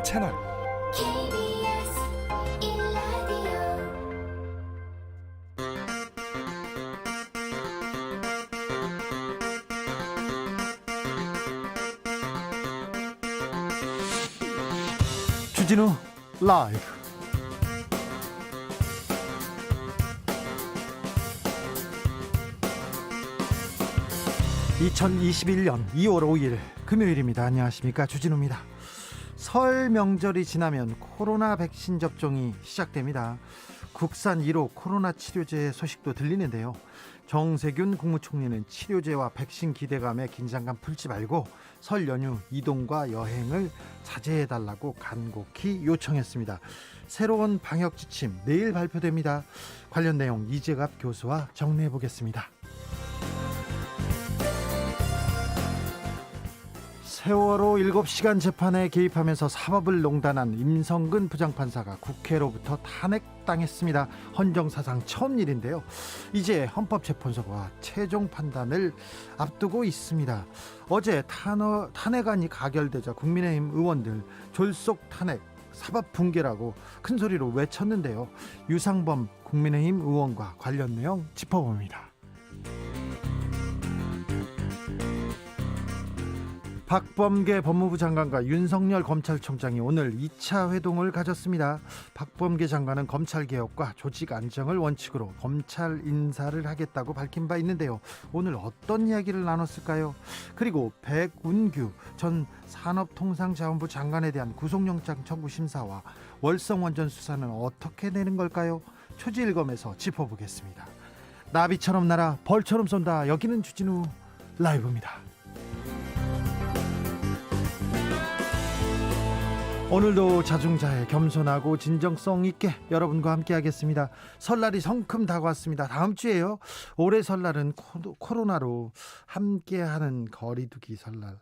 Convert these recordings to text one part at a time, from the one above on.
채널 KBS 1라디오 주진우 라이브. (2021년 2월 5일) 금요일입니다. 안녕하십니까, 주진우입니다. 설 명절이 지나면 코로나 백신 접종이 시작됩니다. 국산 1호 코로나 치료제 소식도 들리는데요. 정세균 국무총리는 치료제와 백신 기대감에 긴장감 풀지 말고 설 연휴 이동과 여행을 자제해달라고 간곡히 요청했습니다. 새로운 방역 지침 내일 발표됩니다. 관련 내용 이재갑 교수와 정리해 보겠습니다. 세월호 7시간 재판에 개입하면서 사법을 농단한 임성근 부장판사가 국회로부터 탄핵당했습니다. 헌정사상 처음 일인데요. 이제 헌법재판소가 최종 판단을 앞두고 있습니다. 어제 탄핵안이 가결되자 국민의힘 의원들 졸속 탄핵, 사법 붕괴라고 큰 소리로 외쳤는데요. 유상범 국민의힘 의원과 관련 내용 짚어봅니다. 박범계 법무부 장관과 윤석열 검찰총장이 오늘 2차 회동을 가졌습니다. 박범계 장관은 검찰개혁과 조직 안정을 원칙으로 검찰 인사를 하겠다고 밝힌 바 있는데요. 오늘 어떤 이야기를 나눴을까요? 그리고 백운규 전 산업통상자원부 장관에 대한 구속영장 청구 심사와 월성원전 수사는 어떻게 되는 걸까요? 초지일검에서 짚어보겠습니다. 나비처럼 날아 벌처럼 쏜다. 여기는 주진우 라이브입니다. 오늘도 자중자애, 겸손하고 진정성 있게 여러분과 함께 하겠습니다. 설날이 성큼 다가왔습니다. 다음 주에요. 올해 설날은 코로나로 함께하는 거리두기 설날.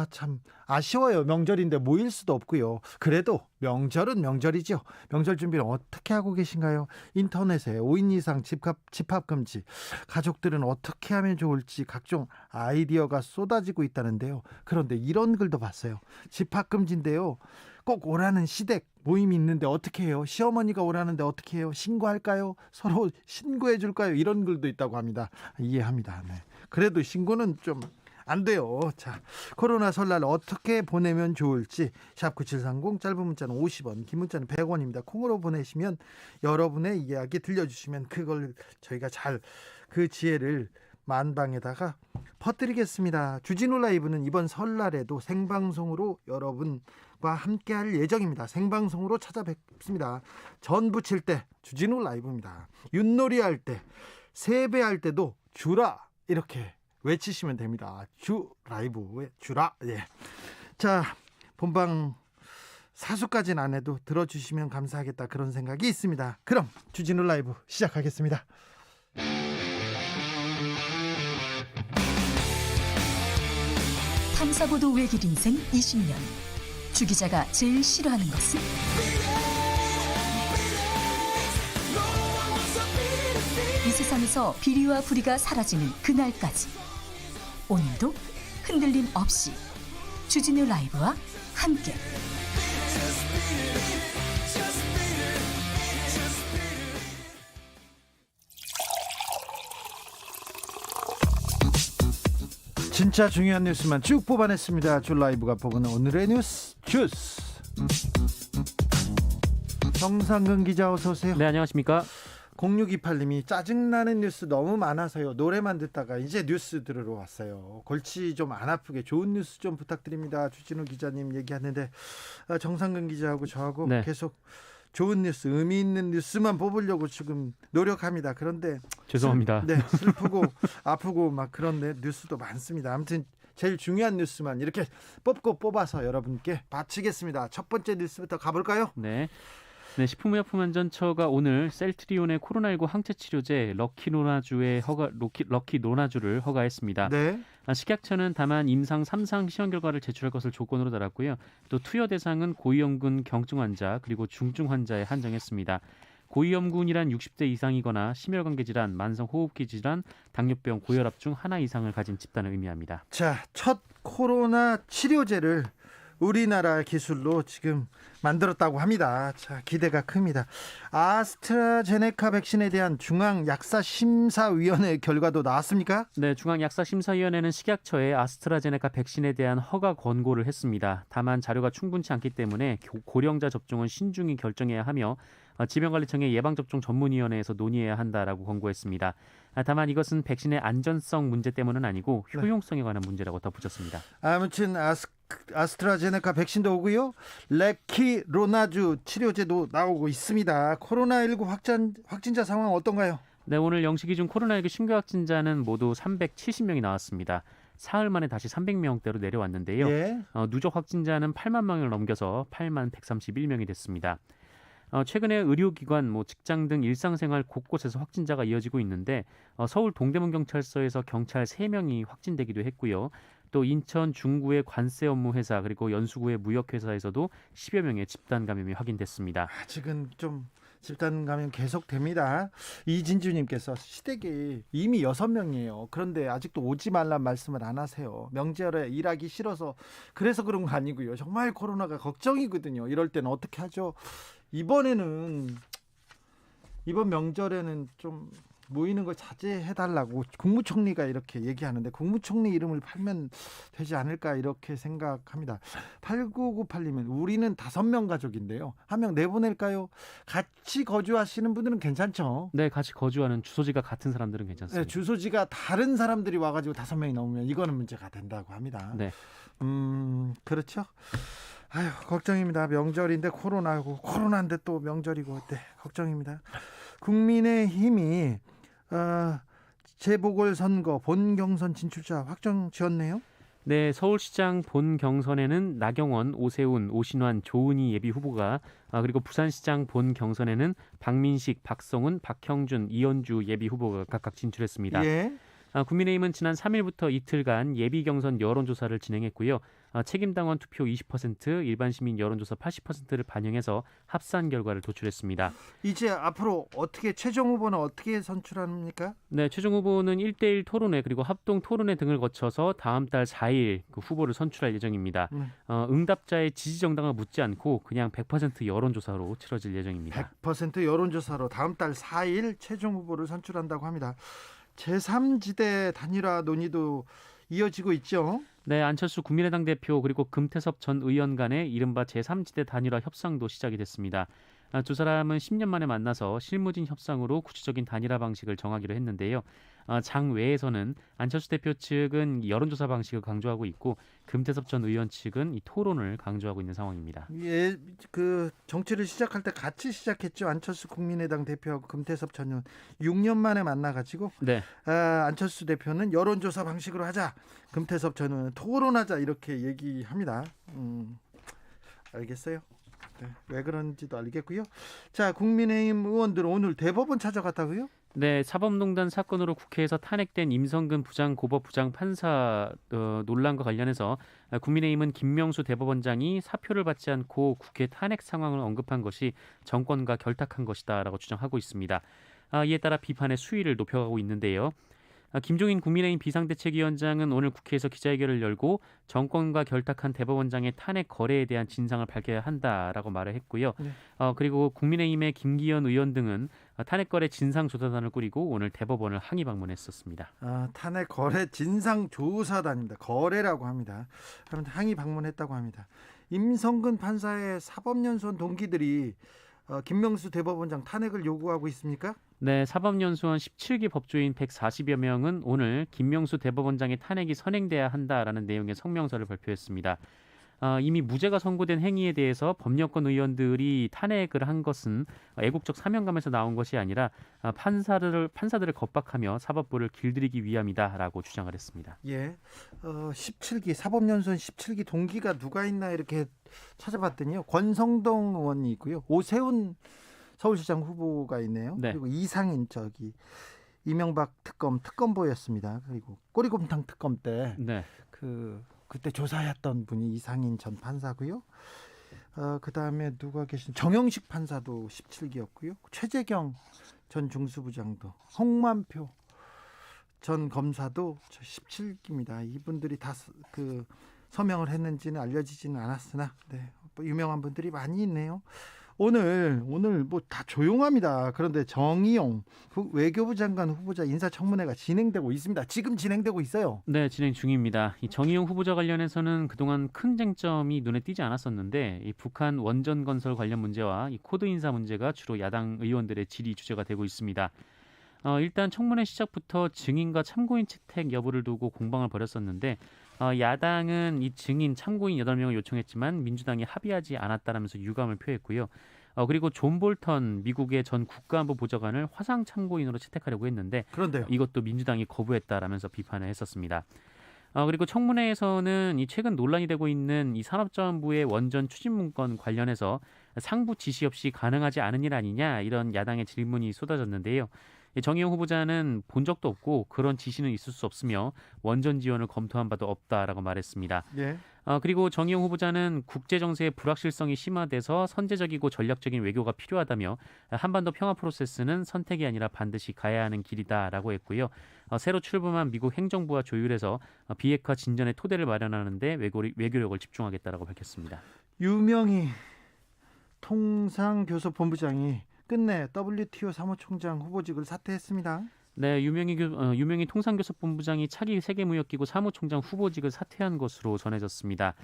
참 아쉬워요. 명절인데 모일 수도 없고요. 그래도 명절은 명절이죠. 명절 준비를 어떻게 하고 계신가요? 인터넷에 5인 이상 집합 금지, 가족들은 어떻게 하면 좋을지 각종 아이디어가 쏟아지고 있다는데요. 그런데 이런 글도 봤어요. 집합 금지인데요, 꼭 오라는 시댁 모임이 있는데 어떻게 해요? 시어머니가 오라는데 어떻게 해요? 신고할까요? 서로 신고해 줄까요? 이런 글도 있다고 합니다. 이해합니다. 네. 그래도 신고는 좀 안 돼요. 자, 코로나 설날 어떻게 보내면 좋을지 샵9730, 짧은 문자는 50원, 긴 문자는 100원입니다. 콩으로 보내시면 여러분의 이야기 들려주시면 그걸 저희가 잘 그 지혜를 만방에다가 퍼뜨리겠습니다. 주진우 라이브는 이번 설날에도 생방송으로 여러분과 함께할 예정입니다. 생방송으로 찾아뵙습니다. 전 부칠 때 주진우 라이브입니다. 윷놀이 할 때, 세배할 때도 주라 이렇게 외치시면 됩니다. 주 라이브에 주라. 예. 자, 본방 사수까지는 안 해도 들어주시면 감사하겠다, 그런 생각이 있습니다. 그럼 주진우 라이브 시작하겠습니다. 탐사보도 외길 인생 20년. 주 기자가 제일 싫어하는 것은? 이 세상에서 비리와 부리가 사라지는 그날까지. 오늘도 흔들림 없이 주진우 라이브와 함께 진짜 중요한 뉴스만 쭉 뽑아냈습니다. 주 라이브가 보는 오늘의 뉴스 주스. 정상근 기자, 어서 오세요. 네, 안녕하십니까. 0628님이 짜증나는 뉴스 너무 많아서요, 노래만 듣다가 이제 뉴스 들으러 왔어요. 골치 좀 안 아프게 좋은 뉴스 좀 부탁드립니다. 주진우 기자님 얘기하는데 정상근 기자하고 저하고 네. 계속 좋은 뉴스, 의미 있는 뉴스만 뽑으려고 지금 노력합니다. 그런데 죄송합니다. 네, 슬프고 아프고 막 그런 뉴스도 많습니다. 아무튼 제일 중요한 뉴스만 이렇게 뽑아서 여러분께 바치겠습니다. 첫 번째 뉴스부터 가볼까요? 네. 식품의약품안전처가 오늘 셀트리온의 코로나19 항체 치료제 럭키 노나주를 허가했습니다. 네. 식약처는 다만 임상 3상 시험 결과를 제출할 것을 조건으로 달았고요. 또 투여 대상은 고위험군 경증 환자 그리고 중증 환자에 한정했습니다. 고위험군이란 60대 이상이거나 심혈관계 질환, 만성호흡기 질환, 당뇨병, 고혈압 중 하나 이상을 가진 집단을 의미합니다. 자, 첫 코로나 치료제를 우리나라 기술로 지금 만들었다고 합니다. 자, 기대가 큽니다. 아스트라제네카 백신에 대한 중앙약사심사위원회 결과도 나왔습니까? 네, 중앙약사심사위원회는 식약처에 아스트라제네카 백신에 대한 허가 권고를 했습니다. 다만 자료가 충분치 않기 때문에 고령자 접종은 신중히 결정해야 하며 질병관리청의 예방접종 전문위원회에서 논의해야 한다라고 권고했습니다. 다만 이것은 백신의 안전성 문제 때문은 아니고 효용성에 관한 문제라고 덧붙였습니다. 아무튼 아스트라제네카 백신도 오고요. 레키로나주 치료제도 나오고 있습니다. 코로나19 확진자 상황 어떤가요? 네, 오늘 0시 기준 코로나19 신규 확진자는 모두 370명이 나왔습니다. 사흘 만에 다시 300명대로 내려왔는데요. 예. 누적 확진자는 8만 명을 넘겨서 8만 131명이 됐습니다. 최근에 의료기관, 직장 등 일상생활 곳곳에서 확진자가 이어지고 있는데 서울 동대문경찰서에서 경찰 3명이 확진되기도 했고요. 또 인천 중구의 관세 업무 회사 그리고 연수구의 무역회사에서도 10여 명의 집단 감염이 확인됐습니다. 아직은 좀 집단 감염 계속됩니다. 이진주님께서 시댁이 이미 6명이에요. 그런데 아직도 오지 말란 말씀을 안 하세요. 명절에 일하기 싫어서 그래서 그런 거 아니고요. 정말 코로나가 걱정이거든요. 이럴 때는 어떻게 하죠? 이번 명절에는 좀 모이는 걸 자제해달라고 국무총리가 이렇게 얘기하는데 국무총리 이름을 팔면 되지 않을까 이렇게 생각합니다. 8998님은 우리는 5명 가족인데요. 한 명 내보낼까요? 같이 거주하시는 분들은 괜찮죠? 네, 같이 거주하는 주소지가 같은 사람들은 괜찮습니다. 네, 주소지가 다른 사람들이 와가지고 5명이 넘으면 이거는 문제가 된다고 합니다. 네. 그렇죠. 아유, 걱정입니다. 명절인데 코로나인데 또 명절이고, 네, 걱정입니다. 국민의힘이 재보궐선거 본경선 진출자 확정 지었네요. 네, 서울시장 본 경선에는 나경원, 오세훈, 오신환, 조은희 예비 후보가 그리고 부산시장 본 경선에는 박민식, 박성훈, 박형준, 이현주 예비 후보가 각각 진출했습니다. 예. 국민의힘은 지난 3일부터 이틀간 예비 경선 여론조사를 진행했고요. 책임당원 투표 20%, 일반 시민 여론조사 80%를 반영해서 합산 결과를 도출했습니다. 이제 앞으로 최종 후보는 어떻게 선출합니까? 네, 최종 후보는 1대1 토론회 그리고 합동 토론회 등을 거쳐서 다음 달 4일 그 후보를 선출할 예정입니다. 응답자의 지지 정당을 묻지 않고 그냥 100% 여론조사로 치러질 예정입니다. 100% 여론조사로 다음 달 4일 최종 후보를 선출한다고 합니다. 제3지대 단일화 논의도 이어지고 있죠. 네, 안철수 국민의당 대표 그리고 금태섭 전 의원 간의 이른바 제3지대 단일화 협상도 시작이 됐습니다. 두 사람은 10년 만에 만나서 실무진 협상으로 구체적인 단일화 방식을 정하기로 했는데요. 장 외에서는 안철수 대표 측은 여론조사 방식을 강조하고 있고 금태섭 전 의원 측은 이 토론을 강조하고 있는 상황입니다. 예, 그 정치를 시작할 때 같이 시작했죠. 안철수 국민의당 대표하고 금태섭 전 의원 6년 만에 만나가지고 네. 안철수 대표는 여론조사 방식으로 하자, 금태섭 전 의원은 토론하자 이렇게 얘기합니다. 알겠어요. 네, 왜 그런지도 알겠고요. 자, 국민의힘 의원들 오늘 대법원 찾아갔다고요? 네, 사법농단 사건으로 국회에서 탄핵된 임성근 부장고법 부장판사 논란과 관련해서 국민의힘은 김명수 대법원장이 사표를 받지 않고 국회 탄핵 상황을 언급한 것이 정권과 결탁한 것이다라고 주장하고 있습니다. 이에 따라 비판의 수위를 높여가고 있는데요. 김종인 국민의힘 비상대책위원장은 오늘 국회에서 기자회견을 열고 정권과 결탁한 대법원장의 탄핵 거래에 대한 진상을 밝혀야 한다라고 말을 했고요. 네. 그리고 국민의힘의 김기현 의원 등은 탄핵 거래 진상조사단을 꾸리고 오늘 대법원을 항의 방문했었습니다. 탄핵 거래 진상조사단입니다. 거래라고 합니다. 그런데 항의 방문했다고 합니다. 임성근 판사의 사법연수원 동기들이 김명수 대법원장 탄핵을 요구하고 있습니까? 네, 사법연수원 17기 법조인 140여 명은 오늘 김명수 대법원장의 탄핵이 선행돼야 한다라는 내용의 성명서를 발표했습니다. 이미 무죄가 선고된 행위에 대해서 법여권 의원들이 탄핵을 한 것은 애국적 사명감에서 나온 것이 아니라 판사들을 겁박하며 사법부를 길들이기 위함이다라고 주장을 했습니다. 예, 17기 사법연수원 17기 동기가 누가 있나 이렇게 찾아봤더니요, 권성동 의원이 있고요, 오세훈 서울시장 후보가 있네요. 네. 그리고 이상인 이명박 특검보였습니다. 그리고 꼬리곰탕 특검 때 네. 그때 조사했던 분이 이상인 전 판사고요. 그다음에 누가 계신 정영식 판사도 17기였고요. 최재경 전 중수부장도, 홍만표 전 검사도 17기입니다. 이분들이 다 서명을 했는지는 알려지지는 않았으나 네, 뭐 유명한 분들이 많이 있네요. 오늘 뭐 다 조용합니다. 그런데 정의용 외교부 장관 후보자 인사청문회가 진행되고 있습니다. 지금 진행되고 있어요. 네, 진행 중입니다. 이 정의용 후보자 관련해서는 그동안 큰 쟁점이 눈에 띄지 않았었는데 이 북한 원전 건설 관련 문제와 이 코드 인사 문제가 주로 야당 의원들의 질의 주제가 되고 있습니다. 일단 청문회 시작부터 증인과 참고인 채택 여부를 두고 공방을 벌였었는데 야당은 이 증인, 참고인 8명을 요청했지만 민주당이 합의하지 않았다라면서 유감을 표했고요. 그리고 존 볼턴 미국의 전 국가안보 보좌관을 화상 참고인으로 채택하려고 했는데 그런데요. 이것도 민주당이 거부했다라면서 비판을 했었습니다. 그리고 청문회에서는 이 최근 논란이 되고 있는 이 산업자원부의 원전 추진 문건 관련해서 상부 지시 없이 가능하지 않은 일 아니냐 이런 야당의 질문이 쏟아졌는데요. 정의용 후보자는 본 적도 없고 그런 지시는 있을 수 없으며 원전 지원을 검토한 바도 없다라고 말했습니다. 예. 그리고 정의용 후보자는 국제 정세의 불확실성이 심화돼서 선제적이고 전략적인 외교가 필요하다며 한반도 평화 프로세스는 선택이 아니라 반드시 가야 하는 길이다라고 했고요. 새로 출범한 미국 행정부와 조율해서 비핵화 진전의 토대를 마련하는 데 외교력을 집중하겠다라고 밝혔습니다. 유명희 통상교섭본부장이 끝내 WTO 사무총장 후보직을 사퇴했습니다. 네, 유명희 통상교섭본부장이 차기 세계무역기구 사무총장 후보직을 사퇴한 것으로 전해졌습니다.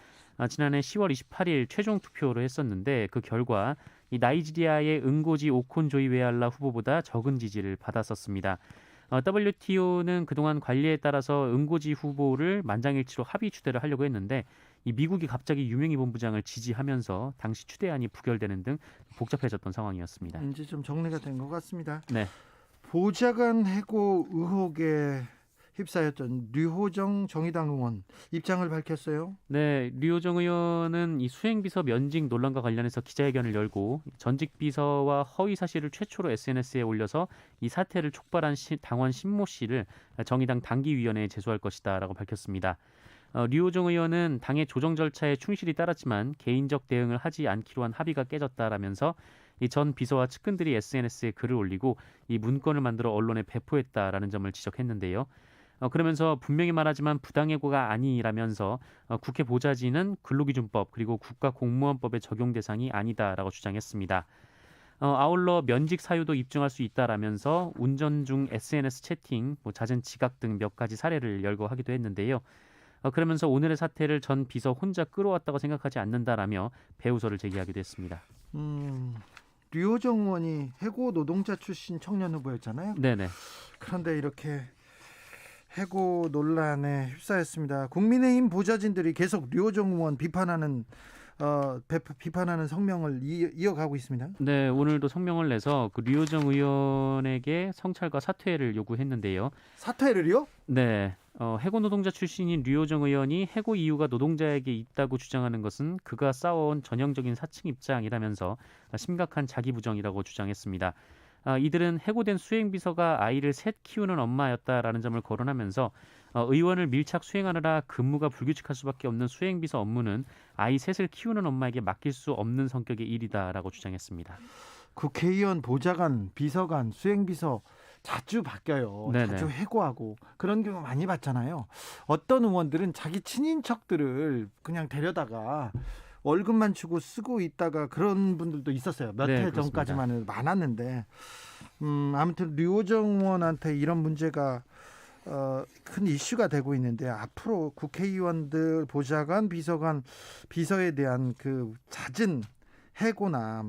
지난해 10월 28일 최종 투표를 했었는데 그 결과 이 나이지리아의 응고지 오콘조이 웨알라 후보보다 적은 지지를 받았었습니다. WTO는 그동안 관리에 따라서 응고지 후보를 만장일치로 합의 추대를 하려고 했는데 이 미국이 갑자기 유명희 본부장을 지지하면서 당시 추대안이 부결되는 등 복잡해졌던 상황이었습니다. 이제 좀 정리가 된 것 같습니다. 네. 보좌관 해고 의혹에 휩싸였던 류호정 정의당 의원 입장을 밝혔어요. 네, 류호정 의원은 이 수행비서 면직 논란과 관련해서 기자회견을 열고 전직 비서와 허위 사실을 최초로 SNS에 올려서 이 사태를 촉발한 당원 신모 씨를 정의당 당기위원회에 제소할 것이다라고 밝혔습니다. 류호정 의원은 당의 조정 절차에 충실히 따랐지만 개인적 대응을 하지 않기로 한 합의가 깨졌다라면서 이 전 비서와 측근들이 SNS에 글을 올리고 이 문건을 만들어 언론에 배포했다라는 점을 지적했는데요. 그러면서 분명히 말하지만 부당해고가 아니라면서 국회 보좌진은 근로기준법 그리고 국가공무원법의 적용 대상이 아니다라고 주장했습니다. 아울러 면직 사유도 입증할 수 있다라면서 운전 중 SNS 채팅, 잦은 지각 등 몇 가지 사례를 열거하기도 했는데요. 그러면서 오늘의 사태를 전 비서 혼자 끌어왔다고 생각하지 않는다라며 배우설을 제기하기도 했습니다. 류호정 의원이 해고 노동자 출신 청년 후보였잖아요. 네네. 그런데 이렇게 해고 논란에 휩싸였습니다. 국민의힘 보좌진들이 계속 류호정 의원 비판하는 성명을 이어가고 있습니다. 네, 오늘도 성명을 내서 그 류호정 의원에게 성찰과 사퇴를 요구했는데요. 사퇴를요? 네, 해고 노동자 출신인 류호정 의원이 해고 이유가 노동자에게 있다고 주장하는 것은 그가 쌓아온 전형적인 사칭 입장이라면서 심각한 자기 부정이라고 주장했습니다. 이들은 해고된 수행비서가 아이를 셋 키우는 엄마였다라는 점을 거론하면서 의원을 밀착 수행하느라 근무가 불규칙할 수밖에 없는 수행비서 업무는 아이 셋을 키우는 엄마에게 맡길 수 없는 성격의 일이다라고 주장했습니다. 국회의원 보좌관, 비서관, 수행비서 자주 바뀌어요. 네네. 자주 해고하고 그런 경우 많이 봤잖아요. 어떤 의원들은 자기 친인척들을 그냥 데려다가 월급만 주고 쓰고 있다가 그런 분들도 있었어요. 몇 해 전까지만 해도 많았는데 아무튼 류호정 의원한테 이런 문제가 큰 이슈가 되고 있는데 앞으로 국회의원들, 보좌관, 비서관, 비서에 대한 그 잦은 해고나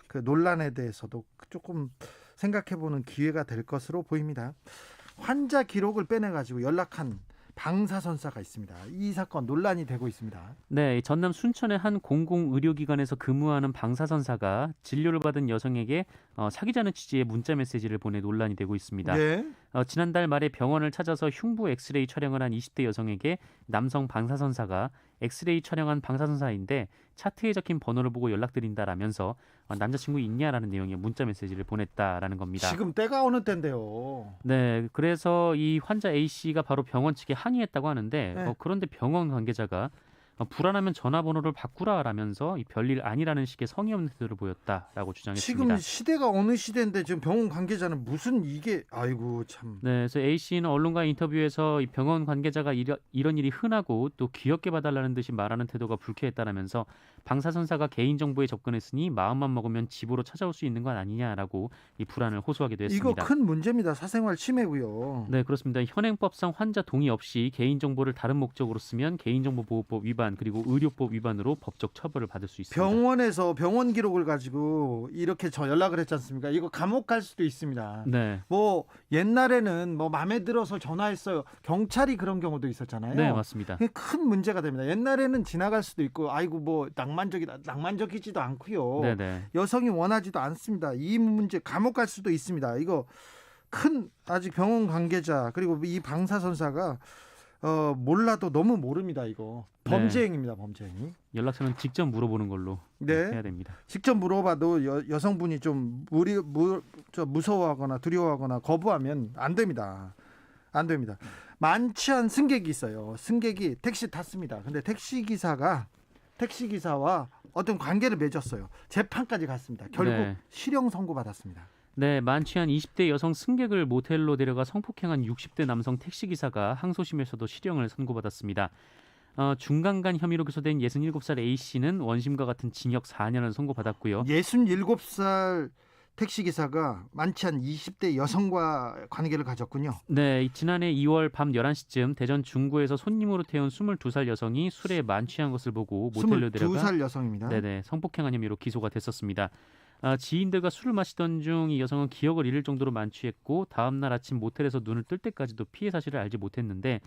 그 논란에 대해서도 조금 생각해보는 기회가 될 것으로 보입니다. 환자 기록을 빼내가지고 연락한 방사선사가 있습니다. 이 사건 논란이 되고 있습니다. 네, 전남 순천의 한 공공의료기관에서 근무하는 방사선사가 진료를 받은 여성에게 사귀자는 취지의 문자 메시지를 보내 논란이 되고 있습니다. 네. 지난달 말에 병원을 찾아서 흉부 엑스레이 촬영을 한 20대 여성에게 남성 방사선사가 엑스레이 촬영한 방사선사인데 차트에 적힌 번호를 보고 연락드린다라면서 남자친구 있냐라는 내용의 문자 메시지를 보냈다라는 겁니다. 지금 때가 어느 때인데요. 네, 그래서 이 환자 A 씨가 바로 병원 측에 항의했다고 하는데 네. 그런데 병원 관계자가 불안하면 전화번호를 바꾸라라면서 이 별일 아니라는 식의 성의 없는 태도를 보였다라고 주장했습니다. 지금 시대가 어느 시대인데 지금 병원 관계자는 무슨 이게 아이고 참. 네, 그래서 A 씨는 언론과 인터뷰에서 이 병원 관계자가 이런 일이 흔하고 또 귀엽게 봐달라는 듯이 말하는 태도가 불쾌했다라면서 방사선사가 개인 정보에 접근했으니 마음만 먹으면 집으로 찾아올 수 있는 건 아니냐라고 이 불안을 호소하기도 이거 했습니다. 큰 문제입니다. 사생활 침해고요. 네, 그렇습니다. 현행법상 환자 동의 없이 개인 정보를 다른 목적으로 쓰면 개인정보보호법 위반 그리고 의료법 위반으로 법적 처벌을 받을 수 있습니다. 병원에서 병원 기록을 가지고 이렇게 저 연락을 했지 않습니까? 이거 감옥 갈 수도 있습니다. 네, 뭐 옛날에는 뭐 마음에 들어서 전화했어요. 경찰이 그런 경우도 있었잖아요. 네, 맞습니다. 그게 큰 문제가 됩니다. 옛날에는 지나갈 수도 있고 아이고 뭐 낭만적이지도 않고요. 네, 네. 여성이 원하지도 않습니다. 이 문제 감옥 갈 수도 있습니다. 이거 큰 아직 병원 관계자 그리고 이 방사선사가 몰라도 너무 모릅니다. 이거 범죄 행위입니다. 범죄 행위. 연락처는 직접 물어보는 걸로 네. 해야 됩니다. 직접 물어봐도 여성분이 좀 무서워하거나 두려워하거나 거부하면 안 됩니다. 안 됩니다. 만취한 승객이 있어요. 승객이 택시 탔습니다. 근데 택시기사와 어떤 관계를 맺었어요. 재판까지 갔습니다. 결국 네. 실형 선고받았습니다. 네, 만취한 20대 여성 승객을 모텔로 데려가 성폭행한 60대 남성 택시기사가 항소심에서도 실형을 선고받았습니다. 중간간 혐의로 기소된 67살 A씨는 원심과 같은 징역 4년을 선고받았고요. 67살 택시기사가 만취한 20대 여성과 관계를 가졌군요. 네, 지난해 2월 밤 11시쯤 대전 중구에서 손님으로 태운 22살 여성이 술에 만취한 것을 보고 모텔로 데려가 22살 여성입니다. 네네, 성폭행한 혐의로 기소가 됐었습니다. 지인들과 술을 마시던 중 이 여성은 기억을 잃을 정도로 만취했고 다음날 아침 모텔에서 눈을 뜰 때까지도 피해 사실을 알지 못했는데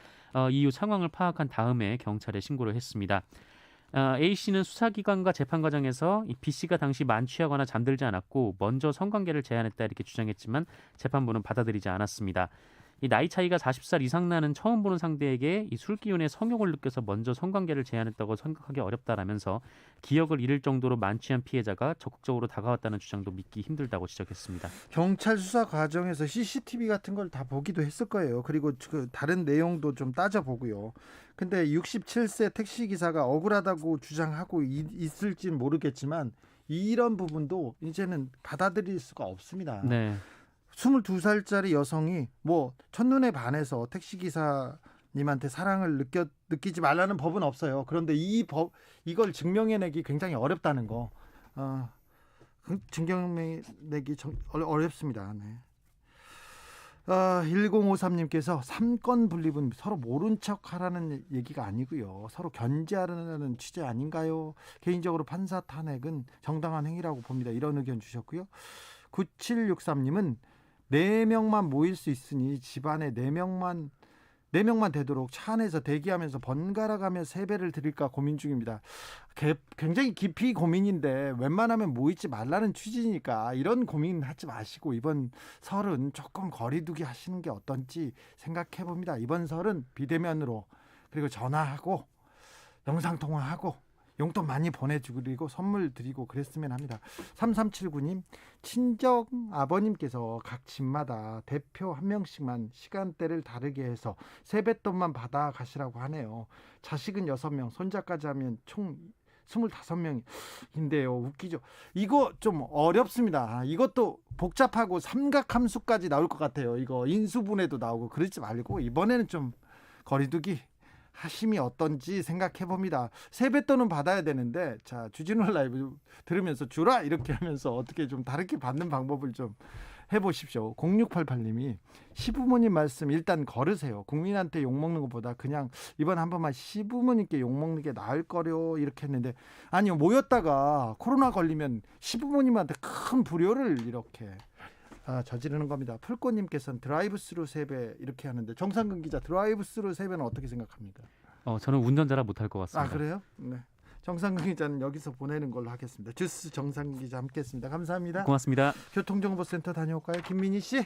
이후 상황을 파악한 다음에 경찰에 신고를 했습니다. A씨는 수사기관과 재판 과정에서 이 B씨가 당시 만취하거나 잠들지 않았고 먼저 성관계를 제안했다 이렇게 주장했지만 재판부는 받아들이지 않았습니다. 이 나이 차이가 40살 이상 나는 처음 보는 상대에게 이 술기운에 성욕을 느껴서 먼저 성관계를 제안했다고 생각하기 어렵다라면서 기억을 잃을 정도로 만취한 피해자가 적극적으로 다가왔다는 주장도 믿기 힘들다고 지적했습니다. 경찰 수사 과정에서 CCTV 같은 걸 다 보기도 했을 거예요. 그리고 그 다른 내용도 좀 따져보고요. 근데 67세 택시기사가 억울하다고 주장하고 있을지는 모르겠지만 이런 부분도 이제는 받아들일 수가 없습니다. 네. 22살짜리 여성이 뭐 첫눈에 반해서 택시기사님한테 사랑을 느끼지 말라는 법은 없어요. 그런데 이걸 증명해내기 굉장히 어렵다는 거. 증명해내기 어렵습니다. 네. 1053님께서 삼권 분립은 서로 모른 척 하라는 얘기가 아니고요. 서로 견제하라는 취재 아닌가요? 개인적으로 판사 탄핵은 정당한 행위라고 봅니다. 이런 의견 주셨고요. 9763님은 4명만 모일 수 있으니 집안에 4명만 되도록 차 안에서 대기하면서 번갈아가며 세배를 드릴까 고민 중입니다. 굉장히 깊이 고민인데 웬만하면 모이지 말라는 취지니까 이런 고민하지 마시고 이번 설은 조금 거리두기 하시는 게 어떤지 생각해 봅니다. 이번 설은 비대면으로 그리고 전화하고 영상통화하고 용돈 많이 보내주고 그리고 선물 드리고 그랬으면 합니다. 3379님 친정 아버님께서 각 집마다 대표 한 명씩만 시간대를 다르게 해서 세뱃돈만 받아 가시라고 하네요. 자식은 6명 손자까지 하면 총 25명인데요. 웃기죠. 이거 좀 어렵습니다. 이것도 복잡하고 삼각함수까지 나올 것 같아요. 이거 인수분해도 나오고 그러지 말고 이번에는 좀 거리두기 하심이 어떤지 생각해 봅니다. 세뱃돈은 받아야 되는데 자 주진우 라이브 들으면서 주라 이렇게 하면서 어떻게 좀 다르게 받는 방법을 좀 해보십시오. 0688님이 시부모님 말씀 일단 걸으세요. 국민한테 욕먹는 것보다 그냥 이번 한 번만 시부모님께 욕먹는 게 나을 거려 이렇게 했는데 아니요 모였다가 코로나 걸리면 시부모님한테 큰 불효를 이렇게 저지르는 겁니다. 풀꽃님께서는 드라이브스루 세배 이렇게 하는데 정상근 기자 드라이브스루 세배는 어떻게 생각합니까? 저는 운전자라 못할 것 같습니다. 그래요? 네. 정상근 기자는 여기서 보내는 걸로 하겠습니다. 주스 정상근 기자 함께했습니다. 감사합니다. 고맙습니다. 교통정보센터 다녀올까요? 김민희 씨.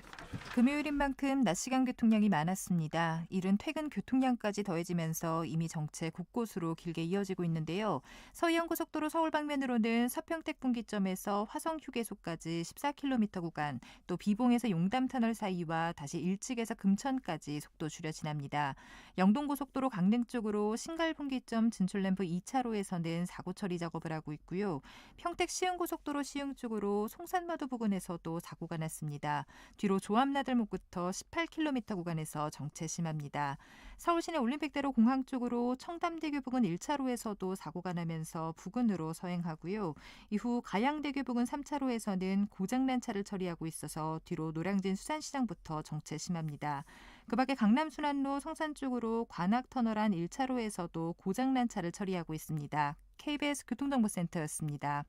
금요일인 만큼 낮 시간 교통량이 많았습니다. 이른 퇴근 교통량까지 더해지면서 이미 정체 곳곳으로 길게 이어지고 있는데요. 서해안고속도로 서울 방면으로는 서평택 분기점에서 화성휴게소까지 14km 구간, 또 비봉에서 용담터널 사이와 다시 일찍에서 금천까지 속도 줄여 지납니다. 영동고속도로 강릉 쪽으로 신갈분기점 진출램프 2차로에서는 사고 처리 작업을 하고 있고요. 평택 시흥고속도로 시흥 쪽으로 송산마도 부근에서도 사고가 났습니다. 뒤로 조암나들목부터 18km 구간에서 정체 심합니다. 서울시내 올림픽대로 공항 쪽으로 청담대교 부근 1차로에서도 사고가 나면서 부근으로 서행하고요. 이후 가양대교 부근 3차로에서는 고장난 차를 처리하고 있어서 뒤로 노량진 수산시장부터 정체 심합니다. 그 밖에 강남순환로 성산 쪽으로 관악터널 안 1차로에서도 고장난 차를 처리하고 있습니다. KBS 교통정보센터였습니다.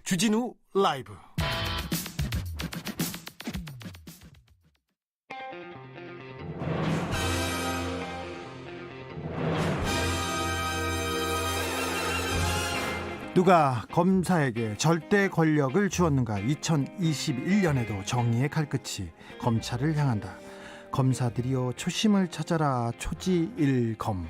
주진우 라이브. 누가 검사에게 절대 권력을 주었는가? 2021년에도 정의의 칼끝이 검찰을 향한다. 검사들이여 초심을 찾아라. 초지일검.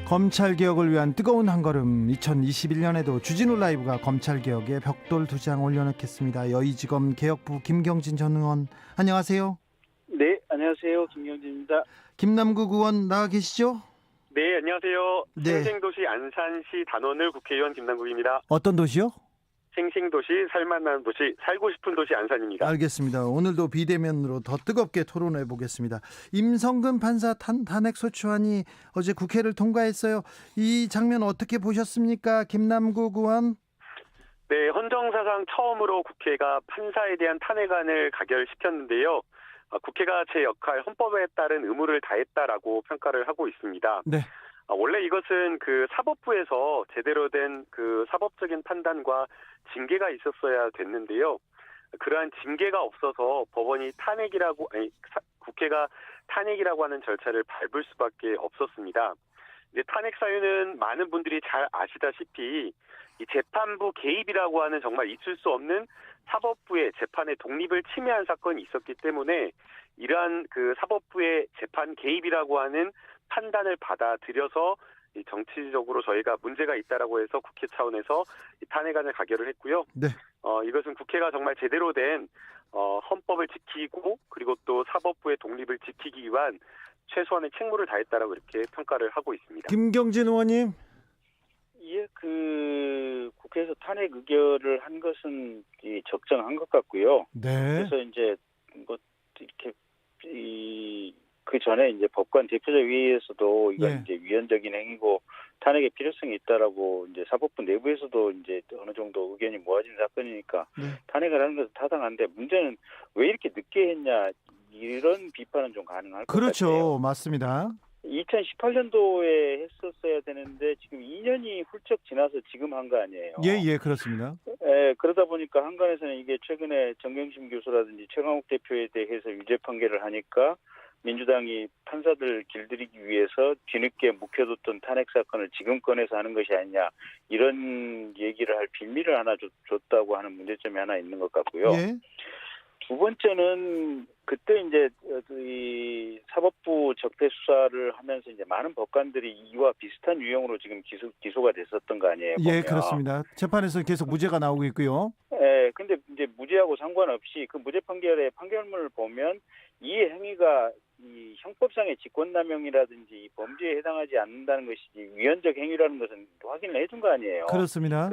검찰개혁을 위한 뜨거운 한걸음. 2021년에도 주진우 라이브가 검찰개혁에 벽돌 2장 올려놓겠습니다. 여의지검 개혁부 김경진 전 의원, 안녕하세요. 네, 안녕하세요. 김경진입니다. 김남국 의원 나와 계시죠? 네, 안녕하세요. 네. 생생도시 안산시 단원을 국회의원 김남국입니다. 어떤 도시요? 생생도시, 살만한 도시, 살고 싶은 도시 안산입니다. 알겠습니다. 오늘도 비대면으로 더 뜨겁게 토론해 보겠습니다. 임성근 판사 탄핵소추안이 어제 국회를 통과했어요. 이 장면 어떻게 보셨습니까? 김남국 의원. 네, 헌정사상 처음으로 국회가 판사에 대한 탄핵안을 가결시켰는데요. 국회가 제 역할, 헌법에 따른 의무를 다했다라고 평가를 하고 있습니다. 네. 원래 이것은 그 사법부에서 제대로 된 그 사법적인 판단과 징계가 있었어야 됐는데요. 그러한 징계가 없어서 법원이 국회가 탄핵이라고 하는 절차를 밟을 수밖에 없었습니다. 이제 탄핵 사유는 많은 분들이 잘 아시다시피 이 재판부 개입이라고 하는 정말 있을 수 없는 사법부의 재판의 독립을 침해한 사건이 있었기 때문에 이러한 그 사법부의 재판 개입이라고 하는 판단을 받아들여서 이 정치적으로 저희가 문제가 있다라고 해서 국회 차원에서 이 탄핵안을 가결을 했고요. 네. 이것은 국회가 정말 제대로 된 헌법을 지키고 그리고 또 사법부의 독립을 지키기 위한 최소한의 책무를 다했다라고 이렇게 평가를 하고 있습니다. 김경진 의원님. 예, 국회에서 탄핵 의결을 한 것은 적정한 것 같고요. 네. 그래서 이제 뭐 이렇게 그 전에 이제 법관 대표자 회의에서도 이건 이제 위헌적인 행위고 탄핵의 필요성이 있다라고 이제 사법부 내부에서도 이제 어느 정도 의견이 모아진 사건이니까 탄핵을 하는 것은 타당한데 문제는 왜 이렇게 늦게 했냐 이런 비판은 좀 가능할 것 그렇죠. 같아요. 맞습니다. 2018년도에 했었어야 되는데 지금 2년이 훌쩍 지나서 지금 한 거 아니에요. 예, 그렇습니다. 그러다 보니까 한간에서는 이게 최근에 정경심 교수라든지 최강욱 대표에 대해서 유죄 판결을 하니까 민주당이 판사들 길들이기 위해서 뒤늦게 묵혀뒀던 탄핵 사건을 지금 꺼내서 하는 것이 아니냐 이런 얘기를 할 빌미를 하나 줬다고 하는 문제점이 하나 있는 것 같고요. 예. 두 번째는 그때 이제 이 사법부 적폐 수사를 하면서 이제 많은 법관들이 이와 비슷한 유형으로 지금 기소가 됐었던 거 아니에요? 예, 보면. 그렇습니다. 재판에서 계속 무죄가 나오고 있고요. 근데 이제 무죄하고 상관없이 그 무죄 판결의 판결문을 보면 이 행위가 이 형법상의 직권남용이라든지 이 범죄에 해당하지 않는다는 것이지 위헌적 행위라는 것은 확인을 해준 거 아니에요? 그렇습니다.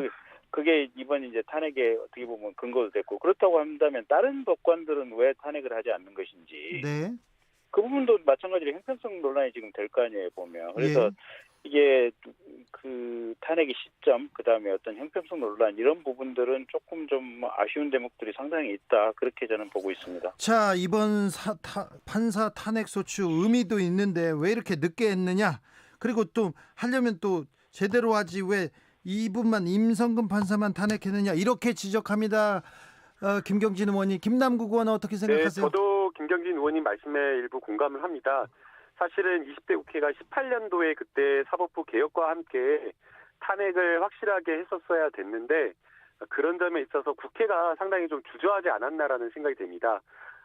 그게 이번 이제 탄핵에 어떻게 보면 근거도 됐고 그렇다고 한다면 다른 법관들은 왜 탄핵을 하지 않는 것인지 네. 그 부분도 마찬가지로 형평성 논란이 지금 될 거 아니에요 보면 그래서 이게 그 탄핵의 시점 그다음에 어떤 형평성 논란 이런 부분들은 조금 좀 아쉬운 대목들이 상당히 있다 그렇게 저는 보고 있습니다. 자, 이번 판사 탄핵 소추 의미도 있는데 왜 이렇게 늦게 했느냐? 그리고 또 하려면 또 제대로 하지 왜 이분만 임성근 판사만 탄핵했느냐 이렇게 지적합니다. 김경진 의원이. 김남국 의원은 어떻게 생각하세요? 네, 저도 김경진 의원님 말씀에 일부 공감을 합니다. 사실은 20대 국회가 18년도에 그때 사법부 개혁과 함께 탄핵을 확실하게 했었어야 됐는데 그런 점에 있어서 국회가 상당히 좀 주저하지 않았나라는 생각이 됩니다.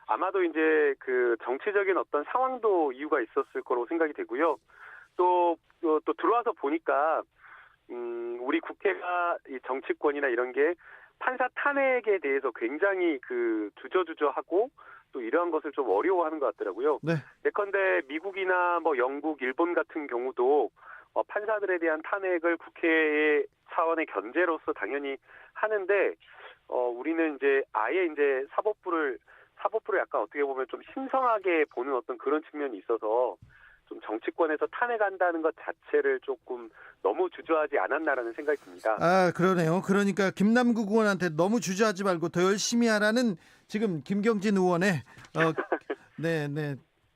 아마도 이제 그 정치적인 어떤 상황도 이유가 있었을 거로 생각이 되고요. 또 들어와서 보니까 우리 국회가 이 정치권이나 이런 게 판사 탄핵에 대해서 굉장히 그 주저하고 또 이러한 것을 좀 어려워하는 것 같더라고요. 네. 예컨대 미국이나 뭐 영국, 일본 같은 경우도 판사들에 대한 탄핵을 국회의 차원의 견제로서 당연히 하는데 우리는 이제 아예 이제 사법부를 약간 어떻게 보면 좀 신성하게 보는 어떤 그런 측면이 있어서 좀 정치권에서 탄핵한다는 것 자체를 조금 너무 주저하지 않았나라는 생각이 듭니다. 아, 그러네요. 그러니까 김남국 의원한테 너무 주저하지 말고 더 열심히 하라는 지금 김경진 의원의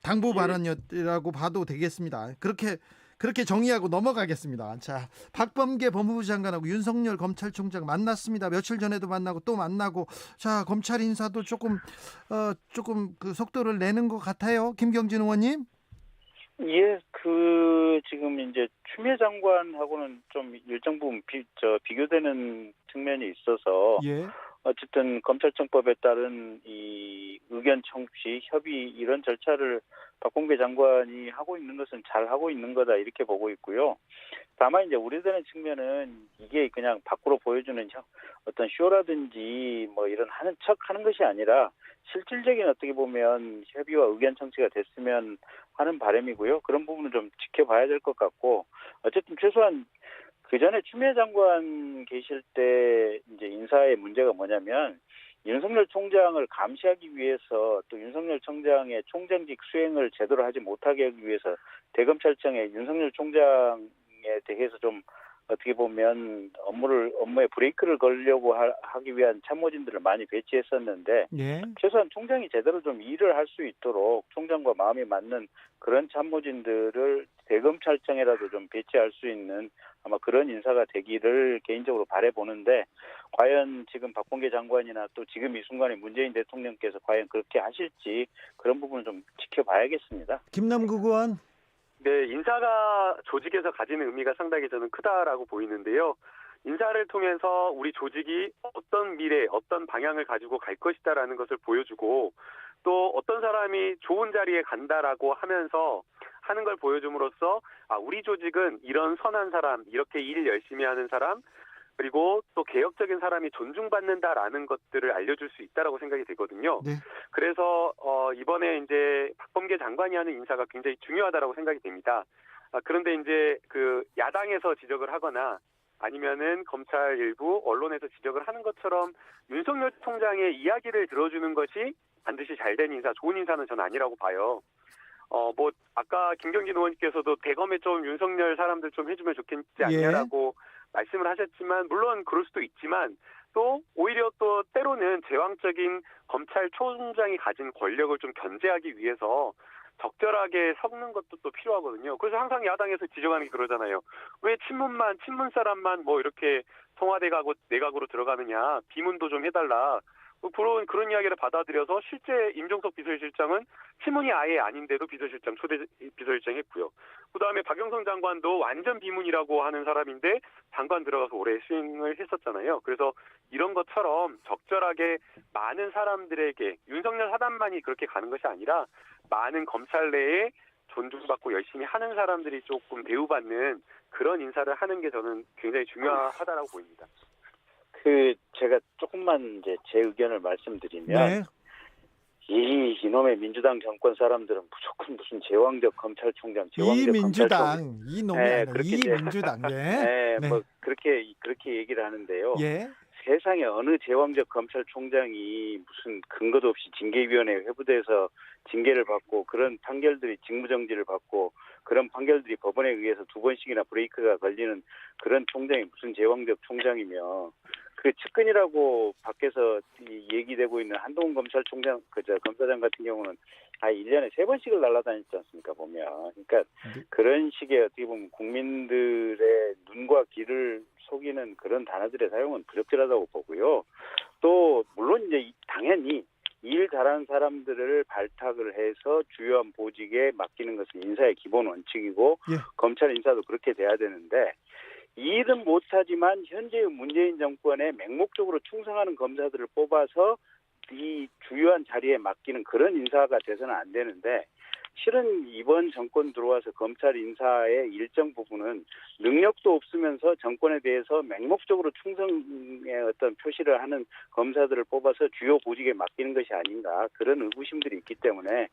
당부 발언이라고 봐도 되겠습니다. 그렇게 정의하고 넘어가겠습니다. 자, 박범계 법무부 장관하고 윤석열 검찰총장 만났습니다. 며칠 전에도 만나고 또 만나고, 자, 검찰 인사도 조금 그 속도를 내는 것 같아요. 김경진 의원님. 예, 지금 이제 추미애 장관하고는 좀 일정 부분 비교되는 측면이 있어서, 예. 어쨌든 검찰청법에 따른 이 의견 청취, 협의 이런 절차를 박범계 장관이 하고 있는 것은 잘 하고 있는 거다 이렇게 보고 있고요. 다만 이제 우려되는 측면은 이게 그냥 밖으로 보여주는 어떤 쇼라든지 뭐 이런 하는 척 하는 것이 아니라 실질적인 어떻게 보면 협의와 의견 청취가 됐으면 하는 바람이고요. 그런 부분은 좀 지켜봐야 될 것 같고, 어쨌든 최소한 그 전에 추미애 장관 계실 때 이제 인사의 문제가 뭐냐면 윤석열 총장을 감시하기 위해서 또 윤석열 총장의 총장직 수행을 제대로 하지 못하게 하기 위해서 대검찰청에 윤석열 총장에 대해서 좀 어떻게 보면 업무에 브레이크를 걸려고 하기 위한 참모진들을 많이 배치했었는데 예. 최소한 총장이 제대로 좀 일을 할 수 있도록 총장과 마음이 맞는 그런 참모진들을 대검찰청에라도 좀 배치할 수 있는 아마 그런 인사가 되기를 개인적으로 바라보는데, 과연 지금 박범계 장관이나 또 지금 이 순간에 문재인 대통령께서 과연 그렇게 하실지 그런 부분을 좀 지켜봐야겠습니다. 김남국 의원. 네, 인사가 조직에서 가지는 의미가 상당히 저는 크다라고 보이는데요. 인사를 통해서 우리 조직이 어떤 미래, 어떤 방향을 가지고 갈 것이다라는 것을 보여주고, 또 어떤 사람이 좋은 자리에 간다라고 하면서 하는 걸 보여줌으로써 우리 조직은 이런 선한 사람, 이렇게 일 열심히 하는 사람, 그리고 또 개혁적인 사람이 존중받는다라는 것들을 알려줄 수 있다라고 생각이 되거든요. 네. 그래서 이번에 이제 박범계 장관이 하는 인사가 굉장히 중요하다라고 생각이 됩니다. 그런데 이제 그 야당에서 지적을 하거나 아니면은 검찰 일부 언론에서 지적을 하는 것처럼 윤석열 총장의 이야기를 들어주는 것이 반드시 잘된 인사, 좋은 인사는 저는 아니라고 봐요. 뭐 아까 김경진 의원님께서도 대검에 좀 윤석열 사람들 좀 해주면 좋겠지 않냐라고 말씀을 하셨지만, 물론 그럴 수도 있지만 또 오히려 또 때로는 제왕적인 검찰총장이 가진 권력을 좀 견제하기 위해서 적절하게 섞는 것도 또 필요하거든요. 그래서 항상 야당에서 지적하는 게 그러잖아요. 왜 친문 사람만 뭐 이렇게 청와대 가고 내각으로 들어가느냐, 비문도 좀 해달라. 그런 이야기를 받아들여서 실제 임종석 비서실장은 친문이 아예 아닌데도 초대 비서실장 했고요. 그다음에 박영선 장관도 완전 비문이라고 하는 사람인데 장관 들어가서 오래 수행을 했었잖아요. 그래서 이런 것처럼 적절하게 많은 사람들에게 윤석열 사단만이 그렇게 가는 것이 아니라 많은 검찰 내에 존중받고 열심히 하는 사람들이 조금 대우받는 그런 인사를 하는 게 저는 굉장히 중요하다라고 보입니다. 제가 조금만 이제 제 의견을 말씀드리면, 이놈의 민주당 정권 사람들은 무조건 무슨 제왕적 검찰총장, 제왕적 민주당, 이놈이 아니라 민주당. 뭐 그렇게 얘기를 하는데요. 예. 세상에 어느 제왕적 검찰총장이 무슨 근거도 없이 징계위원회 회부돼서 징계를 받고 그런 판결들이 직무정지를 받고 그런 판결들이 법원에 의해서 2번씩이나 브레이크가 걸리는 그런 총장이 무슨 제왕적 총장이며, 그 측근이라고 밖에서 얘기되고 있는 한동훈 검찰총장, 검사장 같은 경우는 1년에 3번씩을 날아다녔지 않습니까, 보면. 그러니까 그런 식의 어떻게 보면 국민들의 눈과 귀를 속이는 그런 단어들의 사용은 부적절하다고 보고요. 또 물론 이제 당연히 일 잘하는 사람들을 발탁을 해서 주요한 보직에 맡기는 것은 인사의 기본 원칙이고 예. 검찰 인사도 그렇게 돼야 되는데 일은 못하지만 현재의 문재인 정권에 맹목적으로 충성하는 검사들을 뽑아서 이 주요한 자리에 맡기는 그런 인사가 돼서는 안 되는데 실은 이번 정권 들어와서 검찰 인사의 일정 부분은 능력도 없으면서 정권에 대해서 맹목적으로 충성의 어떤 표시를 하는 검사들을 뽑아서 주요 보직에 맡기는 것이 아닌가 그런 의구심들이 있기 때문에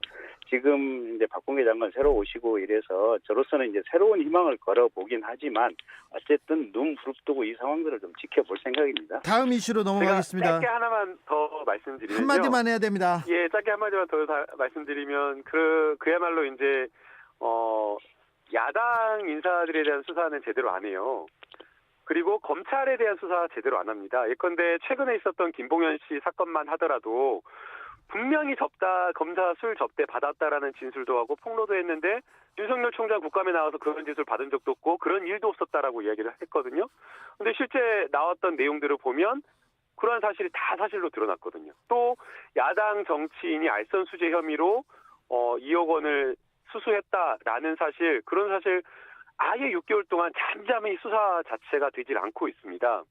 지금 이제 박범계 장관 새로 오시고 이래서 저로서는 이제 새로운 희망을 걸어보긴 하지만 어쨌든 눈 부릅뜨고 이 상황들을 좀 지켜볼 생각입니다. 다음 이슈로 제가 넘어가겠습니다. 짧게 하나만 더 말씀드리면요. 한마디만 해야 됩니다. 예, 짧게 한마디만 더 말씀드리면 그야말로 이제 야당 인사들에 대한 수사는 제대로 안 해요. 그리고 검찰에 대한 수사 제대로 안 합니다. 예컨대 최근에 있었던 김봉현 씨 사건만 하더라도 분명히 검사 술 접대 받았다라는 진술도 하고 폭로도 했는데 윤석열 총장 국감에 나와서 그런 진술 받은 적도 없고 그런 일도 없었다라고 이야기를 했거든요. 근데 실제 나왔던 내용들을 보면 그러한 사실이 다 사실로 드러났거든요. 또 야당 정치인이 알선 수재 혐의로 2억 원을 수수했다라는 사실, 그런 사실 아예 6개월 동안 잠잠히 수사 자체가 되질 않고 있습니다.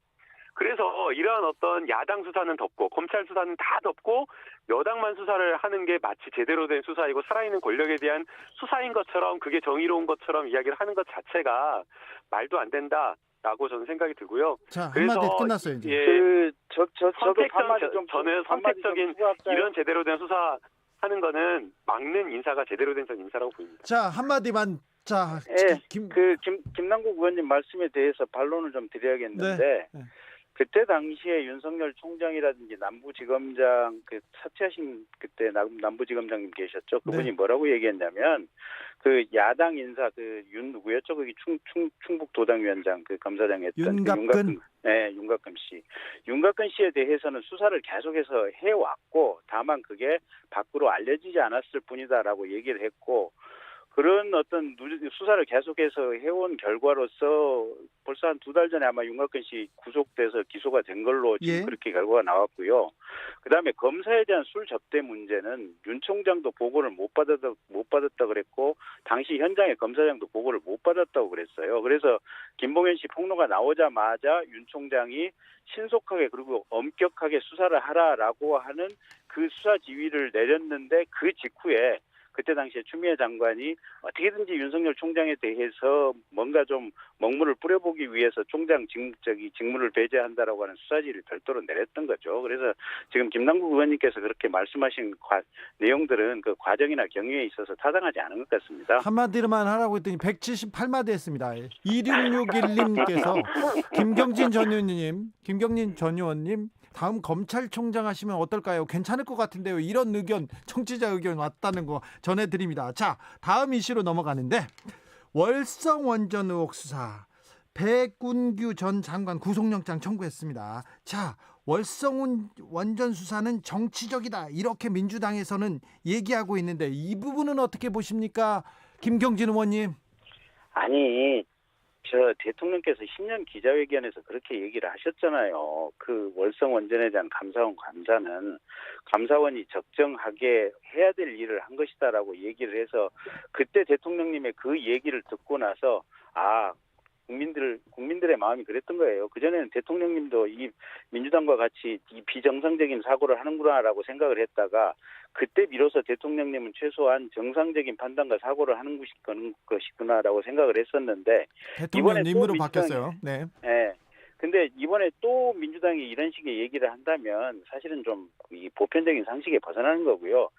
그래서 이러한 어떤 야당 수사는 덮고 검찰 수사는 다 덮고 여당만 수사를 하는 게 마치 제대로 된 수사이고 살아있는 권력에 대한 수사인 것처럼 그게 정의로운 것처럼 이야기를 하는 것 자체가 말도 안 된다라고 저는 생각이 들고요. 자, 그래서 한마디 끝났어요 이제. 예, 저도 한마디 좀 저는 선택적인 이런 제대로 된 수사 하는 거는 막는 인사가 제대로 된 인사라고 보입니다. 자, 한마디만. 자, 예, 김 김남국 의원님 말씀에 대해서 반론을 좀 드려야겠는데 네. 그때 당시에 윤석열 총장이라든지 남부지검장 그 사퇴하신 그때 남부지검장님 계셨죠? 그분이 네. 뭐라고 얘기했냐면 그 야당 인사 그 누구였죠? 거기 충북도당위원장 그 검사장 했던 윤갑근. 윤갑근 씨. 윤갑근 씨에 대해서는 수사를 계속해서 해왔고 다만 그게 밖으로 알려지지 않았을 뿐이다라고 얘기를 했고 그런 어떤 수사를 계속해서 해온 결과로서 벌써 한 2달 전에 아마 윤곽근 씨 구속돼서 기소가 된 걸로 지금 예. 그렇게 결과가 나왔고요. 그다음에 검사에 대한 술 접대 문제는 윤 총장도 보고를 못 받았다 그랬고 당시 현장의 검사장도 보고를 못 받았다고 그랬어요. 그래서 김봉현 씨 폭로가 나오자마자 윤 총장이 신속하게 그리고 엄격하게 수사를 하라라고 하는 그 수사 지휘를 내렸는데 그 직후에 그때 당시에 추미애 장관이 어떻게든지 윤석열 총장에 대해서 뭔가 좀 먹물을 뿌려보기 위해서 총장 직무를 배제한다라고 하는 수사지를 별도로 내렸던 거죠. 그래서 지금 김남국 의원님께서 그렇게 말씀하신 내용들은 그 과정이나 경위에 있어서 타당하지 않은 것 같습니다. 한마디만 하라고 했더니 178마디 했습니다. 2661님께서 김경진 전 의원님 다음 검찰총장 하시면 어떨까요? 괜찮을 것 같은데요. 이런 의견, 청취자 의견 왔다는 거 전해드립니다. 자, 다음 이슈로 넘어가는데 월성 원전 의혹 수사 백운규 전 장관 구속영장 청구했습니다. 자, 월성 원전 수사는 정치적이다. 이렇게 민주당에서는 얘기하고 있는데 이 부분은 어떻게 보십니까? 김경진 의원님. 아니, 대통령께서 10년 기자회견에서 그렇게 얘기를 하셨잖아요. 그 월성 원전에 대한 감사원 감사는 감사원이 적정하게 해야 될 일을 한 것이다라고 얘기를 해서 그때 대통령님의 그 얘기를 듣고 나서 국민들의 마음이 그랬던 거예요. 그전에는 대통령님도 이 민주당과 같이 이 비정상적인 사고를 하는구나라고 생각을 했다가 그때 비로소 대통령님은 최소한 정상적인 판단과 사고를 하는 것이구나라고 생각을 했었는데 대통령님으로 바뀌었어요. 네. 근데 이번에 또 민주당이 이런 식의 얘기를 한다면 사실은 좀 이 보편적인 상식에 벗어나는 거고요.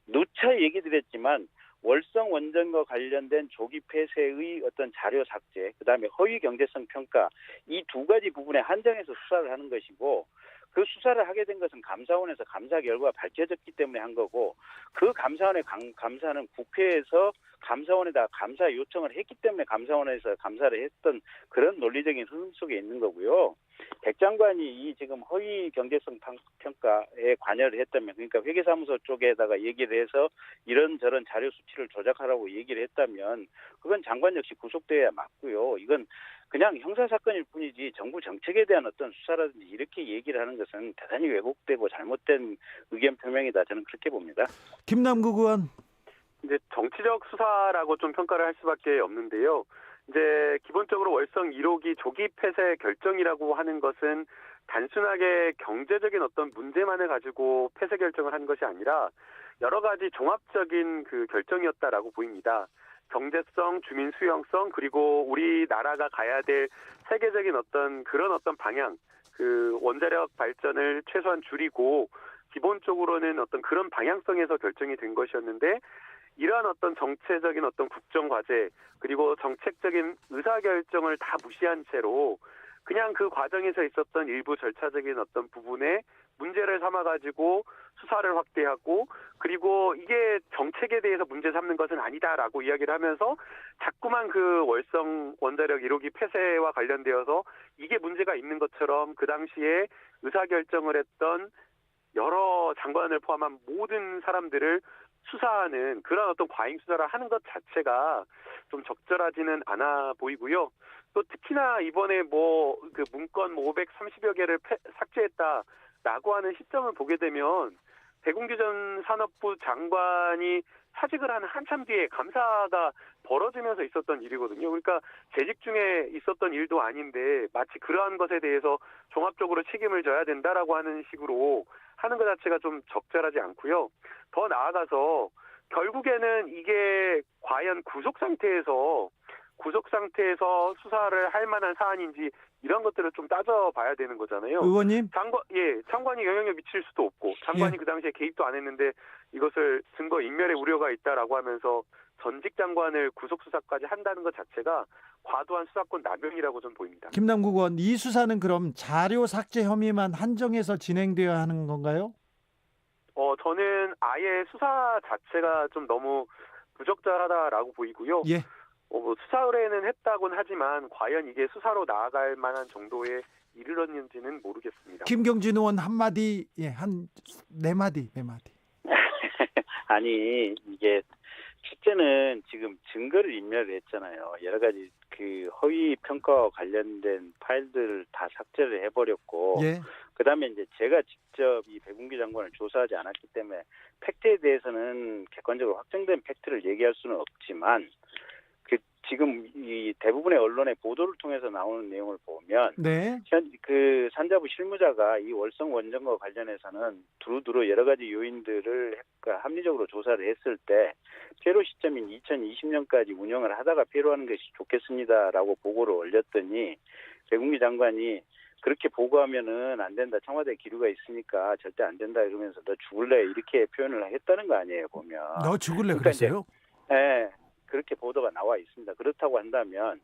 누차 얘기 드렸지만 월성 원전과 관련된 조기 폐쇄의 어떤 자료 삭제, 그다음에 허위 경제성 평가 이 두 가지 부분에 한정해서 수사를 하는 것이고 그 수사를 하게 된 것은 감사원에서 감사 결과가 밝혀졌기 때문에 한 거고 그 감사원의 감사는 국회에서 감사원에다 감사 요청을 했기 때문에 감사원에서 감사를 했던 그런 논리적인 흐름 속에 있는 거고요. 백 장관이 이 지금 허위 경제성 평가에 관여를 했다면 그러니까 회계사무소 쪽에다가 얘기를 해서 이런저런 자료 수치를 조작하라고 얘기를 했다면 그건 장관 역시 구속돼야 맞고요. 이건 그냥 형사 사건일 뿐이지 정부 정책에 대한 어떤 수사라든지 이렇게 얘기를 하는 것은 대단히 왜곡되고 잘못된 의견 표명이다. 저는 그렇게 봅니다. 김남국 의원. 이제 정치적 수사라고 좀 평가를 할 수밖에 없는데요. 이제 기본적으로 월성 1호기 조기 폐쇄 결정이라고 하는 것은 단순하게 경제적인 어떤 문제만을 가지고 폐쇄 결정을 한 것이 아니라 여러 가지 종합적인 그 결정이었다라고 보입니다. 경제성, 주민 수용성, 그리고 우리나라가 가야 될 세계적인 어떤 그런 어떤 방향, 그 원자력 발전을 최소한 줄이고 기본적으로는 어떤 그런 방향성에서 결정이 된 것이었는데 이러한 어떤 정체적인 어떤 국정 과제 그리고 정책적인 의사 결정을 다 무시한 채로 그냥 그 과정에서 있었던 일부 절차적인 어떤 부분에 문제를 삼아가지고 수사를 확대하고 그리고 이게 정책에 대해서 문제 삼는 것은 아니다라고 이야기를 하면서 자꾸만 그 월성 원자력 1호기 폐쇄와 관련되어서 이게 문제가 있는 것처럼 그 당시에 의사결정을 했던 여러 장관을 포함한 모든 사람들을 수사하는 그런 어떤 과잉 수사를 하는 것 자체가 좀 적절하지는 않아 보이고요. 또 특히나 이번에 뭐 그 문건 530여 개를 삭제했다라고 하는 시점을 보게 되면 배궁기 전 산업부 장관이 사직을 하는 한참 뒤에 감사가 벌어지면서 있었던 일이거든요. 그러니까 재직 중에 있었던 일도 아닌데 마치 그러한 것에 대해서 종합적으로 책임을 져야 된다라고 하는 식으로 하는 것 자체가 좀 적절하지 않고요. 더 나아가서 결국에는 이게 과연 구속 상태에서 수사를 할 만한 사안인지 이런 것들을 좀 따져봐야 되는 거잖아요. 의원님. 장관이 영향력 미칠 수도 없고 장관이 그 당시에 개입도 안 했는데 이것을 증거 인멸의 우려가 있다라고 하면서 전직 장관을 구속 수사까지 한다는 것 자체가 과도한 수사권 남용이라고 좀 보입니다. 김남국 의원, 이 수사는 그럼 자료 삭제 혐의만 한정해서 진행되어야 하는 건가요? 저는 아예 수사 자체가 좀 너무 부적절하다라고 보이고요. 예. 수사 의뢰는 했다고는 하지만 과연 이게 수사로 나아갈 만한 정도에 이르렀는지는 모르겠습니다. 김경진 의원 한마디, 한 네 마디. 아니 이게 첫째는 지금 증거를 인멸을 했잖아요. 여러 가지 그 허위 평가와 관련된 파일들을 다 삭제를 해버렸고, 예. 그다음에 이제 제가 직접 이 배궁기 장관을 조사하지 않았기 때문에 팩트에 대해서는 객관적으로 확정된 팩트를 얘기할 수는 없지만, 지금 이 대부분의 언론의 보도를 통해서 나오는 내용을 보면 네. 그 산자부 실무자가 이 월성 원전과 관련해서는 두루두루 여러 가지 요인들을 합리적으로 조사를 했을 때 폐로 시점인 2020년까지 운영을 하다가 폐로하는 것이 좋겠습니다라고 보고를 올렸더니 배궁기 장관이 그렇게 보고하면은 안 된다. 청와대 기류가 있으니까 절대 안 된다 이러면서 너 죽을래 이렇게 표현을 했다는 거 아니에요, 보면. 너 죽을래 그러니까 그랬어요? 네. 그렇게 보도가 나와 있습니다. 그렇다고 한다면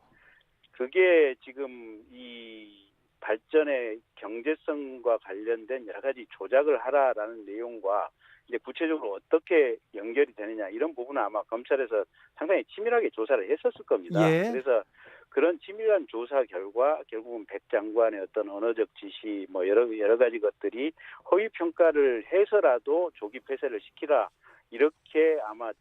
그게 지금 이 발전의 경제성과 관련된 여러 가지 조작을 하라라는 내용과 이제 구체적으로 어떻게 연결이 되느냐 이런 부분은 아마 검찰에서 상당히 치밀하게 조사를 했었을 겁니다. 예. 그래서 그런 치밀한 조사 결과 결국은 백 장관의 어떤 언어적 지시 뭐 여러 가지 것들이 허위 평가를 해서라도 조기 폐쇄를 시키라. 이렇게 아마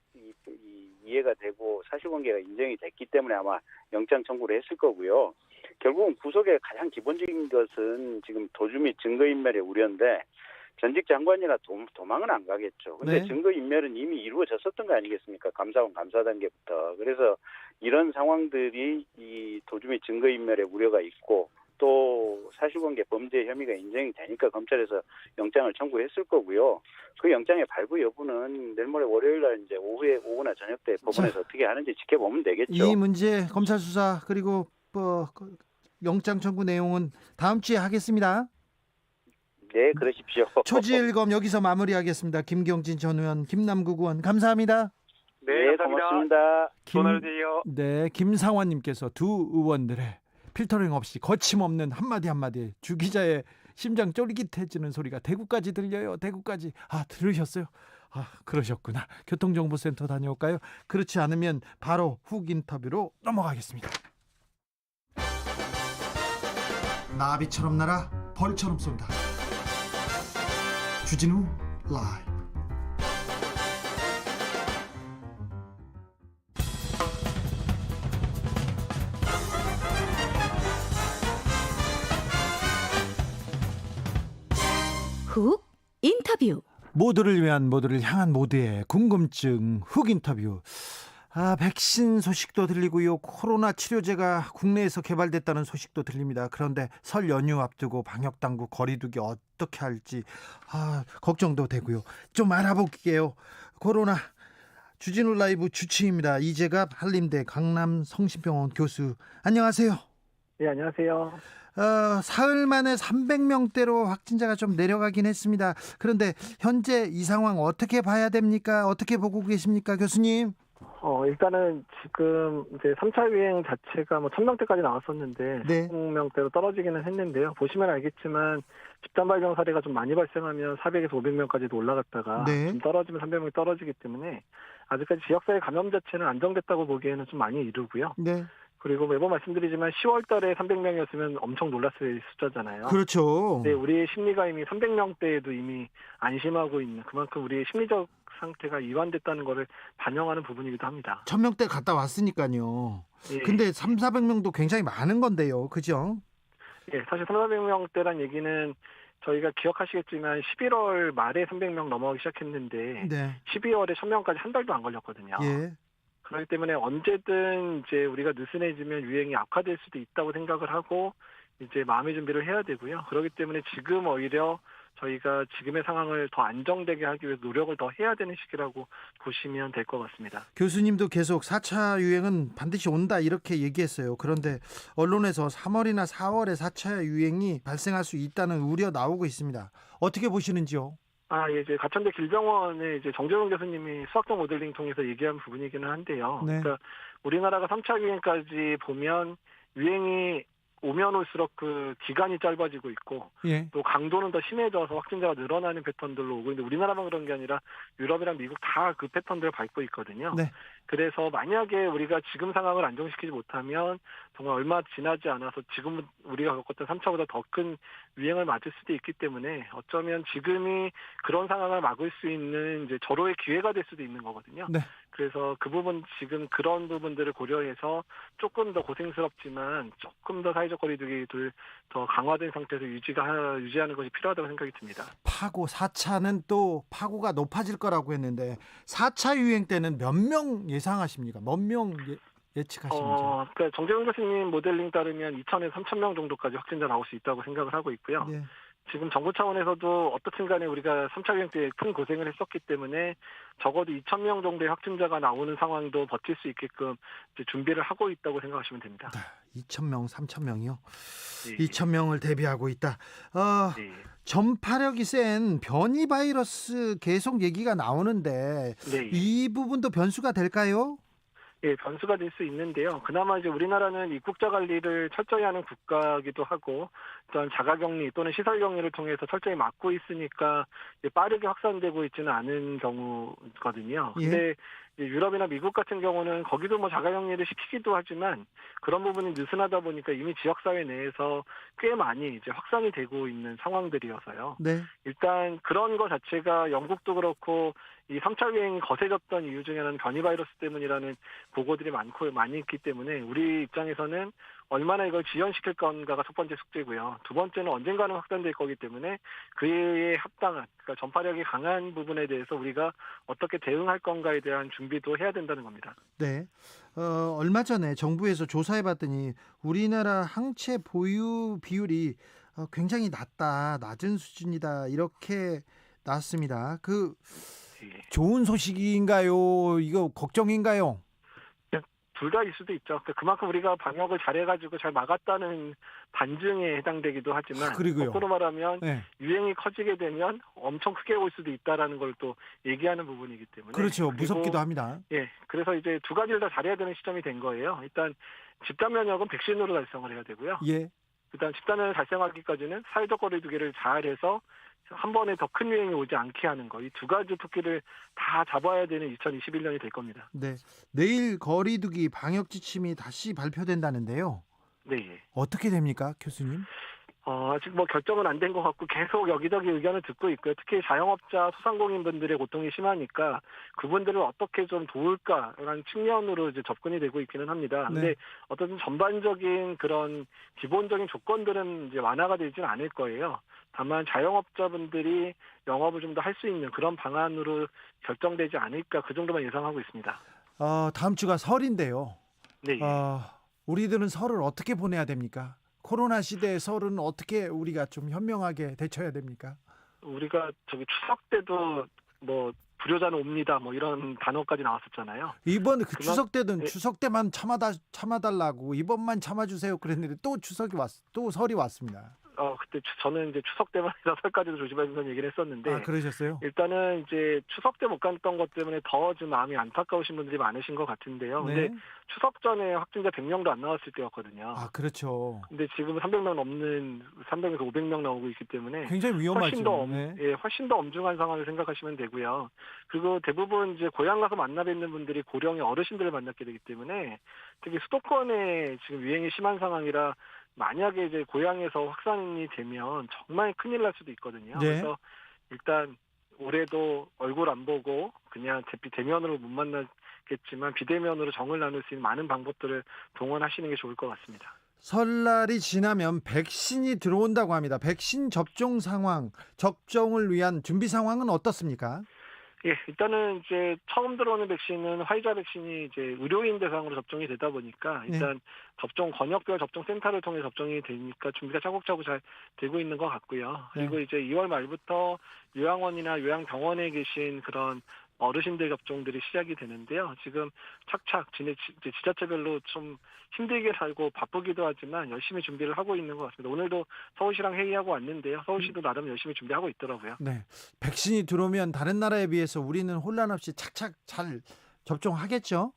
이해가 되고 사실관계가 인정이 됐기 때문에 아마 영장 청구를 했을 거고요. 결국은 구속의 가장 기본적인 것은 지금 도주 및 증거인멸의 우려인데 전직 장관이라 도망은 안 가겠죠. 근데 네. 증거인멸은 이미 이루어졌었던 거 아니겠습니까? 감사원 감사 단계부터. 그래서 이런 상황들이 이 도주 및 증거인멸의 우려가 있고 또 사실관계 범죄 혐의가 인정이 되니까 검찰에서 영장을 청구했을 거고요. 그 영장의 발부 여부는 내일 모레 월요일 날 이제 오후나 저녁 때 법원에서 어떻게 하는지 지켜보면 되겠죠. 이 문제 검찰 수사 그리고 영장 청구 내용은 다음 주에 하겠습니다. 네, 그러십시오. 초지일검 여기서 마무리하겠습니다. 김경진 전 의원, 김남국 의원 감사합니다. 네, 감사합니다. 고맙습니다. 네, 김상환님께서 두 의원들의 필터링 없이 거침없는 한마디 주 기자의 심장 쫄깃해지는 소리가 대구까지 들려요. 대구까지. 들으셨어요? 그러셨구나. 교통정보센터 다녀올까요? 그렇지 않으면 바로 훅 인터뷰로 넘어가겠습니다. 나비처럼 날아 벌처럼 쏜다. 주진우 라이브. 훅 인터뷰. 모두를 위한 모두를 향한 모두의 궁금증 훅 인터뷰. 백신 소식도 들리고요. 코로나 치료제가 국내에서 개발됐다는 소식도 들립니다. 그런데 설 연휴 앞두고 방역 당국 거리두기 어떻게 할지 걱정도 되고요. 좀 알아볼게요. 코로나 주진우 라이브 주치입니다. 이재갑 한림대 강남 성심병원 교수. 안녕하세요. 네, 안녕하세요. 사흘 만에 300명대로 확진자가 좀 내려가긴 했습니다. 그런데 현재 이 상황 어떻게 봐야 됩니까? 어떻게 보고 계십니까, 교수님? 일단은 지금 이제 3차 유행 자체가 1000명대까지 나왔었는데, 네. 1000명대로 떨어지기는 했는데요. 보시면 알겠지만, 집단 발병 사례가 좀 많이 발생하면 400에서 500명까지도 올라갔다가, 네. 좀 떨어지면 300명이 떨어지기 때문에, 아직까지 지역사회 감염 자체는 안정됐다고 보기에는 좀 많이 이르고요. 네. 그리고 매번 말씀드리지만 10월 달에 300명이었으면 엄청 놀랐을 숫자잖아요. 그렇죠. 네, 우리의 심리가 이미 300명대에도 이미 안심하고 있는, 그만큼 우리의 심리적 상태가 이완됐다는 것을 반영하는 부분이기도 합니다. 1000명대 갔다 왔으니까요. 예. 근데 300~400명도 굉장히 많은 건데요. 그죠? 예, 사실 300~400명대란 얘기는 저희가 기억하시겠지만 11월 말에 300명 넘어가기 시작했는데, 네. 12월에 1000명까지 한 달도 안 걸렸거든요. 예. 그렇기 때문에 언제든 이제 우리가 느슨해지면 유행이 악화될 수도 있다고 생각을 하고 이제 마음의 준비를 해야 되고요. 그렇기 때문에 지금 오히려 저희가 지금의 상황을 더 안정되게 하기 위해서 노력을 더 해야 되는 시기라고 보시면 될 것 같습니다. 교수님도 계속 4차 유행은 반드시 온다 이렇게 얘기했어요. 그런데 언론에서 3월이나 4월에 4차 유행이 발생할 수 있다는 우려 나오고 있습니다. 어떻게 보시는지요? 예, 이제 가천대 길병원의 이제 정재훈 교수님이 수학적 모델링 통해서 얘기한 부분이기는 한데요. 네. 그러니까 우리나라가 3차 유행까지 보면 유행이 오면 올수록 그 기간이 짧아지고 있고, 예. 또 강도는 더 심해져서 확진자가 늘어나는 패턴들로 오고 있는데, 우리나라만 그런 게 아니라 유럽이랑 미국 다 그 패턴들을 밟고 있거든요. 네. 그래서 만약에 우리가 지금 상황을 안정시키지 못하면 정말 얼마 지나지 않아서 지금 우리가 겪었던 3차보다 더 큰 유행을 맞을 수도 있기 때문에 어쩌면 지금이 그런 상황을 막을 수 있는 이제 절호의 기회가 될 수도 있는 거거든요. 네. 그래서 그 부분, 지금 그런 부분들을 고려해서 조금 더 고생스럽지만 조금 더 사회적 거리두기를 더 강화된 상태에서 유지하는 것이 필요하다고 생각이 듭니다. 파고 4차는 또 파고가 높아질 거라고 했는데 4차 유행 때는 몇 명 예상하십니까? 몇 명 예측하시는지? 그러니까 정재훈 교수님 모델링 따르면 2,000에서 3,000명 정도까지 확진자 나올 수 있다고 생각을 하고 있고요. 네. 지금 정부 차원에서도 어떻든 간에 우리가 3차 유행 때 큰 고생을 했었기 때문에 적어도 2,000명 정도의 확진자가 나오는 상황도 버틸 수 있게끔 이제 준비를 하고 있다고 생각하시면 됩니다. 2,000명, 3,000명이요? 네. 2,000명을 대비하고 있다. 네. 전파력이 센 변이 바이러스 계속 얘기가 나오는데 네. 이 부분도 변수가 될까요? 예, 변수가 될 수 있는데요. 그나마 이제 우리나라는 입국자 관리를 철저히 하는 국가이기도 하고, 어떤 자가격리 또는 시설격리를 통해서 철저히 막고 있으니까 빠르게 확산되고 있지는 않은 경우거든요. 예. 근데 유럽이나 미국 같은 경우는 거기도 자가격리를 시키기도 하지만 그런 부분이 느슨하다 보니까 이미 지역사회 내에서 꽤 많이 이제 확산이 되고 있는 상황들이어서요. 네. 일단 그런 거 자체가 영국도 그렇고 이 3차 유행이 거세졌던 이유 중에 하나는 변이 바이러스 때문이라는 보고들이 많이 있기 때문에 우리 입장에서는 얼마나 이걸 지연시킬 건가가 첫 번째 숙제고요. 두 번째는 언젠가는 확산될 거기 때문에 그에 합당한, 그러니까 전파력이 강한 부분에 대해서 우리가 어떻게 대응할 건가에 대한 준비도 해야 된다는 겁니다. 네. 얼마 전에 정부에서 조사해 봤더니 우리나라 항체 보유 비율이 굉장히 낮은 수준이다. 이렇게 나왔습니다. 예. 좋은 소식인가요? 이거 걱정인가요? 둘 다일 수도 있죠. 그만큼 우리가 방역을 잘해가지고 잘 막았다는 반증에 해당되기도 하지만, 그리고요. 거꾸로 말하면 네. 유행이 커지게 되면 엄청 크게 올 수도 있다라는 걸 또 얘기하는 부분이기 때문에. 그렇죠. 그리고, 무섭기도 합니다. 예, 그래서 이제 두 가지를 다 잘해야 되는 시점이 된 거예요. 일단 집단 면역은 백신으로 달성을 해야 되고요. 예. 일단 집단 면역 달성하기까지는 사회적 거리두기를 잘해서 한 번에 더 큰 유행이 오지 않게 하는 거, 이 두 가지 토끼를 다 잡아야 되는 2021년이 될 겁니다. 네. 내일 거리두기 방역 지침이 다시 발표된다는데요. 네. 어떻게 됩니까, 교수님? 아직 뭐 결정은 안 된 것 같고 계속 여기저기 의견을 듣고 있고요. 특히 자영업자, 소상공인분들의 고통이 심하니까 그분들을 어떻게 좀 도울까라는 측면으로 이제 접근이 되고 있기는 합니다. 네. 근데 어떤 전반적인 그런 기본적인 조건들은 이제 완화가 되지는 않을 거예요. 다만 자영업자분들이 영업을 좀 더 할 수 있는 그런 방안으로 결정되지 않을까 그 정도만 예상하고 있습니다. 다음 주가 설인데요. 네. 우리들은 설을 어떻게 보내야 됩니까? 코로나 시대의 설은 어떻게 우리가 좀 현명하게 대처해야 됩니까? 우리가 추석 때도 뭐 불효자는 옵니다. 뭐 이런 단어까지 나왔었잖아요. 이번 그 추석 때는 예. 추석 때만 참아달라고 이번만 참아주세요 그랬는데 또 또 설이 왔습니다. 그때 저는 이제 추석 때만 설까지도 조심하면서 얘기를 했었는데 그러셨어요? 일단은 이제 추석 때 못 갔던 것 때문에 더 좀 마음이 안타까우신 분들이 많으신 것 같은데요. 네. 근데 추석 전에 확진자 100명도 안 나왔을 때였거든요. 그렇죠. 근데 지금 300명 넘는 300에서 500명 나오고 있기 때문에 굉장히 위험하죠. 네. 훨씬 더 엄중한 상황을 생각하시면 되고요. 그리고 대부분 이제 고향 가서 만나 뵙는 분들이 고령의 어르신들을 만났게 되기 때문에 특히 수도권에 지금 유행이 심한 상황이라 만약에 이제 고향에서 확산이 되면 정말 큰일 날 수도 있거든요. 네. 그래서 일단 올해도 얼굴 안 보고 그냥 대면으로 못 만나겠지만 비대면으로 정을 나눌 수 있는 많은 방법들을 동원하시는 게 좋을 것 같습니다. 설날이 지나면 백신이 들어온다고 합니다. 백신 접종 상황, 접종을 위한 준비 상황은 어떻습니까? 예, 일단은 이제 처음 들어오는 백신은 화이자 백신이 이제 의료인 대상으로 접종이 되다 보니까 일단 접종 권역별 접종 센터를 통해 접종이 되니까 준비가 차곡차곡 잘 되고 있는 것 같고요. 그리고 이제 2월 말부터 요양원이나 요양병원에 계신 그런 어르신들 접종들이 시작이 되는데요. 지금 착착 지자체별로 좀 힘들게 살고 바쁘기도 하지만 열심히 준비를 하고 있는 것 같습니다. 오늘도 서울시랑 회의하고 왔는데요. 서울시도 나름 열심히 준비하고 있더라고요. 네. 백신이 들어오면 다른 나라에 비해서 우리는 혼란 없이 착착 잘 접종하겠죠?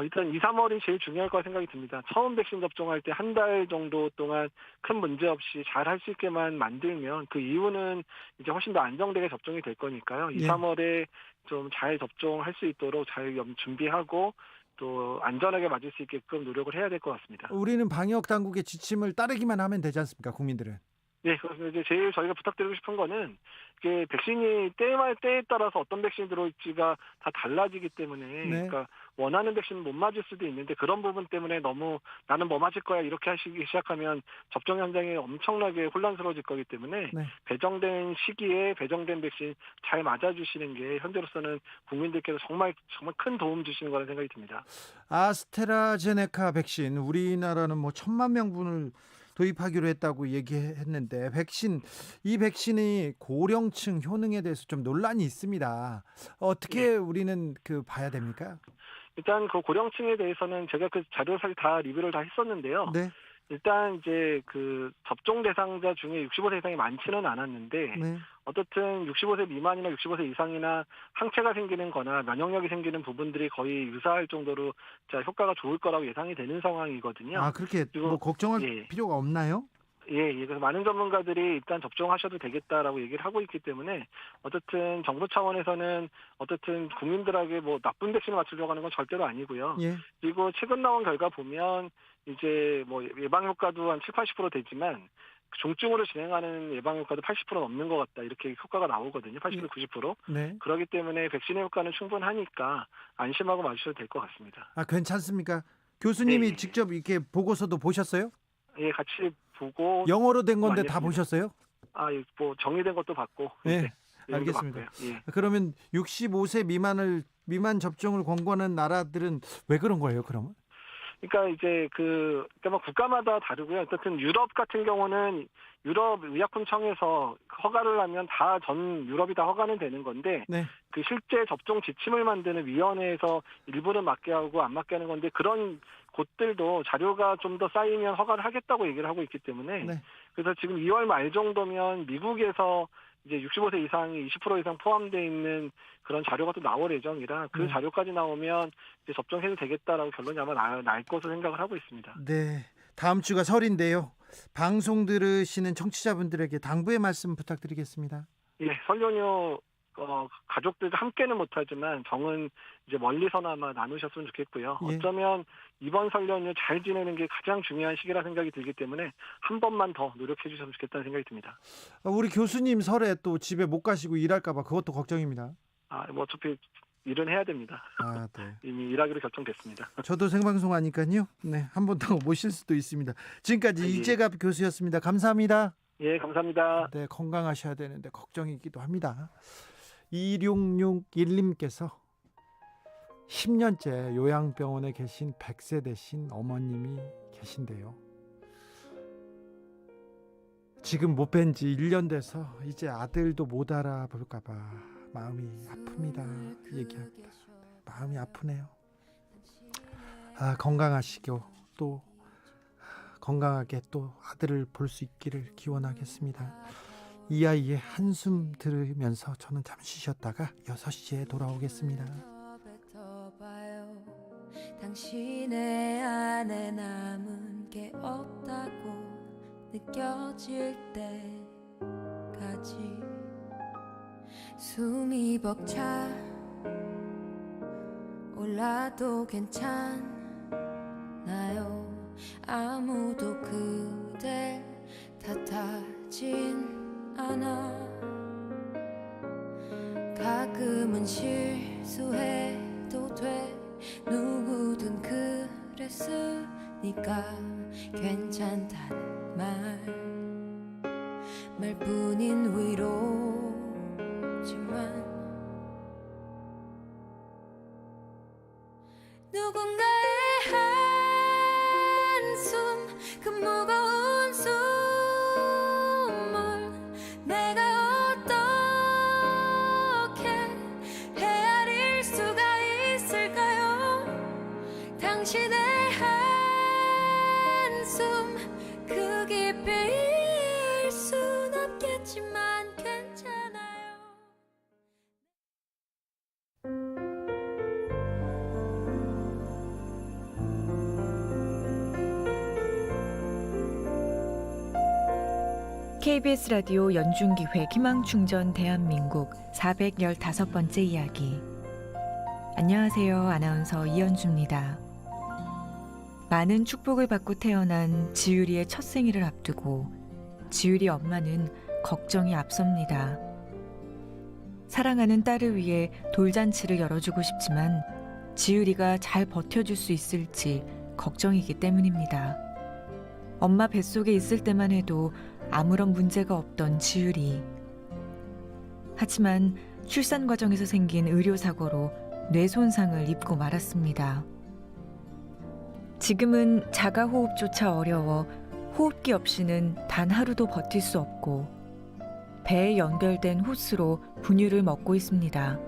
일단 2, 3월이 제일 중요할 거라 생각이 듭니다. 처음 백신 접종할 때 한 달 정도 동안 큰 문제 없이 잘 할 수 있게만 만들면 그 이후는 이제 훨씬 더 안정되게 접종이 될 거니까요. 2, 3월에 좀 잘 접종할 수 있도록 잘 준비하고 또 안전하게 맞을 수 있게끔 노력을 해야 될 것 같습니다. 우리는 방역 당국의 지침을 따르기만 하면 되지 않습니까, 국민들은? 네, 그래서 이제 제일 저희가 부탁드리고 싶은 거는 이게 백신이 때에 따라서 어떤 백신이 들어올지가 다 달라지기 때문에 그러니까 원하는 백신은 못 맞을 수도 있는데 그런 부분 때문에 너무 나는 뭐 맞을 거야 이렇게 하시기 시작하면 접종 현장이 엄청나게 혼란스러워질 거기 때문에 배정된 시기에 배정된 백신 잘 맞아주시는 게 현재로서는 국민들께서 정말 큰 도움 주시는 거라는 생각이 듭니다. 아스트라제네카 백신 우리나라는 뭐 1,000만 명분을 도입하기로 했다고 얘기했는데 이 백신이 고령층 효능에 대해서 좀 논란이 있습니다. 어떻게 우리는 봐야 됩니까? 일단 그 고령층에 대해서는 제가 그 자료를 다 리뷰를 다 했었는데요. 네. 일단 이제 그 접종 대상자 중에 65세 이상이 많지는 않았는데 어떻든 65세 미만이나 65세 이상이나 항체가 생기는 거나 면역력이 생기는 부분들이 거의 유사할 정도로 효과가 좋을 거라고 예상이 되는 상황이거든요. 그렇게 뭐 걱정할 필요가 없나요? 예, 그래서 많은 전문가들이 일단 접종하셔도 되겠다라고 얘기를 하고 있기 때문에 어쨌든 정부 차원에서는 어쨌든 국민들에게 뭐 나쁜 백신을 맞추려고 하는 건 절대로 아니고요. 그리고 최근 나온 결과 보면 이제 뭐 예방 효과도 한 70-80% 되지만 중증으로 진행하는 예방 효과도 80% 넘는 것 같다. 이렇게 효과가 나오거든요. 80% 90%. 그렇기 때문에 백신의 효과는 충분하니까 안심하고 맞으셔도 될 것 같습니다. 괜찮습니까? 교수님이 직접 이렇게 보고서도 보셨어요? 예, 같이 보고 영어로 된 건데 다 보셨어요? 뭐 정리된 것도 봤고. 네, 알겠습니다. 그러면 65세 미만 접종을 권고하는 나라들은 왜 그런 거예요, 그러면? 그러니까 이제 그러니까 국가마다 다르고요. 어쨌든 유럽 같은 경우는 유럽 의약품청에서 허가를 하면 전 유럽이 다 허가는 되는 건데 그 실제 접종 지침을 만드는 위원회에서 일부는 맞게 하고 안 맞게 하는 건데 그런 곳들도 자료가 좀 더 쌓이면 허가를 하겠다고 얘기를 하고 있기 때문에 그래서 지금 2월 말 정도면 미국에서 이제 65세 이상이 20% 이상 포함되어 있는 그런 자료가 또 나올 예정이라 그 자료까지 나오면 이제 접종해도 되겠다라고 결론이 아마 날 것으로 생각을 하고 있습니다. 네, 다음 주가 설인데요. 방송 들으시는 청취자분들에게 당부의 말씀 부탁드리겠습니다. 예, 설 연휴 가족들도 함께는 못하지만 정은 이제 멀리서나마 나누셨으면 좋겠고요. 예. 어쩌면 이번 설 연휴 잘 지내는 게 가장 중요한 시기라 생각이 들기 때문에 한 번만 더 노력해 주셨으면 좋겠다는 생각이 듭니다. 우리 교수님 설에 또 집에 못 가시고 일할까봐 그것도 걱정입니다. 뭐 어차피 일은 해야 됩니다. 네. 이미 일하기로 결정됐습니다. 저도 생방송 하니까요. 네, 한 번 더 모실 수도 있습니다. 지금까지 예. 이재갑 교수였습니다. 감사합니다. 예, 감사합니다. 네, 건강하셔야 되는데 걱정이기도 합니다. 2661님께서 10년째 요양병원에 계신 100세 되신 어머님이 계신데요. 지금 못 뵌 지 1년 돼서 이제 아들도 못 알아볼까 봐 마음이 아픕니다. 얘기합니다. 마음이 아프네요. 건강하시고 또 건강하게 또 아들을 볼 수 있기를 기원하겠습니다. 이 아이의 한숨 들으면서 저는 잠시 쉬었다가 6시에 돌아오겠습니다. 당신의 안에 남은 게 없다고 느껴질 때까지 숨이 벅차 올라도 괜찮나요? 아무도 그댈 탓하진 않아. 가끔은 실수해도 돼. 누구든 그랬으니까 괜찮단 말뿐인 위로지만 누군가의 한숨 그 무거운 숨을 내가 어떻게 헤아릴 수가 있을까요? 당신의 한숨 그 깊이일 순 없겠지만 괜찮아요. KBS 라디오 연중기획 희망충전 대한민국 415번째 이야기. 안녕하세요. 아나운서 이현주입니다. 많은 축복을 받고 태어난 지율이의 첫 생일을 앞두고 지율이 엄마는 걱정이 앞섭니다. 사랑하는 딸을 위해 돌잔치를 열어주고 싶지만 지율이가 잘 버텨줄 수 있을지 걱정이기 때문입니다. 엄마 뱃속에 있을 때만 해도 아무런 문제가 없던 지율이. 하지만 출산 과정에서 생긴 의료사고로 뇌 손상을 입고 말았습니다. 지금은 자가호흡조차 어려워 호흡기 없이는 단 하루도 버틸 수 없고 배에 연결된 호스로 분유를 먹고 있습니다.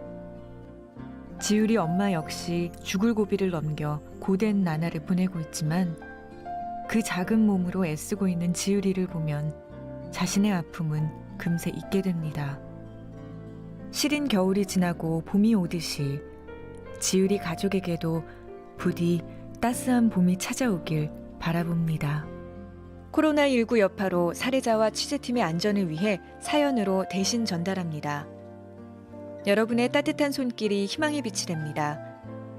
지율이 엄마 역시 죽을 고비를 넘겨 고된 나날을 보내고 있지만 그 작은 몸으로 애쓰고 있는 지율이를 보면 자신의 아픔은 금세 잊게 됩니다. 시린 겨울이 지나고 봄이 오듯이 지율이 가족에게도 부디 따스한 봄이 찾아오길 바라봅니다. 코로나19 여파로 사례자와 취재팀의 안전을 위해 사연으로 대신 전달합니다. 여러분의 따뜻한 손길이 희망의 빛이 됩니다.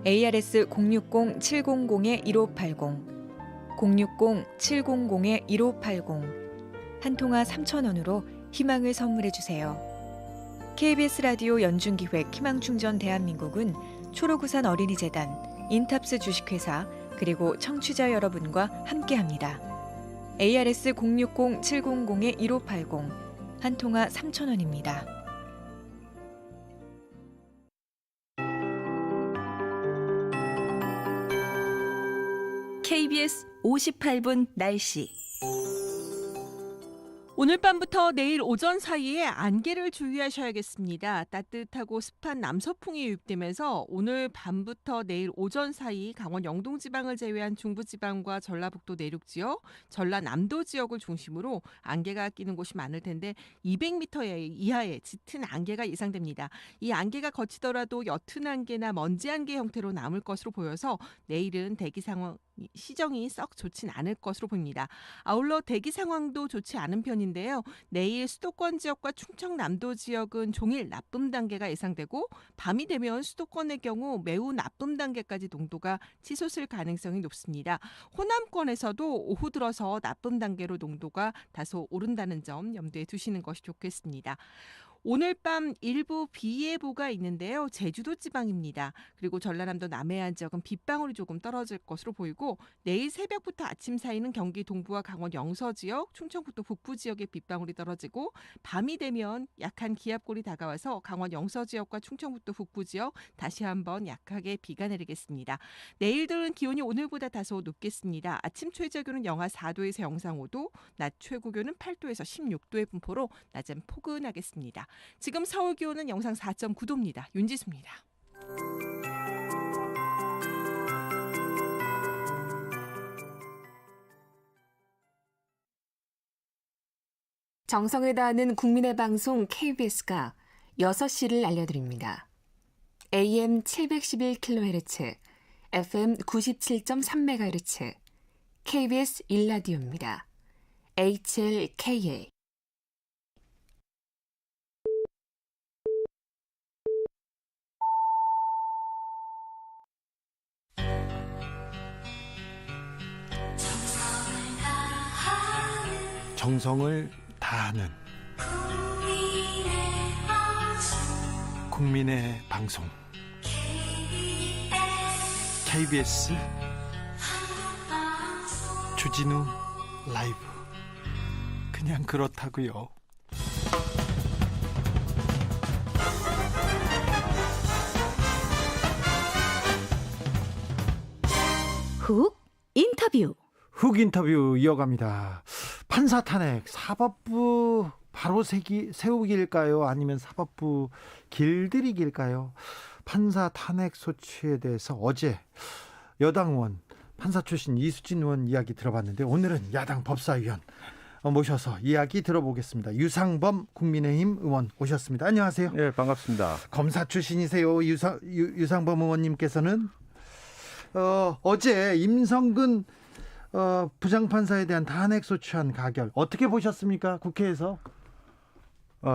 ARS 060-700-1580 060-700-1580 한 통화 3,000원으로 희망을 선물해 주세요. KBS 라디오 연중기획 희망충전 대한민국은 초록우산 어린이재단, 인탑스 주식회사 그리고 청취자 여러분과 함께합니다. ARS 060-700-1580 한 통화 3,000원입니다. KBS 58분 날씨. 오늘 밤부터 내일 오전 사이에 안개를 주의하셔야겠습니다. 따뜻하고 습한 남서풍이 유입되면서 오늘 밤부터 내일 오전 사이 강원 영동 지방을 제외한 중부 지방과 전라북도 내륙 지역, 전라남도 지역을 중심으로 안개가 끼는 곳이 많을 텐데 200m 이하의 짙은 안개가 예상됩니다. 이 안개가 거치더라도 옅은 안개나 먼지 안개 형태로 남을 것으로 보여서 내일은 대기 상황 시정이 썩 좋진 않을 것으로 보입니다. 아울러 대기 상황도 좋지 않은 편인데요. 내일 수도권 지역과 충청남도 지역은 종일 나쁨 단계가 예상되고 밤이 되면 수도권의 경우 매우 나쁨 단계까지 농도가 치솟을 가능성이 높습니다. 호남권에서도 오후 들어서 나쁨 단계로 농도가 다소 오른다는 점 염두에 두시는 것이 좋겠습니다. 오늘 밤 일부 비 예보가 있는데요. 제주도 지방입니다. 그리고 전라남도 남해안 지역은 빗방울이 조금 떨어질 것으로 보이고 내일 새벽부터 아침 사이는 경기 동부와 강원 영서 지역, 충청북도 북부 지역에 빗방울이 떨어지고 밤이 되면 약한 기압골이 다가와서 강원 영서 지역과 충청북도 북부 지역 다시 한번 약하게 비가 내리겠습니다. 내일들은 기온이 오늘보다 다소 높겠습니다. 아침 최저기온은 영하 4도에서 영상 5도, 낮 최고기온은 8도에서 16도의 분포로 낮은 포근하겠습니다. 지금 서울 기온은 영상 4.9도입니다. 윤지수입니다. 정성을 다하는 국민의 방송 KBS가 6시를 알려드립니다. AM 711kHz, FM 97.3MHz, KBS 1라디오입니다. HLKA 정성을 다하는 국민의 방송 KBS 주진우 라이브. 그냥 그렇다고요. 훅 인터뷰. 훅 인터뷰 이어갑니다. 판사 탄핵, 사법부 바로 세우기일까요? 아니면 사법부 길들이기일까요? 판사 탄핵 소추에 대해서 어제 여당 의원, 판사 출신 이수진 의원 이야기 들어봤는데 오늘은 야당 법사위원 모셔서 이야기 들어보겠습니다. 유상범 국민의힘 의원 오셨습니다. 안녕하세요. 네, 반갑습니다. 검사 출신이세요. 유상범 의원님께서는 어제 임성근 부장판사에 대한 탄핵 소추안 가결 어떻게 보셨습니까? 국회에서?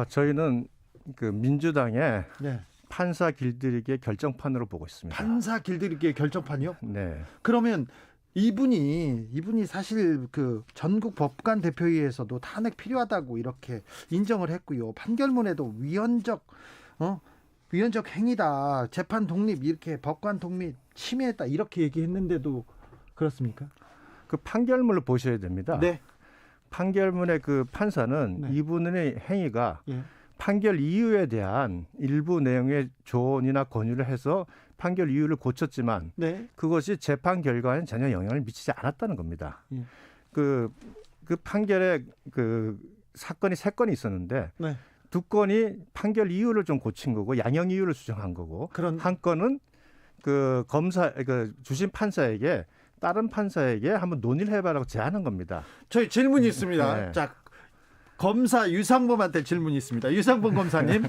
저희는 그 민주당의 네. 판사 길들이기의 결정판으로 보고 있습니다. 판사 길들이기의 결정판이요? 네. 그러면 이분이 사실 그 전국 법관 대표회의에서도 탄핵 필요하다고 이렇게 인정을 했고요. 판결문에도 위헌적 행위다, 재판 독립, 이렇게 법관 독립 침해했다 이렇게 얘기했는데도 그렇습니까? 그 판결문을 보셔야 됩니다. 네. 판결문의 그 판사는 네. 이분의 행위가 예. 판결 이유에 대한 일부 내용의 조언이나 권유를 해서 판결 이유를 고쳤지만 네. 그것이 재판 결과에는 전혀 영향을 미치지 않았다는 겁니다. 예. 그 판결에 그 사건이 3건이 있었는데 네. 2건이 판결 이유를 좀 고친 거고 양형 이유를 수정한 거고 한 건은 그 주심 판사에게 다른 판사에게 한번 논의를 해봐라고 제안한 겁니다. 저희 질문이 있습니다. 네. 자, 검사 유상범한테 질문이 있습니다. 유상범 검사님,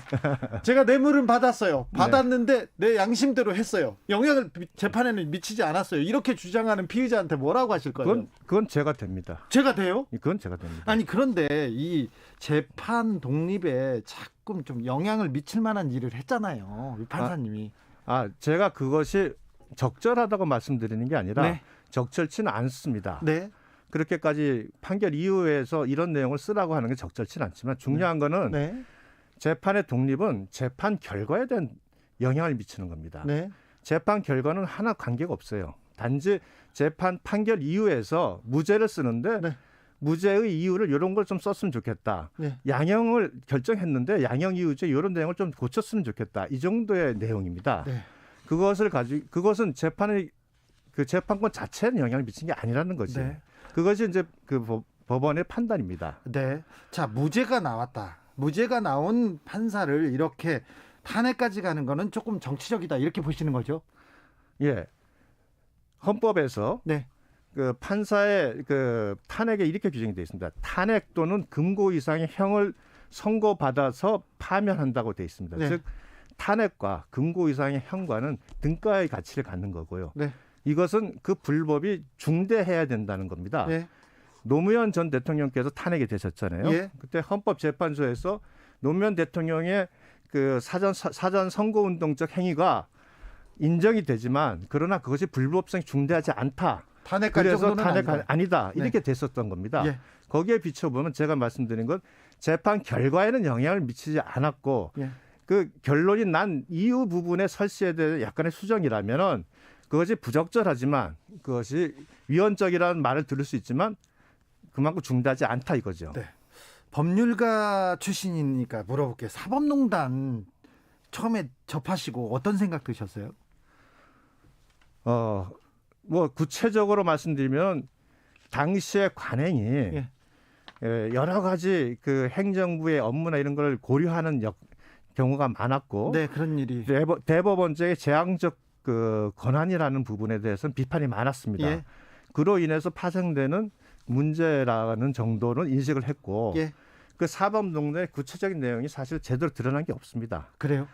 제가 뇌물은 받았어요. 받았는데 내 양심대로 했어요. 영향을 재판에는 미치지 않았어요. 이렇게 주장하는 피의자한테 뭐라고 하실 거예요? 그건 제가 됩니다. 제가 돼요? 그건 제가 됩니다. 아니 그런데 이 재판 독립에 자꾸 좀 영향을 미칠 만한 일을 했잖아요. 이 판사님이. 제가 그것이 적절하다고 말씀드리는 게 아니라 네. 적절치는 않습니다. 네. 그렇게까지 판결 이후에서 이런 내용을 쓰라고 하는 게 적절치는 않지만 중요한 거는 네. 재판의 독립은 재판 결과에 대한 영향을 미치는 겁니다. 네. 재판 결과는 하나 관계가 없어요. 단지 재판 판결 이후에서 무죄를 쓰는데 네. 무죄의 이유를 이런 걸 좀 썼으면 좋겠다. 네. 양형을 결정했는데 양형 이유제 이런 내용을 좀 고쳤으면 좋겠다. 이 정도의 내용입니다. 네. 그것은 재판의 그 재판권 자체에 영향을 미친 게 아니라는 거지. 네. 그것이 이제 그 법원의 판단입니다. 네. 자, 무죄가 나왔다. 무죄가 나온 판사를 이렇게 탄핵까지 가는 거는 조금 정치적이다. 이렇게 보시는 거죠? 예. 헌법에서 네. 그 판사의 그 탄핵에 이렇게 규정이 되어 있습니다. 탄핵 또는 금고 이상의 형을 선고받아서 파면한다고 되어 있습니다. 네. 즉 탄핵과 금고 이상의 형과는 등가의 가치를 갖는 거고요. 네. 이것은 그 불법이 중대해야 된다는 겁니다. 예. 노무현 전 대통령께서 탄핵이 되셨잖아요. 예. 그때 헌법재판소에서 노무현 대통령의 그 사전 선거운동적 행위가 인정이 되지만 그러나 그것이 불법성이 중대하지 않다. 탄핵할 그래서 정도는 탄핵 아니다. 아니다. 네. 이렇게 됐었던 겁니다. 예. 거기에 비춰보면 제가 말씀드린 건 재판 결과에는 영향을 미치지 않았고 예. 그 결론이 난 이유 부분의 설시에 대해 약간의 수정이라면은 그것이 부적절하지만 그것이 위헌적이라는 말을 들을 수 있지만 그만큼 중대하지 않다 이거죠. 네. 법률가 출신이니까 물어볼게요. 사법농단 처음에 접하시고 어떤 생각 드셨어요? 뭐 구체적으로 말씀드리면 당시의 관행이 예. 여러 가지 그 행정부의 업무나 이런 걸 고려하는 경우가 많았고 네, 그런 일이 대법원장의 재앙적 그 권한이라는 부분에 대해서는 비판이 많았습니다. 예. 그로 인해서 파생되는 문제라는 정도는 인식을 했고 예. 그 사법농단의 구체적인 내용이 사실 제대로 드러난 게 없습니다. 그래요?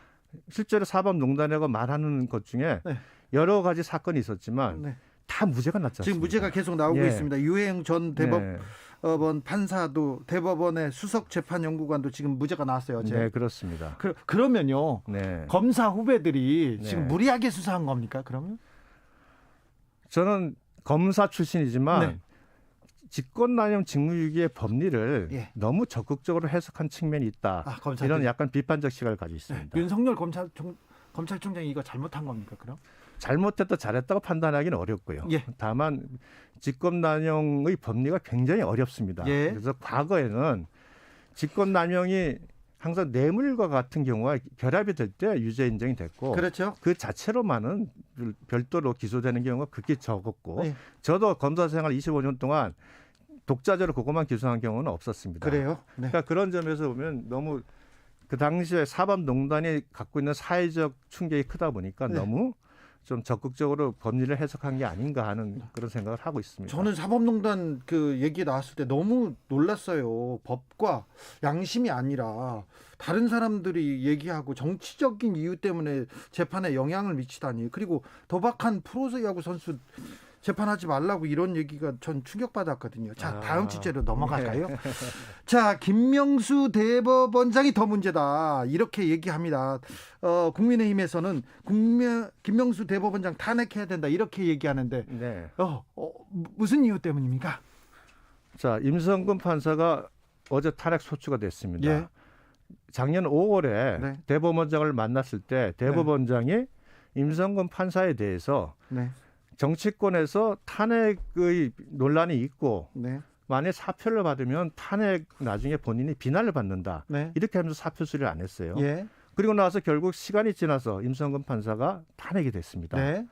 실제로 사법농단이라고 말하는 것 중에 네. 여러 가지 사건이 있었지만 네. 다 무죄가 났지 않습니까? 지금 무죄가 계속 나오고 예. 있습니다. 유해영 전 대법원 판사도 대법원의 수석 재판연구관도 지금 무죄가 나왔어요. 어제. 네, 그렇습니다. 그러면요. 네. 검사 후배들이 네. 지금 무리하게 수사한 겁니까? 그러면? 저는 검사 출신이지만 네. 직권남용 직무유기의 법리를 예. 너무 적극적으로 해석한 측면이 있다. 검사들이? 이런 약간 비판적 시각을 가지고 있습니다. 윤석열 검찰총장이 이거 잘못한 겁니까? 그럼? 잘못했다 잘했다고 판단하기는 어렵고요. 예. 다만 직권남용의 법리가 굉장히 어렵습니다. 예. 그래서 과거에는 직권남용이 항상 뇌물과 같은 경우가 결합이 될 때 유죄 인정이 됐고 그렇죠. 그 자체로만은 별도로 기소되는 경우가 극히 적었고 예. 저도 검사 생활 25년 동안 독자적으로 그것만 기소한 경우는 없었습니다. 그래요? 네. 그러니까 그런 점에서 보면 너무 그 당시에 사법농단이 갖고 있는 사회적 충격이 크다 보니까 네. 너무 좀 적극적으로 법리를 해석한 게 아닌가 하는 그런 생각을 하고 있습니다. 저는 사법농단 그 얘기 나왔을 때 너무 놀랐어요. 법과 양심이 아니라 다른 사람들이 얘기하고 정치적인 이유 때문에 재판에 영향을 미치다니. 그리고 도박한 프로야구 선수 재판하지 말라고 이런 얘기가 전 충격받았거든요. 자, 다음 주제로 넘어갈까요? 네. 자, 김명수 대법원장이 더 문제다. 이렇게 얘기합니다. 국민의힘에서는 김명수 대법원장 탄핵해야 된다. 이렇게 얘기하는데 네. 무슨 이유 때문입니까? 자, 임성근 판사가 어제 탄핵 소추가 됐습니다. 예. 작년 5월에 네. 대법원장을 만났을 때 대법원장이 임성근 판사에 대해서 네. 정치권에서 탄핵의 논란이 있고 네. 만약 사표를 받으면 탄핵 나중에 본인이 비난을 받는다. 네. 이렇게 하면서 사표 수리를 안 했어요. 예. 그리고 나서 결국 시간이 지나서 임성근 판사가 탄핵이 됐습니다. 네.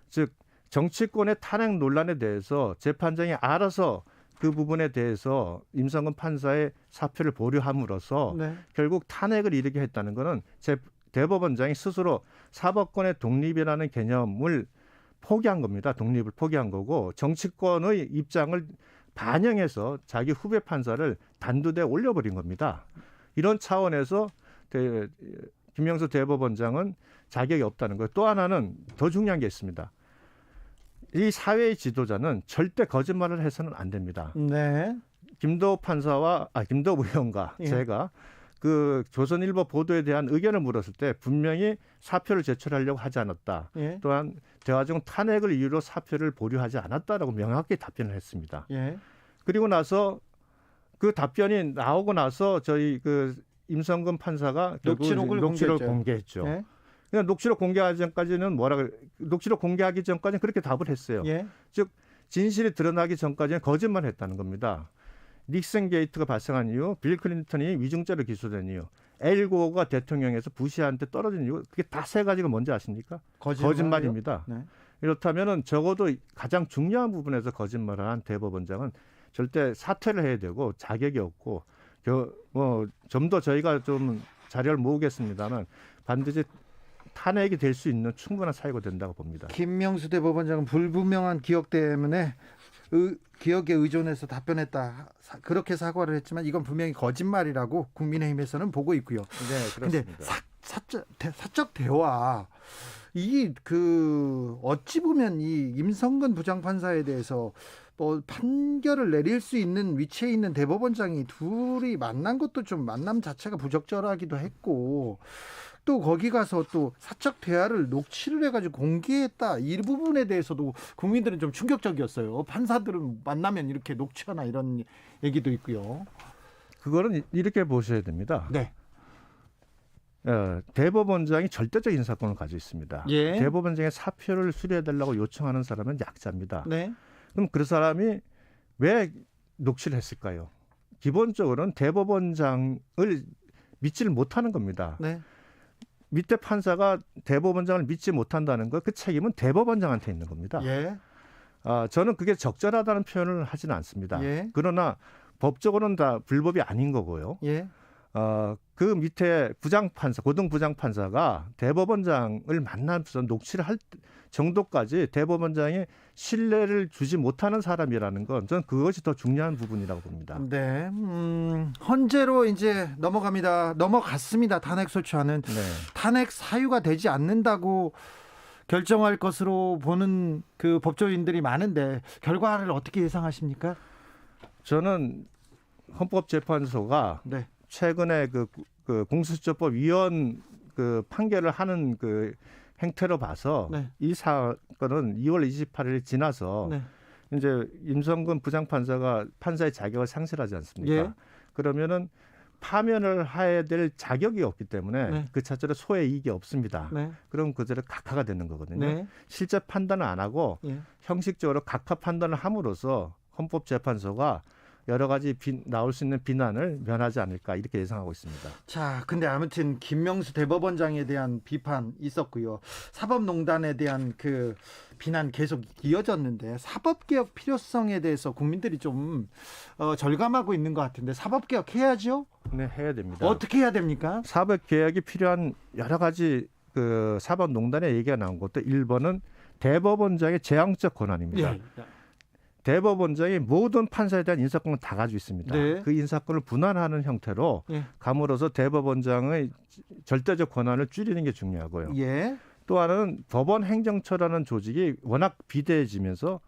즉 정치권의 탄핵 논란에 대해서 재판장이 알아서 그 부분에 대해서 임성근 판사의 사표를 보류함으로써 네. 결국 탄핵을 이르게 했다는 것은 대법원장이 스스로 사법권의 독립이라는 개념을 포기한 겁니다. 독립을 포기한 거고 정치권의 입장을 반영해서 자기 후배 판사를 단두대에 올려버린 겁니다. 이런 차원에서 김명수 대법원장은 자격이 없다는 거예요. 또 하나는 더 중요한 게 있습니다. 이 사회의 지도자는 절대 거짓말을 해서는 안 됩니다. 네. 김도우 의원과 예. 제가 그 조선일보 보도에 대한 의견을 물었을 때 분명히 사표를 제출하려고 하지 않았다. 예. 또한 대화 중 탄핵을 이유로 사표를 보류하지 않았다라고 명확히 답변을 했습니다. 예. 그리고 나서 그 답변이 나오고 나서 저희 그 임성근 판사가 녹취록을 공개했죠. 예. 그냥 녹취록 공개하기 전까지는 녹취록 공개하기 전까지는 그렇게 답을 했어요. 예. 즉 진실이 드러나기 전까지는 거짓말했다는 겁니다. 닉슨 게이트가 발생한 이유, 빌 클린턴이 위증죄로 기소된 이유, 엘 고어가 대통령에서 부시한테 떨어진 이유, 그게 다 세 가지가 뭔지 아십니까? 거짓말입니다. 네. 이렇다면은 적어도 가장 중요한 부분에서 거짓말을 한 대법원장은 절대 사퇴를 해야 되고 자격이 없고 좀 더 저희가 좀 자료를 모으겠습니다만 반드시 탄핵이 될 수 있는 충분한 사유가 된다고 봅니다. 김명수 대법원장은 불분명한 기억 때문에 기억에 의존해서 답변했다. 그렇게 사과를 했지만 이건 분명히 거짓말이라고 국민의힘에서는 보고 있고요. 네, 그렇습니다. 근데 사적 대화 이게 어찌 보면 이 임성근 부장판사에 대해서 뭐 판결을 내릴 수 있는 위치에 있는 대법원장이 둘이 만난 것도 좀 만남 자체가 부적절하기도 했고, 또 거기 가서 또 사적 대화를 녹취를 해가지고 공개했다, 이 부분에 대해서도 국민들은 좀 충격적이었어요. 판사들은 만나면 이렇게 녹취하나 이런 얘기도 있고요. 그거는 이렇게 보셔야 됩니다. 네. 대법원장이 절대적 인사권을 가지고 있습니다. 예. 대법원장의 사표를 수리해달라고 요청하는 사람은 약자입니다. 네. 그럼 그 사람이 왜 녹취를 했을까요? 기본적으로는 대법원장을 믿지를 못하는 겁니다. 네. 밑에 판사가 대법원장을 믿지 못한다는 거, 그 책임은 대법원장한테 있는 겁니다. 예. 저는 그게 적절하다는 표현을 하지는 않습니다. 예. 그러나 법적으로는 다 불법이 아닌 거고요. 예. 그 밑에 부장판사, 고등부장판사가 대법원장을 만나면서 녹취를 할 정도까지 대법원장이 신뢰를 주지 못하는 사람이라는 건 저는 그것이 더 중요한 부분이라고 봅니다. 네. 헌재로 이제 넘어갔습니다. 탄핵 소추안은. 네. 탄핵 사유가 되지 않는다고 결정할 것으로 보는 그 법조인들이 많은데 결과를 어떻게 예상하십니까? 저는 헌법재판소가 네. 최근에 그 공수처법 위헌 그 판결을 하는 그 행태로 봐서 네. 이 사건은 2월 28일이 지나서 네. 이제 임성근 부장판사가 판사의 자격을 상실하지 않습니까? 예. 그러면은 파면을 해야 될 자격이 없기 때문에 네. 그 자체로 소의 이익이 없습니다. 네. 그럼 그대로 각하가 되는 거거든요. 네. 실제 판단을 안 하고 예. 형식적으로 각하 판단을 함으로써 헌법재판소가 여러 가지 나올 수 있는 비난을 면하지 않을까 이렇게 예상하고 있습니다. 자, 근데 아무튼 김명수 대법원장에 대한 비판 있었고요. 사법농단에 대한 그 비난 계속 이어졌는데 사법개혁 필요성에 대해서 국민들이 좀 절감하고 있는 것 같은데 사법개혁 해야죠? 네, 해야 됩니다. 어떻게 해야 됩니까? 사법개혁이 필요한 여러 가지 그 사법농단의 얘기가 나온 것도 1번은 대법원장의 제왕적 권한입니다. 예. 대법원장이 모든 판사에 대한 인사권을 다 가지고 있습니다. 네. 그 인사권을 분할하는 형태로 예. 감으로써 대법원장의 절대적 권한을 줄이는 게 중요하고요. 예. 또 하나는 법원 행정처라는 조직이 워낙 비대해지면서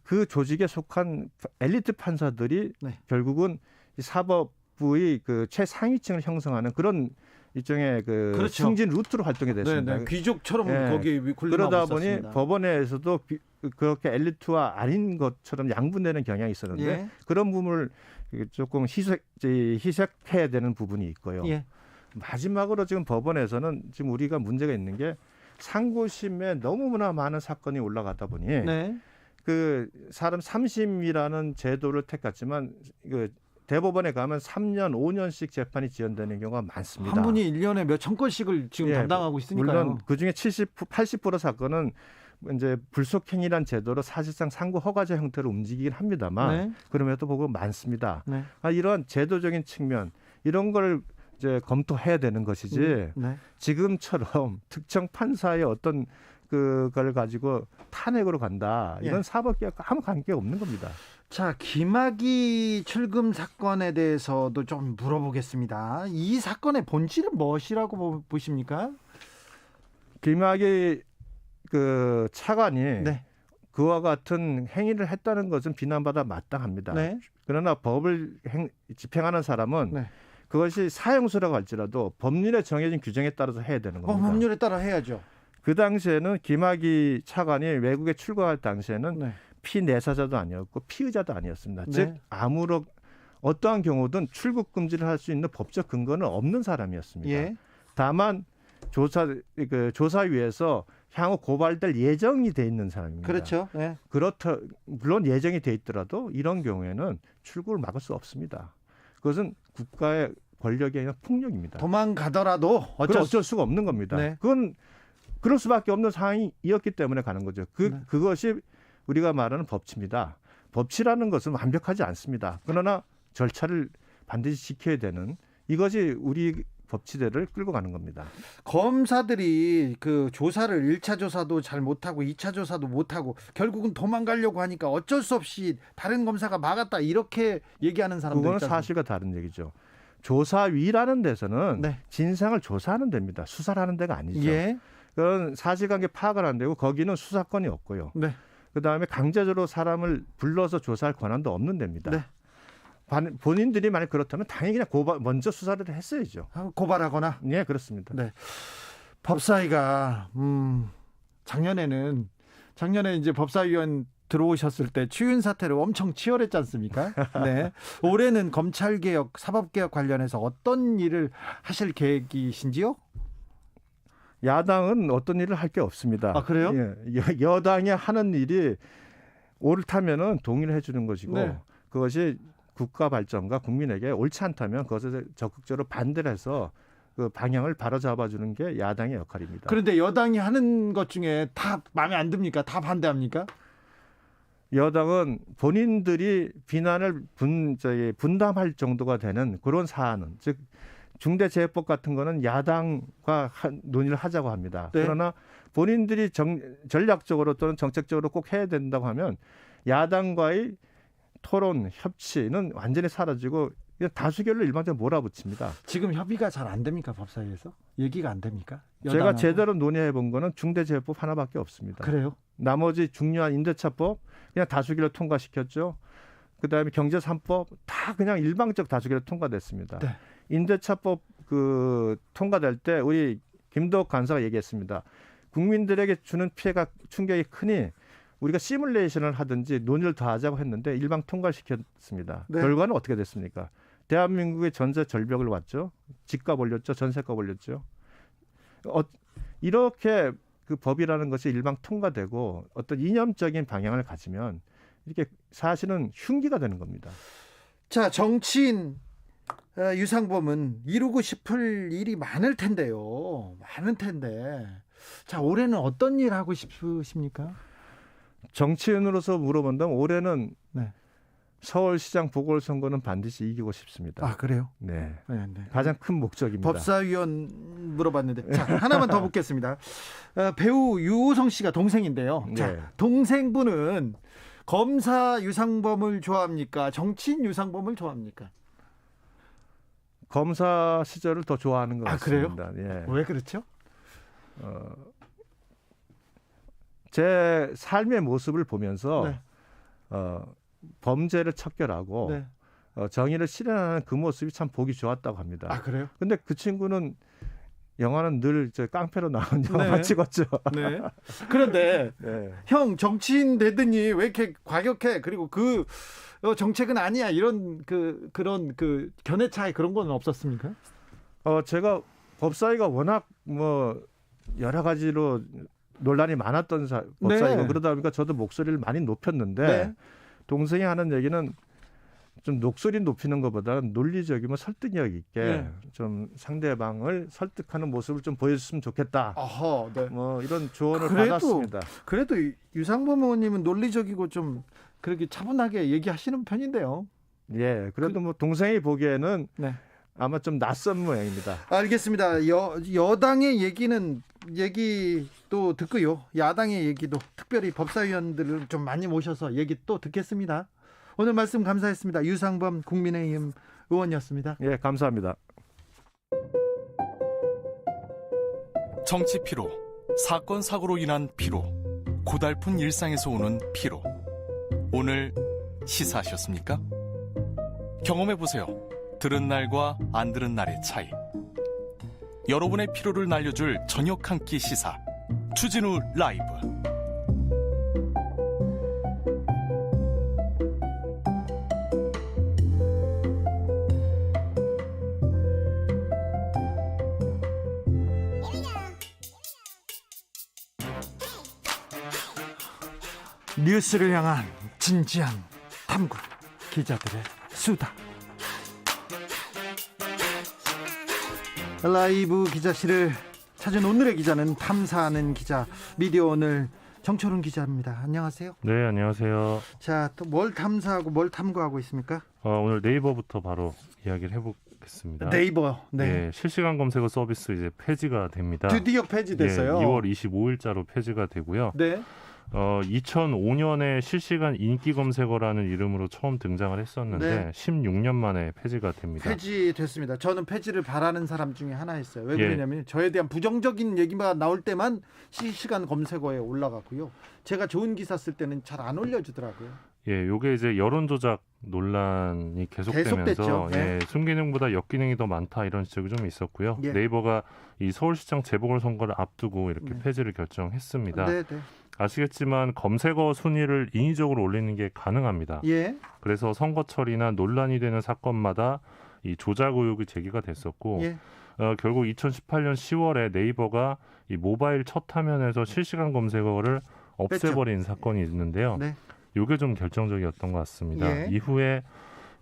그 조직에 속한 엘리트 판사들이 네. 결국은 이 사법부의 그 최상위층을 형성하는 그런 일종의 그 그렇죠. 승진 루트로 활동이 됐습니다. 네, 귀족처럼 예. 거기 군림하고 그러다 있었습니다. 보니 법원에서도 그렇게 엘리트와 아닌 것처럼 양분되는 경향이 있었는데 예. 그런 부분을 조금 희석해야 되는 부분이 있고요. 예. 마지막으로 지금 법원에서는 지금 우리가 문제가 있는 게 상고심에 너무나 많은 사건이 올라가다 보니 네. 그 사람 3심이라는 제도를 택했지만 그 대법원에 가면 3년, 5년씩 재판이 지연되는 경우가 많습니다. 한 분이 1년에 몇 천 건씩을 지금 예, 담당하고 있으니까요. 물론 그중에 80% 사건은 이제 불속행위란 제도로 사실상 상고 허가제 형태로 움직이긴 합니다만 네. 그럼에도 보고 많습니다. 네. 이런 제도적인 측면 이런 걸 이제 검토해야 되는 것이지 네. 지금처럼 특정 판사의 어떤 그걸 가지고 탄핵으로 간다. 이건 예. 사법개혁과 아무 관계가 없는 겁니다. 자, 김학의 출금 사건에 대해서도 좀 물어보겠습니다. 이 사건의 본질은 무엇이라고 보십니까? 김학의 그 차관이 네. 그와 같은 행위를 했다는 것은 비난받아 마땅합니다. 네. 그러나 법을 집행하는 사람은 네. 그것이 사형수라고 할지라도 법률에 정해진 규정에 따라서 해야 되는 겁니다. 법률에 따라 해야죠. 그 당시에는 김학의 차관이 외국에 출국할 당시에는 네. 피내사자도 아니었고 피의자도 아니었습니다. 네. 즉 아무런 어떠한 경우든 출국 금지를 할 수 있는 법적 근거는 없는 사람이었습니다. 예. 다만 조사위에서 향후 고발될 예정이 돼 있는 사람입니다. 그렇죠. 네. 물론 예정이 돼 있더라도 이런 경우에는 출국을 막을 수 없습니다. 그것은 국가의 권력이 아니라 폭력입니다. 도망가더라도 어쩔 수가 없는 겁니다. 네. 그건 그럴 수밖에 없는 상황이었기 때문에 가는 거죠. 그것이 우리가 말하는 법치입니다. 법치라는 것은 완벽하지 않습니다. 그러나 절차를 반드시 지켜야 되는 이것이 우리 법치대를 끌고 가는 겁니다. 검사들이 그 조사를 1차 조사도 잘 못하고 2차 조사도 못하고 결국은 도망가려고 하니까 어쩔 수 없이 다른 검사가 막았다 이렇게 얘기하는 사람들 그거는 있잖아요. 사실과 다른 얘기죠. 조사위라는 데서는 네. 진상을 조사하는 데입니다. 수사를 하는 데가 아니죠. 예. 그런 사실관계 파악은 안 되고 거기는 수사권이 없고요. 네. 그다음에 강제적으로 사람을 불러서 조사할 권한도 없는 데입니다. 네. 본인들이 만약 그렇다면 당연히 그냥 먼저 수사를 했어야죠. 고발하거나. 네, 그렇습니다. 네. 법사위가 작년에 이제 법사위원 들어오셨을 때 추윤 사태로 엄청 치열했지 않습니까? 네. 올해는 검찰개혁, 사법개혁 관련해서 어떤 일을 하실 계획이신지요? 야당은 어떤 일을 할 게 없습니다. 아, 그래요? 예, 여당이 하는 일이 옳다면은 동의를 해주는 것이고 네. 그것이 국가 발전과 국민에게 옳지 않다면 그것에 적극적으로 반대를 해서 그 방향을 바로잡아주는 게 야당의 역할입니다. 그런데 여당이 하는 것 중에 다 마음에 안 듭니까? 다 반대합니까? 여당은 본인들이 비난을 분담할 정도가 되는 그런 사안은 즉 중대재해법 같은 거는 야당과 논의를 하자고 합니다. 네. 그러나 본인들이 전략적으로 또는 정책적으로 꼭 해야 된다고 하면 야당과의 토론, 협치는 완전히 사라지고 그냥 다수결로 일방적으로 몰아붙입니다. 지금 협의가 잘 안 됩니까? 법사위에서? 얘기가 안 됩니까? 제가 여당하고? 제대로 논의해 본 거는 중대재해법 하나밖에 없습니다. 그래요? 나머지 중요한 임대차법 그냥 다수결로 통과시켰죠. 그다음에 경제 3법 다 그냥 일방적 다수결로 통과됐습니다. 네. 임대차법 통과될 때 우리 김도욱 간사가 얘기했습니다. 국민들에게 주는 피해가 충격이 크니 우리가 시뮬레이션을 하든지 논의를 더 하자고 했는데 일방 통과시켰습니다. 네. 결과는 어떻게 됐습니까? 대한민국의 전세 절벽을 왔죠. 집값 올렸죠. 전세값 올렸죠. 이렇게 그 법이라는 것이 일방 통과되고 어떤 이념적인 방향을 가지면 이렇게 사실은 흉기가 되는 겁니다. 자, 정치인 유상범은 이루고 싶을 일이 많을 텐데요. 많은 텐데. 자, 올해는 어떤 일 하고 싶으십니까? 정치인으로서 물어본다면 올해는 네. 서울시장 보궐선거는 반드시 이기고 싶습니다. 아, 그래요? 네. 네, 네. 가장 큰 목적입니다. 법사위원 물어봤는데. 자, 하나만 더 묻겠습니다. 배우 유호성 씨가 동생인데요. 자, 네. 동생분은 검사 유상범을 좋아합니까? 정치인 유상범을 좋아합니까? 검사 시절을 더 좋아하는 것 같습니다. 그래요? 예. 왜 그렇죠? 제 삶의 모습을 보면서 네. 범죄를 척결하고 네. 정의를 실현하는 그 모습이 참 보기 좋았다고 합니다. 아, 그래요? 근데 그 친구는 영화는 늘 깡패로 나온 영화만 네. 찍었죠. 네. 그런데 네. 형 정치인 되더니 왜 이렇게 과격해? 그리고 그 정책은 아니야. 이런 그런 견해차이 그런 건 없었습니까? 제가 법사위가 워낙 여러 가지로 논란이 많았던 법사위고 네. 그러다 보니까 저도 목소리를 많이 높였는데 네. 동생이 하는 얘기는 좀 목소리 높이는 것보다는 논리적이면 설득력 있게 네. 좀 상대방을 설득하는 모습을 좀 보여줬으면 좋겠다. 어허, 네. 이런 조언을 받았습니다. 그래도 유상범 의원님은 논리적이고 좀 그렇게 차분하게 얘기하시는 편인데요. 예, 그래도 동생이 보기에는 네. 아마 좀 낯선 모양입니다. 알겠습니다. 여당의 얘기도 듣고요. 야당의 얘기도 특별히 법사위원들을 좀 많이 모셔서 얘기 또 듣겠습니다. 오늘 말씀 감사했습니다. 유상범 국민의힘 의원이었습니다. 예, 감사합니다. 정치 피로, 사건 사고로 인한 피로, 고달픈 일상에서 오는 피로. 오늘 시사하셨습니까? 경험해보세요. 들은 날과 안 들은 날의 차이. 여러분의 피로를 날려줄 저녁 한 끼 시사 추진우 라이브. 뉴스를 향한 진지한 탐구, 기자들의 수다. 라이브 기자실을 찾은 오늘의 기자는 탐사하는 기자, 미디어 오늘 정철훈 기자입니다. 안녕하세요. 네, 안녕하세요. 자, 또 뭘 탐사하고 뭘 탐구하고 있습니까? 오늘 네이버부터 바로 이야기를 해보겠습니다. 네이버. 네. 네, 실시간 검색어 서비스 이제 폐지가 됩니다. 드디어 폐지됐어요. 네, 2월 25일자로 폐지가 되고요. 네. 2005년에 실시간 인기 검색어라는 이름으로 처음 등장을 했었는데 네. 16년 만에 폐지가 됩니다. 폐지됐습니다. 저는 폐지를 바라는 사람 중에 하나였어요. 왜 예. 그러냐면 저에 대한 부정적인 얘기가 나올 때만 실시간 검색어에 올라가고요. 제가 좋은 기사 쓸 때는 잘 안 올려주더라고요. 예, 요게 이제 여론 조작 논란이 계속되면서 계속됐죠. 네. 예, 순기능보다 역기능이 더 많다 이런 지적이 좀 있었고요. 예. 네이버가 이 서울시장 재보궐선거를 앞두고 이렇게 폐지를 결정했습니다. 네, 네. 아시겠지만 검색어 순위를 인위적으로 올리는 게 가능합니다. 예. 그래서 선거철이나 논란이 되는 사건마다 이 조작 의혹이 제기가 됐었고 예. 결국 2018년 10월에 네이버가 이 모바일 첫 화면에서 실시간 검색어를 없애버린 사건이 있는데요. 네. 이게 좀 결정적이었던 것 같습니다. 예. 이후에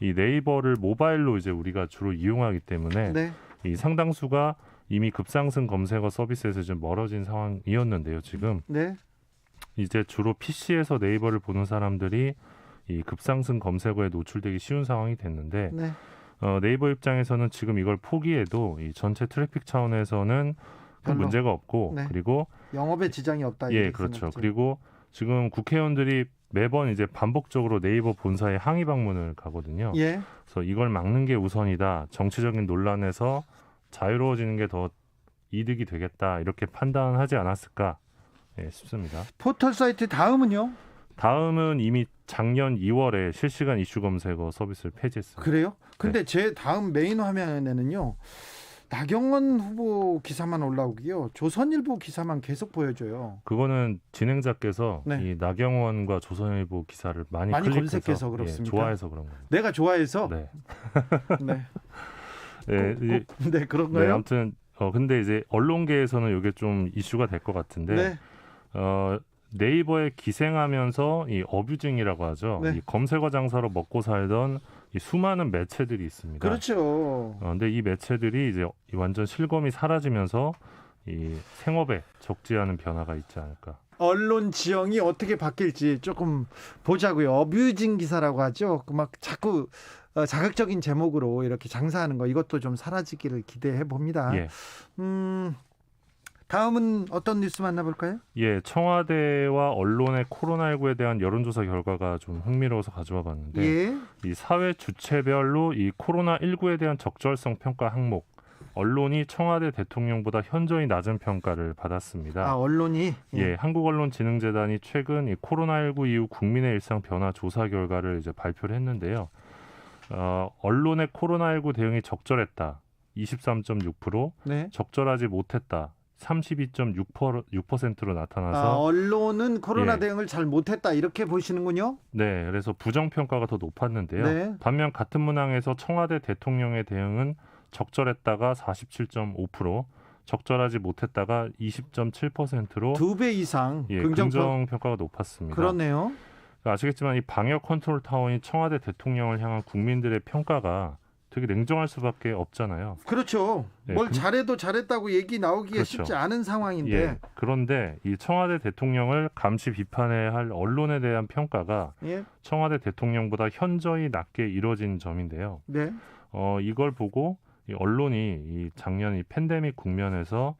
이 네이버를 모바일로 이제 우리가 주로 이용하기 때문에 네. 이 상당수가 이미 급상승 검색어 서비스에서 좀 멀어진 상황이었는데요. 지금 네. 이제 주로 PC에서 네이버를 보는 사람들이 이 급상승 검색어에 노출되기 쉬운 상황이 됐는데 네. 네이버 입장에서는 지금 이걸 포기해도 이 전체 트래픽 차원에서는 큰 별로. 문제가 없고 네. 그리고 영업에 지장이 없다. 예, 이렇게 그렇죠. 생각하죠. 그리고 지금 국회의원들이 매번 이제 반복적으로 네이버 본사에 항의 방문을 가거든요. 예. 그래서 이걸 막는 게 우선이다. 정치적인 논란에서 자유로워지는 게 더 이득이 되겠다. 이렇게 판단하지 않았을까 싶습니다. 포털 사이트 다음은요? 다음은 이미 작년 2월에 실시간 이슈 검색어 서비스를 폐지했습니다. 그래요? 근데 제 다음 메인 화면에는요. 나경원 후보 기사만 올라오고요. 조선일보 기사만 계속 보여줘요. 그거는 진행자께서 네. 이 나경원과 조선일보 기사를 많이 검색해서 클릭해서 그렇습니까? 좋아해서 그런 겁니다. 내가 좋아해서? 네. 네. 네, 네, 그런가요? 네, 아무튼 근데 이제 언론계에서는 이게 좀 이슈가 될 것 같은데 네. 네이버에 기생하면서 이 어뷰징이라고 하죠. 네. 이 검색어 장사로 먹고 살던 이 수많은 매체들이 있습니다. 그렇죠. 근데 이 매체들이 이제 완전 실검이 사라지면서 이 생업에 적지 않은 변화가 있지 않을까. 언론 지형이 어떻게 바뀔지 조금 보자고요. 어뷰징 기사라고 하죠. 막 자꾸 자극적인 제목으로 이렇게 장사하는 거 이것도 좀 사라지기를 기대해 봅니다. 예. 다음은 어떤 뉴스 만나볼까요? 예, 청와대와 언론의 코로나19에 대한 여론조사 결과가 좀 흥미로워서 가져와 봤는데 예. 이 사회 주체별로 이 코로나19에 대한 적절성 평가 항목 언론이 청와대 대통령보다 현저히 낮은 평가를 받았습니다. 아, 언론이? 예, 한국언론진흥재단이 최근 이 코로나19 이후 국민의 일상 변화 조사 결과를 이제 발표를 했는데요. 언론의 코로나19 대응이 적절했다. 23.6%, 네. 적절하지 못했다. 32.6%로 나타나서 언론은 코로나 예. 대응을 잘 못했다 이렇게 보시는군요. 네, 그래서 부정평가가 더 높았는데요. 네. 반면 같은 문항에서 청와대 대통령의 대응은 적절했다가 47.5%, 적절하지 못했다가 20.7%로 2배 이상 예, 긍정 평가가 높았습니다. 그렇네요. 아시겠지만 이 방역 컨트롤 타워인 청와대 대통령을 향한 국민들의 평가가 되게 냉정할 수밖에 없잖아요. 그렇죠. 네, 뭘 잘해도 잘했다고 얘기 나오기가 그렇죠. 쉽지 않은 상황인데. 예, 그런데 이 청와대 대통령을 감시 비판해야 할 언론에 대한 평가가 예. 청와대 대통령보다 현저히 낮게 이루어진 점인데요. 네. 이걸 보고 이 언론이 이 작년 이 팬데믹 국면에서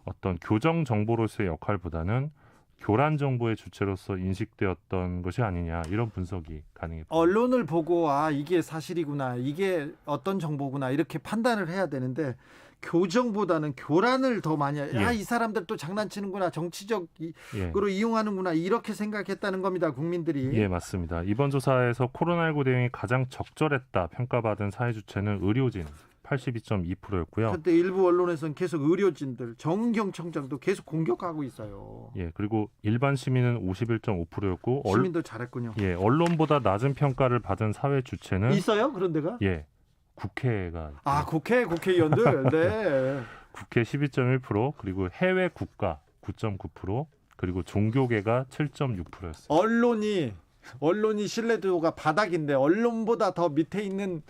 어떤 교정 정보로서의 역할보다는 교란 정보의 주체로서 인식되었던 것이 아니냐 이런 분석이 가능합니다. 언론을 보고 이게 사실이구나, 이게 어떤 정보구나 이렇게 판단을 해야 되는데 교정보다는 교란을 더 많이 이 사람들 또 장난치는구나, 정치적으로 이용하는구나 이렇게 생각했다는 겁니다. 국민들이. 예, 맞습니다. 이번 조사에서 코로나19 대응이 가장 적절했다 평가받은 사회 주체는 의료진 82.2%였고요. 그런데 일부 언론에서는 계속 의료진들, 정은경 청장도 계속 공격하고 있어요. 예, 그리고 일반 시민은 51.5%였고 시민도 잘했군요. 예, 언론보다 낮은 평가를 받은 사회 주체는 있어요? 그런 데가? 예, 국회가 국회의원들. 네. 국회 12.1% 그리고 해외 국가 9.9% 그리고 종교계가 7.6%였습니다. 언론이 신뢰도가 바닥인데 언론보다 더 밑에 있는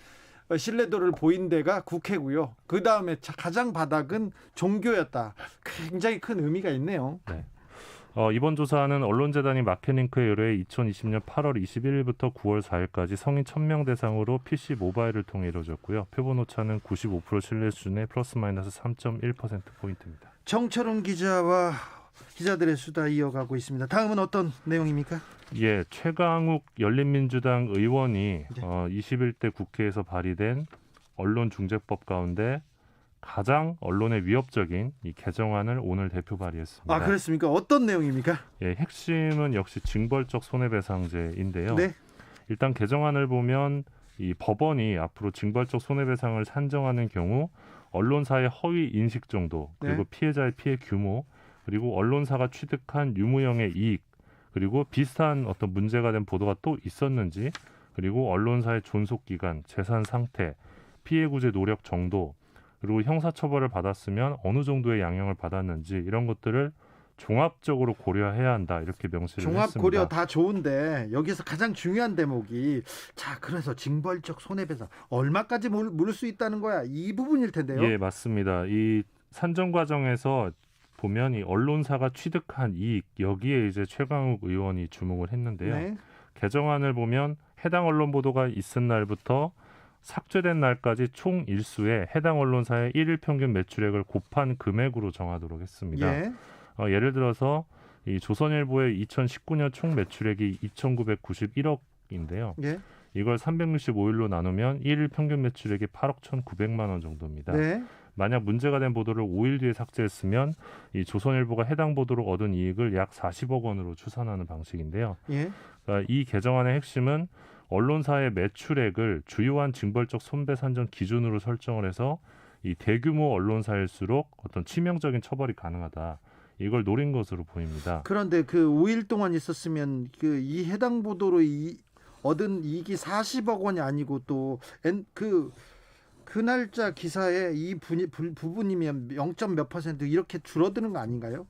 신뢰도를 보인 데가 국회고요. 그 다음에 가장 바닥은 종교였다. 굉장히 큰 의미가 있네요. 네. 이번 조사는 언론재단이 마켓링크에 의뢰해 2020년 8월 21일부터 9월 4일까지 성인 1000명 대상으로 PC 모바일을 통해 이루어졌고요. 표본 오차는 95% 신뢰 수준의 플러스 마이너스 3.1%포인트입니다. 정철훈 기자와 기자들의 수다 이어가고 있습니다. 다음은 어떤 내용입니까? 예, 최강욱 열린민주당 의원이 네. 21대 국회에서 발의된 언론중재법 가운데 가장 언론에 위협적인 이 개정안을 오늘 대표 발의했습니다. 아, 그렇습니까? 어떤 내용입니까? 예, 핵심은 역시 징벌적 손해배상제인데요. 네. 일단 개정안을 보면 이 법원이 앞으로 징벌적 손해배상을 산정하는 경우 언론사의 허위 인식 정도, 그리고 네. 피해자의 피해 규모, 그리고 언론사가 취득한 유무형의 이익, 그리고 비슷한 어떤 문제가 된 보도가 또 있었는지, 그리고 언론사의 존속 기간, 재산 상태, 피해 구제 노력 정도, 그리고 형사처벌을 받았으면 어느 정도의 양형을 받았는지 이런 것들을 종합적으로 고려해야 한다, 이렇게 명시를 종합 했습니다. 고려 다 좋은데 여기서 가장 중요한 대목이 자, 그래서 징벌적 손해배상 얼마까지 물을 수 있다는 거야, 이 부분일 텐데요. 예, 맞습니다. 이 산정 과정에서 보면 이 언론사가 취득한 이익, 여기에 이제 최강욱 의원이 주목을 했는데요. 네. 개정안을 보면 해당 언론 보도가 있은 날부터 삭제된 날까지 총 일수에 해당 언론사의 일일 평균 매출액을 곱한 금액으로 정하도록 했습니다. 예. 예를 들어서 이 조선일보의 2019년 총 매출액이 2,991억인데요. 예. 이걸 365일로 나누면 일일 평균 매출액이 8억 1,900만 원 정도입니다. 네. 만약 문제가 된 보도를 5일 뒤에 삭제했으면 이 조선일보가 해당 보도로 얻은 이익을 약 40억 원으로 추산하는 방식인데요. 예. 그러니까 이 개정안의 핵심은 언론사의 매출액을 주요한 징벌적 손배 산정 기준으로 설정을 해서 이 대규모 언론사일수록 어떤 치명적인 처벌이 가능하다, 이걸 노린 것으로 보입니다. 그런데 그 5일 동안 있었으면 그 이 해당 보도로 얻은 이익이 40억 원이 아니고 또 그 날짜 기사에 이 부분이면 0.몇 % 이렇게 줄어드는 거 아닌가요?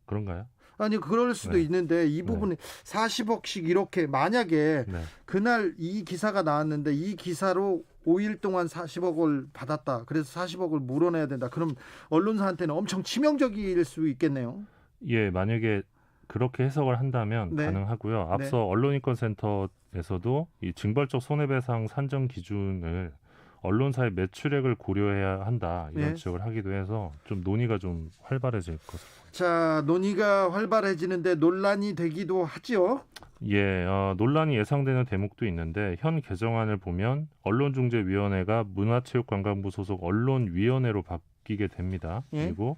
그런가요? 아니, 그럴 수도 네. 있는데 이 부분이 40억씩 이렇게 만약에 네. 그날 이 기사가 나왔는데 이 기사로 5일 동안 40억을 받았다, 그래서 40억을 물어내야 된다, 그럼 언론사한테는 엄청 치명적일 수 있겠네요. 예, 만약에 그렇게 해석을 한다면 네. 가능하고요. 앞서 언론인권센터에서도 이 징벌적 손해배상 산정 기준을 언론사의 매출액을 고려해야 한다, 이런 네. 지적을 하기도 해서 좀 논의가 좀 활발해질 것으로. 자, 논의가 활발해지는데 논란이 되기도 하죠. 예, 논란이 예상되는 대목도 있는데 현 개정안을 보면 언론중재위원회가 문화체육관광부 소속 언론위원회로 바뀌게 됩니다. 예. 그리고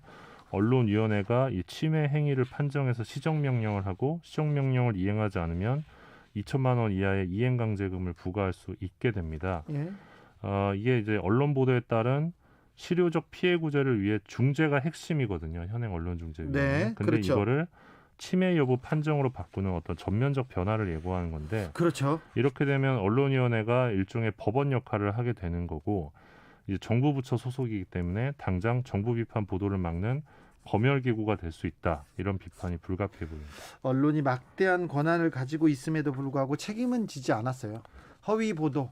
언론위원회가 이 침해 행위를 판정해서 시정명령을 하고 시정명령을 이행하지 않으면 2천만 원 이하의 이행강제금을 부과할 수 있게 됩니다. 예. 이게 이제 언론 보도에 따른 실효적 피해 구제를 위해 중재가 핵심이거든요. 현행 언론중재위원회. 네, 근데 그렇죠. 이거를 침해 여부 판정으로 바꾸는 어떤 전면적 변화를 예고하는 건데, 그렇죠. 이렇게 되면 언론위원회가 일종의 법원 역할을 하게 되는 거고, 이제 정부 부처 소속이기 때문에 당장 정부 비판 보도를 막는 검열 기구가 될 수 있다, 이런 비판이 불가피해 보입니다. 언론이 막대한 권한을 가지고 있음에도 불구하고 책임은 지지 않았어요. 허위 보도,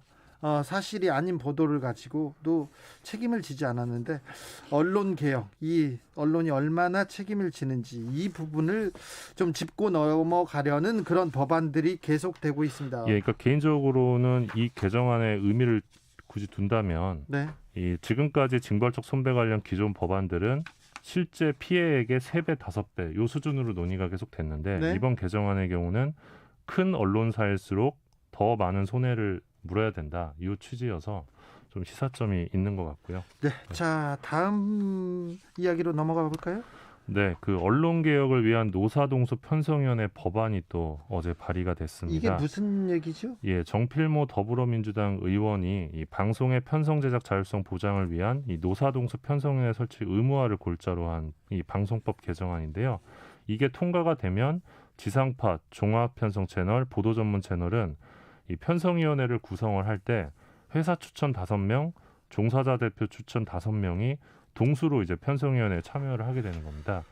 사실이 아닌 보도를 가지고도 책임을 지지 않았는데, 언론 개혁, 이 언론이 얼마나 책임을 지는지 이 부분을 좀 짚고 넘어가려는 그런 법안들이 계속되고 있습니다. 예, 그러니까 개인적으로는 이 개정안의 의미를 굳이 둔다면, 네. 이 지금까지 징벌적 손배 관련 기존 법안들은 실제 피해액의 3배, 5배 요 수준으로 논의가 계속됐는데, 네. 이번 개정안의 경우는 큰 언론사일수록 더 많은 손해를 물어야 된다, 이 취지여서 좀 시사점이 있는 것 같고요. 네. 자, 다음 이야기로 넘어가 볼까요? 네, 그 언론개혁을 위한 노사동수 편성위원회 법안이 또 어제 발의가 됐습니다. 이게 무슨 얘기죠? 예, 정필모 더불어민주당 의원이 이 방송의 편성 제작 자율성 보장을 위한 이 노사동수 편성위원회 설치 의무화를 골자로 한 이 방송법 개정안인데요. 이게 통과가 되면 지상파, 종합 편성 채널, 보도 전문 채널은 이 편성위원회를 구성을 할 때 회사 추천 5명, 종사자 대표 추천 5명이 동수로 이제 편성위원회에 참여를 하게 되는 겁니다.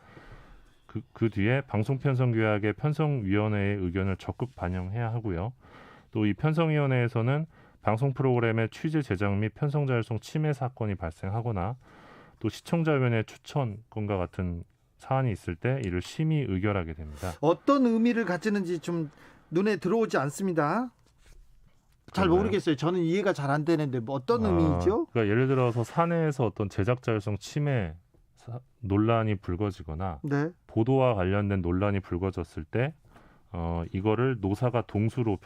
그 뒤에 방송편성규약의 편성위원회의 의견을 적극 반영해야 하고요. 또 이 편성위원회에서는 방송 프로그램의 취재 제작 및 편성 자율성 침해 사건이 발생하거나 또 시청자위원회 추천권과 같은 사안이 있을 때 이를 심의 의결하게 됩니다. 어떤 의미를 가지는지 좀 눈에 들어오지 않습니다. 잘 그런가요? 모르겠어요. 저는 이해가 잘 안 되는데 뭐 어떤 의미죠? 그러니까 예를 들어서 사내에서 어떤 제작 자율성 침해 논란이 불거지거나 네. 보도와 관련된 논란이 불거졌을 때 이거를 노사가 동수로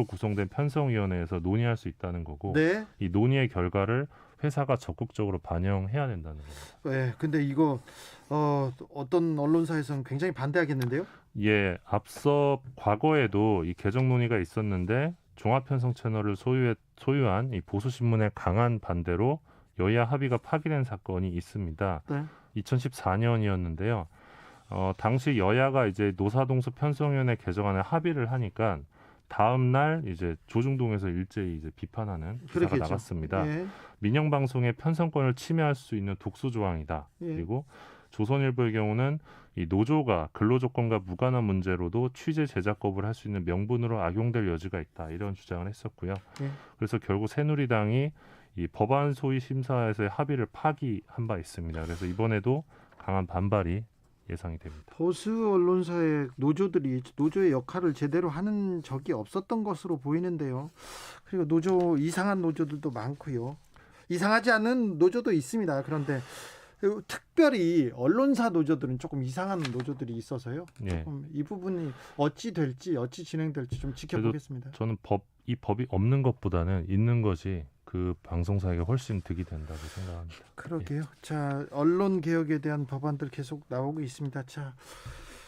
구성된 편성위원회에서 논의할 수 있다는 거고 네. 이 논의의 결과를 회사가 적극적으로 반영해야 된다는 겁니다. 네. 근데 이거 어떤 언론사에서는 굉장히 반대하겠는데요? 예, 앞서 과거에도 이 개정 논의가 있었는데 종합편성 채널을 소유한 이 보수신문의 강한 반대로 여야 합의가 파기된 사건이 있습니다. 네. 2014년이었는데요. 당시 여야가 이제 노사동수 편성위원회 개정안에 합의를 하니까 다음 날 이제 조중동에서 일제히 이제 비판하는 기사가 그렇겠죠. 나갔습니다. 예. 민영방송의 편성권을 침해할 수 있는 독소 조항이다. 예. 그리고 조선일보의 경우는 이 노조가 근로조건과 무관한 문제로도 취재 제작업을 할 수 있는 명분으로 악용될 여지가 있다. 이런 주장을 했었고요. 예. 그래서 결국 새누리당이 이 법안 소위 심사에서의 합의를 파기한 바 있습니다. 그래서 이번에도 강한 반발이 예상이 됩니다. 보수 언론사의 노조들이 노조의 역할을 제대로 하는 적이 없었던 것으로 보이는데요. 그리고 이상한 노조들도 많고요. 이상하지 않은 노조도 있습니다. 그런데 특별히 언론사 노조들은 조금 이상한 노조들이 있어서요. 예. 조금 이 부분이 어찌 진행될지 좀 지켜보겠습니다. 저는 이 법이 없는 것보다는 있는 것이 그 방송사에게 훨씬 득이 된다고 생각합니다. 그러게요. 자, 언론 개혁에 대한 법안들 계속 나오고 있습니다. 자,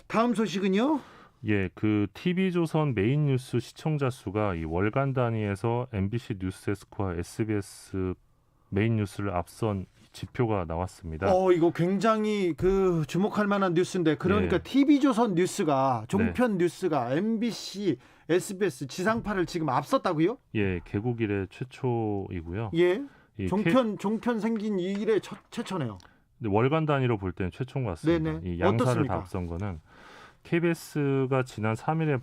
다음 소식은요? 예, 그 TV조선 메인 뉴스 시청자 수가 이 월간 단위에서 MBC 뉴스데스크와 SBS 메인 뉴스를 앞선 지표가 나왔습니다. 이거 굉장히 주목할 만한 뉴스인데, 그러니까 예. TV조선 뉴스가 종편 뉴스가 MBC, SBS 지상파를 지금 앞섰다고요? 예, 개국 이래 최초이고요. 예. 종편 생긴 이래 최초네요. 근데 월간 단위로 볼 때는 최초인 것 같습니다. 네네. 이 양사를 어떻습니까? 다 앞선 거는 KBS가 지난 3일에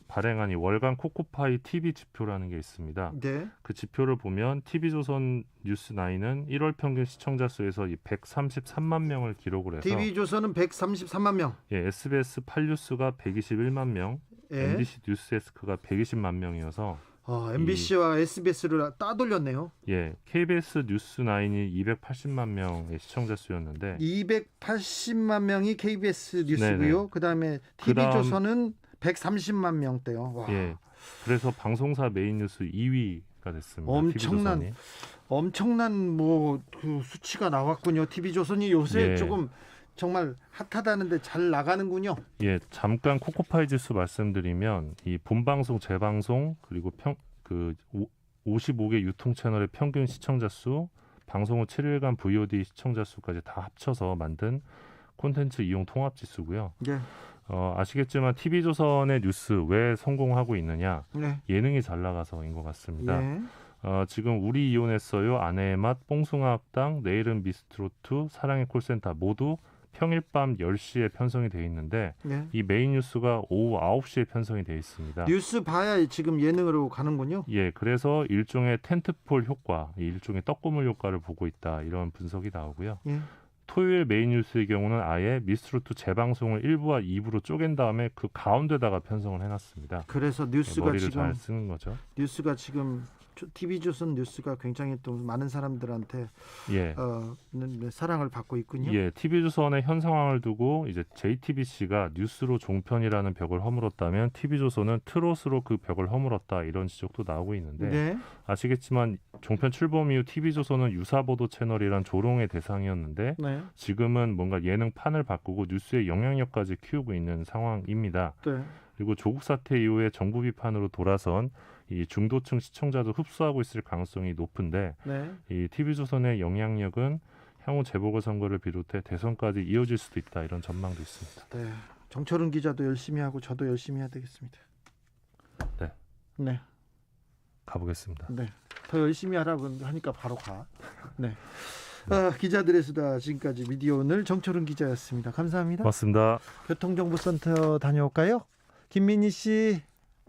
발행한 이 월간 코코파이 TV 지표라는 게 있습니다. 네. 그 지표를 보면 TV조선 뉴스9은 1월 평균 시청자 수에서 이 133만 명을 기록을 해서 TV조선은 133만 명. 예, SBS 8뉴스가 121만 명, 예. MBC 뉴스데스크가 120만 명이어서 MBC와 SBS를 따돌렸네요. 예, KBS 뉴스9이 280만 명의 시청자 수였는데 280만 명이 KBS 뉴스고요. 네네. 그다음에 TV조선은 130만 명대요. 와. 예, 그래서 방송사 메인 뉴스 2위가 됐습니다. TV조선이. 엄청난 그 수치가 나왔군요. TV조선이 요새 예. 조금 정말 핫하다는데 잘 나가는군요. 예, 잠깐 코코파이 지수 말씀드리면 이 본방송, 재방송 그리고 55개 유통 채널의 평균 시청자 수, 방송 후 7일간 VOD 시청자 수까지 다 합쳐서 만든 콘텐츠 이용 통합 지수고요. 예. 아시겠지만 TV조선의 뉴스 왜 성공하고 있느냐? 네. 예능이 잘 나가서인 것 같습니다. 예. 지금 우리 이혼했어요, 아내의 맛, 뽕숭아 학당, 내일은 미스트롯2, 사랑의 콜센터 모두 평일 밤 10시에 편성이 돼 있는데 네. 이 메인 뉴스가 오후 9시에 편성이 돼 있습니다. 뉴스 봐야 지금 예능으로 가는군요. 예, 그래서 일종의 텐트폴 효과, 일종의 떡고물 효과를 보고 있다, 이런 분석이 나오고요. 예. 토요일 메인 뉴스의 경우는 아예 미스트롯2 재방송을 1부와 2부로 쪼갠 다음에 그 가운데다가 편성을 해놨습니다. 그래서 뉴스가 머리를 지금 잘 쓰는 거죠. 뉴스가 지금 TV조선 뉴스가 굉장히 또 많은 사람들한테 예. 사랑을 받고 있군요. 예, TV조선의 현 상황을 두고 이제 JTBC가 뉴스로 종편이라는 벽을 허물었다면 TV조선은 트롯으로 그 벽을 허물었다, 이런 지적도 나오고 있는데 네. 아시겠지만 종편 출범 이후 TV조선은 유사보도 채널이란 조롱의 대상이었는데 네. 지금은 뭔가 예능 판을 바꾸고 뉴스의 영향력까지 키우고 있는 상황입니다. 네. 그리고 조국 사태 이후에 정부 비판으로 돌아선 이 중도층 시청자도 흡수하고 있을 가능성이 높은데 네. 이 TV조선의 영향력은 향후 재보궐선거를 비롯해 대선까지 이어질 수도 있다, 이런 전망도 있습니다. 네. 정철은 기자도 열심히 하고 저도 열심히 해야 되겠습니다. 네. 네. 가보겠습니다. 네. 더 열심히 하라고 하니까 바로 가. 네. 기자들의 수다, 지금까지 미디어 오늘 정철은 기자였습니다. 감사합니다. 고맙습니다. 교통정보센터 다녀올까요? 김민희 씨.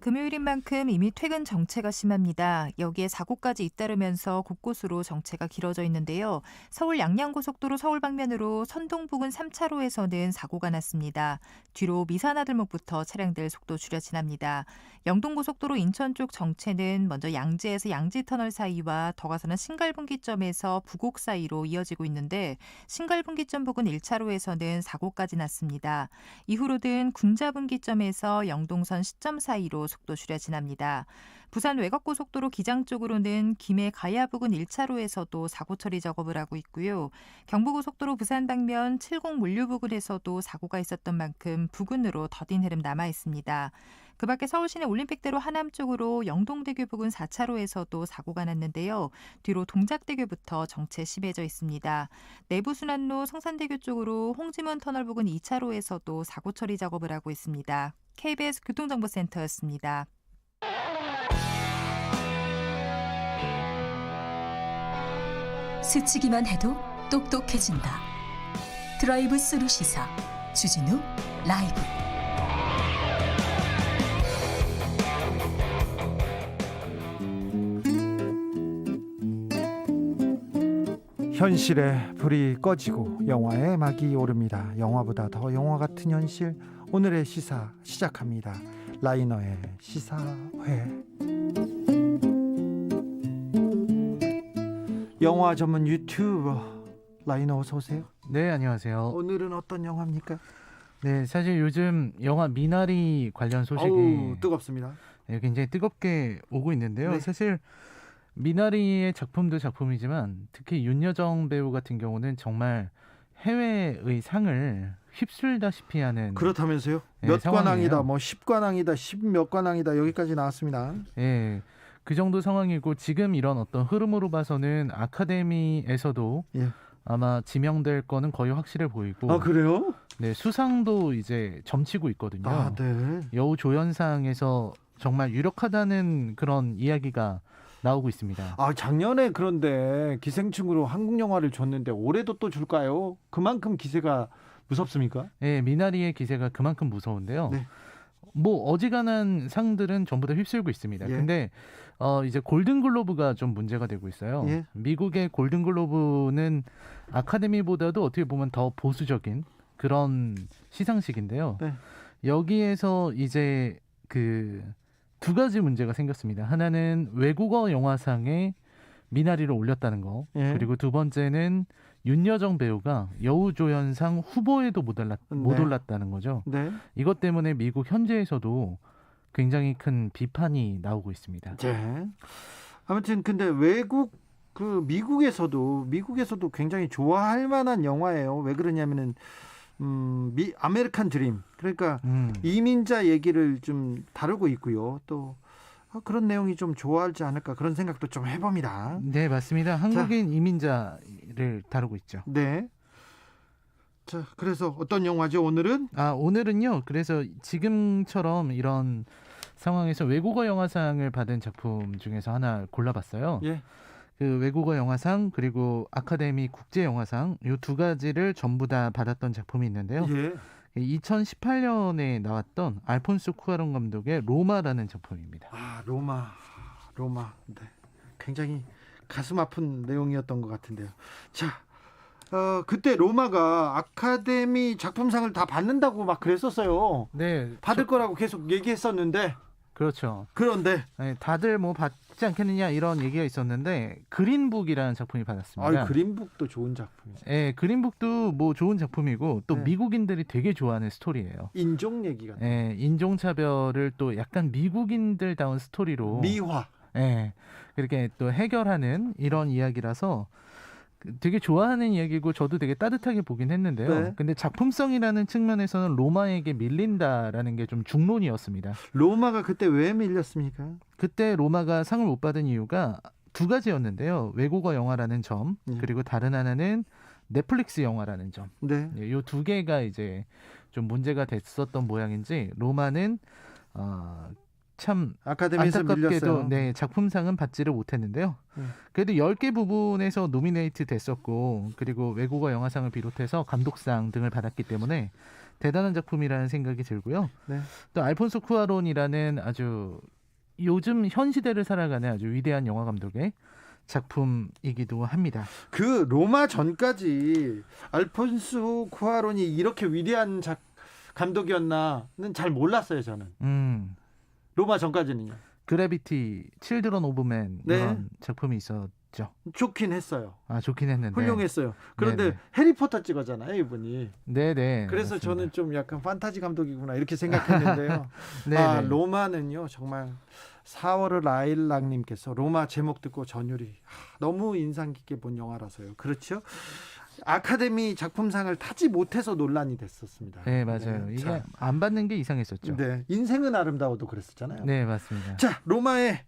금요일인 만큼 이미 퇴근 정체가 심합니다. 여기에 사고까지 잇따르면서 곳곳으로 정체가 길어져 있는데요. 서울 양양고속도로 서울 방면으로 선동 부근 3차로에서는 사고가 났습니다. 뒤로 미사나들목부터 차량들 속도 줄여 지납니다. 영동고속도로 인천 쪽 정체는 먼저 양재에서 양지터널 사이와 더 가서는 신갈분기점에서 부곡 사이로 이어지고 있는데 신갈분기점 부근 1차로에서는 사고까지 났습니다. 이후로는 군자분기점에서 영동선 시점 사이로 속도 줄여 지납니다. 부산 외곽고속도로 기장 쪽으로는 김해 가야 부근 1차로에서도 사고 처리 작업을 하고 있고요. 경부고속도로 부산 방면 70 물류 부근에서도 사고가 있었던 만큼 부근으로 더딘 흐름 남아 있습니다. 그 밖에 서울시내 올림픽대로 하남 쪽으로 영동대교 부근 4차로에서도 사고가 났는데요. 뒤로 동작대교부터 정체 심해져 있습니다. 내부순환로 성산대교 쪽으로 홍지문 터널 부근 2차로에서도 사고 처리 작업을 하고 있습니다. KBS 교통정보센터였습니다. 스치기만 해도 똑똑해진다. 드라이브 스루 시사 주진우 라이브. 현실의 불이 꺼지고 영화의 막이 오릅니다. 영화보다 더 영화 같은 현실, 오늘의 시사 시작합니다. 라이너의 시사회. 영화 전문 유튜버 라이너 어서 오세요. 네, 안녕하세요. 오늘은 어떤 영화입니까? 네, 사실 요즘 영화 미나리 관련 소식이 뜨겁습니다. 네, 굉장히 뜨겁게 오고 있는데요. 네. 사실 미나리의 작품도 작품이지만 특히 윤여정 배우 같은 경우는 정말 해외의 상을 휩쓸다시피 하는 그렇다면서요? 네, 몇 상황이에요. 관왕이다, 뭐 10관왕이다, 10몇 관왕이다 여기까지 나왔습니다. 예, 그 정도 상황이고 지금 이런 어떤 흐름으로 봐서는 아카데미에서도 예. 아마 지명될 거는 거의 확실해 보이고. 아 그래요? 네, 수상도 이제 점치고 있거든요. 아 네. 여우 조연상에서 정말 유력하다는 그런 이야기가 나오고 있습니다. 아 작년에 그런데 기생충으로 한국 영화를 줬는데 올해도 또 줄까요? 그만큼 기세가 무섭습니까? 네, 미나리의 기세가 그만큼 무서운데요. 네. 뭐 어지간한 상들은 전부 다 휩쓸고 있습니다. 예. 근데 이제 골든글로브가 좀 문제가 되고 있어요. 예. 미국의 골든글로브는 아카데미보다도 어떻게 보면 더 보수적인 그런 시상식인데요. 네. 여기에서 이제 그 두 가지 문제가 생겼습니다. 하나는 외국어 영화상에 미나리를 올렸다는 거. 예. 그리고 두 번째는 윤여정 배우가 여우조연상 후보에도 못 올랐다는 거죠. 네. 이것 때문에 미국 현지에서도 굉장히 큰 비판이 나오고 있습니다. 네. 아무튼 근데 미국에서도 굉장히 좋아할 만한 영화예요. 왜 그러냐면은 아메리칸 드림, 그러니까 이민자 얘기를 좀 다루고 있고요. 또 그런 내용이 좀 좋아하지 않을까 그런 생각도 좀 해봅니다. 네, 맞습니다. 한국인 이민자를 다루고 있죠. 네. 자, 그래서 어떤 영화죠 오늘은? 오늘은요. 그래서 지금처럼 이런 상황에서 외국어 영화상을 받은 작품 중에서 하나 골라봤어요. 예. 그 외국어 영화상 그리고 아카데미 국제 영화상 이 두 가지를 전부 다 받았던 작품이 있는데요. 예. 2018년에 나왔던 알폰소 쿠아론 감독의 로마라는 작품입니다. 아, 로마. 네. 굉장히 가슴 아픈 내용이었던 것 같은데요. 자, 그때 로마가 아카데미 작품상을 다 받는다고 막 그랬었어요. 네, 받을 거라고 계속 얘기했었는데. 그렇죠. 그런데 네, 다들 뭐 받지 않겠느냐 이런 얘기가 있었는데 그린북이라는 작품이 받았습니다. 그린북도 좋은 작품이죠. 네, 그린북도 뭐 좋은 작품이고 또 네. 미국인들이 되게 좋아하는 스토리예요. 인종 얘기가. 네, 인종차별을 또 약간 미국인들다운 스토리로 미화. 네, 그렇게 또 해결하는 이런 이야기라서 되게 좋아하는 이야기고 저도 되게 따뜻하게 보긴 했는데요. 네. 근데 작품성이라는 측면에서는 로마에게 밀린다라는 게 좀 중론이었습니다. 로마가 그때 왜 밀렸습니까? 그때 로마가 상을 못 받은 이유가 두 가지였는데요. 외국어 영화라는 점, 그리고 다른 하나는 넷플릭스 영화라는 점. 네. 이 두 개가 이제 좀 문제가 됐었던 모양인지 로마는 참 아카데미에서 안타깝게도 밀렸어요. 네, 작품상은 받지를 못했는데요. 그래도 10개 부분에서 노미네이트 됐었고 그리고 외국어 영화상을 비롯해서 감독상 등을 받았기 때문에 대단한 작품이라는 생각이 들고요. 네. 또 알폰소 쿠아론이라는 아주 요즘 현 시대를 살아가는 아주 위대한 영화 감독의 작품이기도 합니다. 그 로마 전까지 알폰소 쿠아론이 이렇게 위대한 감독이었나는 잘 몰랐어요, 저는. 로마 전까지는요. 그래비티, 칠드런 오브 맨 네. 이런 작품이 있었죠. 좋긴 했어요. 아, 좋긴 했는데. 훌륭했어요. 그런데 네네. 해리포터 찍었잖아요, 이분이. 네네. 그래서 맞습니다. 저는 좀 약간 판타지 감독이구나 이렇게 생각했는데요. 네네. 로마는요, 정말 4월을 라일락님께서 로마 제목 듣고 전율이 너무 인상 깊게 본 영화라서요. 그렇죠? 아카데미 작품상을 타지 못해서 논란이 됐었습니다. 네, 맞아요. 이게 자, 안 받는 게 이상했었죠. 네, 인생은 아름다워도 그랬었잖아요. 네, 맞습니다. 자, 로마의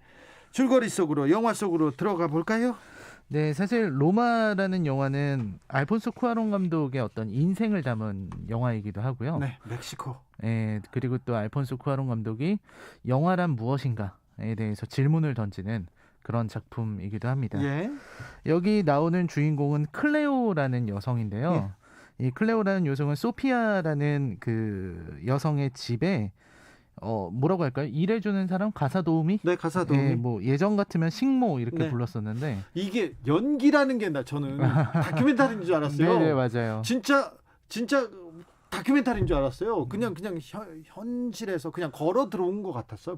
줄거리 속으로, 영화 속으로 들어가 볼까요? 네, 사실 로마라는 영화는 알폰소 쿠아론 감독의 어떤 인생을 담은 영화이기도 하고요. 네, 멕시코. 네, 그리고 또 알폰소 쿠아론 감독이 영화란 무엇인가에 대해서 질문을 던지는 그런 작품이기도 합니다. 예. 여기 나오는 주인공은 클레오라는 여성인데요. 이 클레오라는 여성은 소피아라는 그 여성의 집에 뭐라고 할까요? 일해주는 사람, 가사 도우미? 네, 가사 도우미. 예, 뭐 예전 같으면 식모 이렇게 네. 불렀었는데 이게 연기라는 게 저는 다큐멘터리인 줄 알았어요. 네네, 맞아요. 진짜 다큐멘터리인 줄 알았어요. 그냥 현실에서 그냥 걸어 들어온 것 같았어요.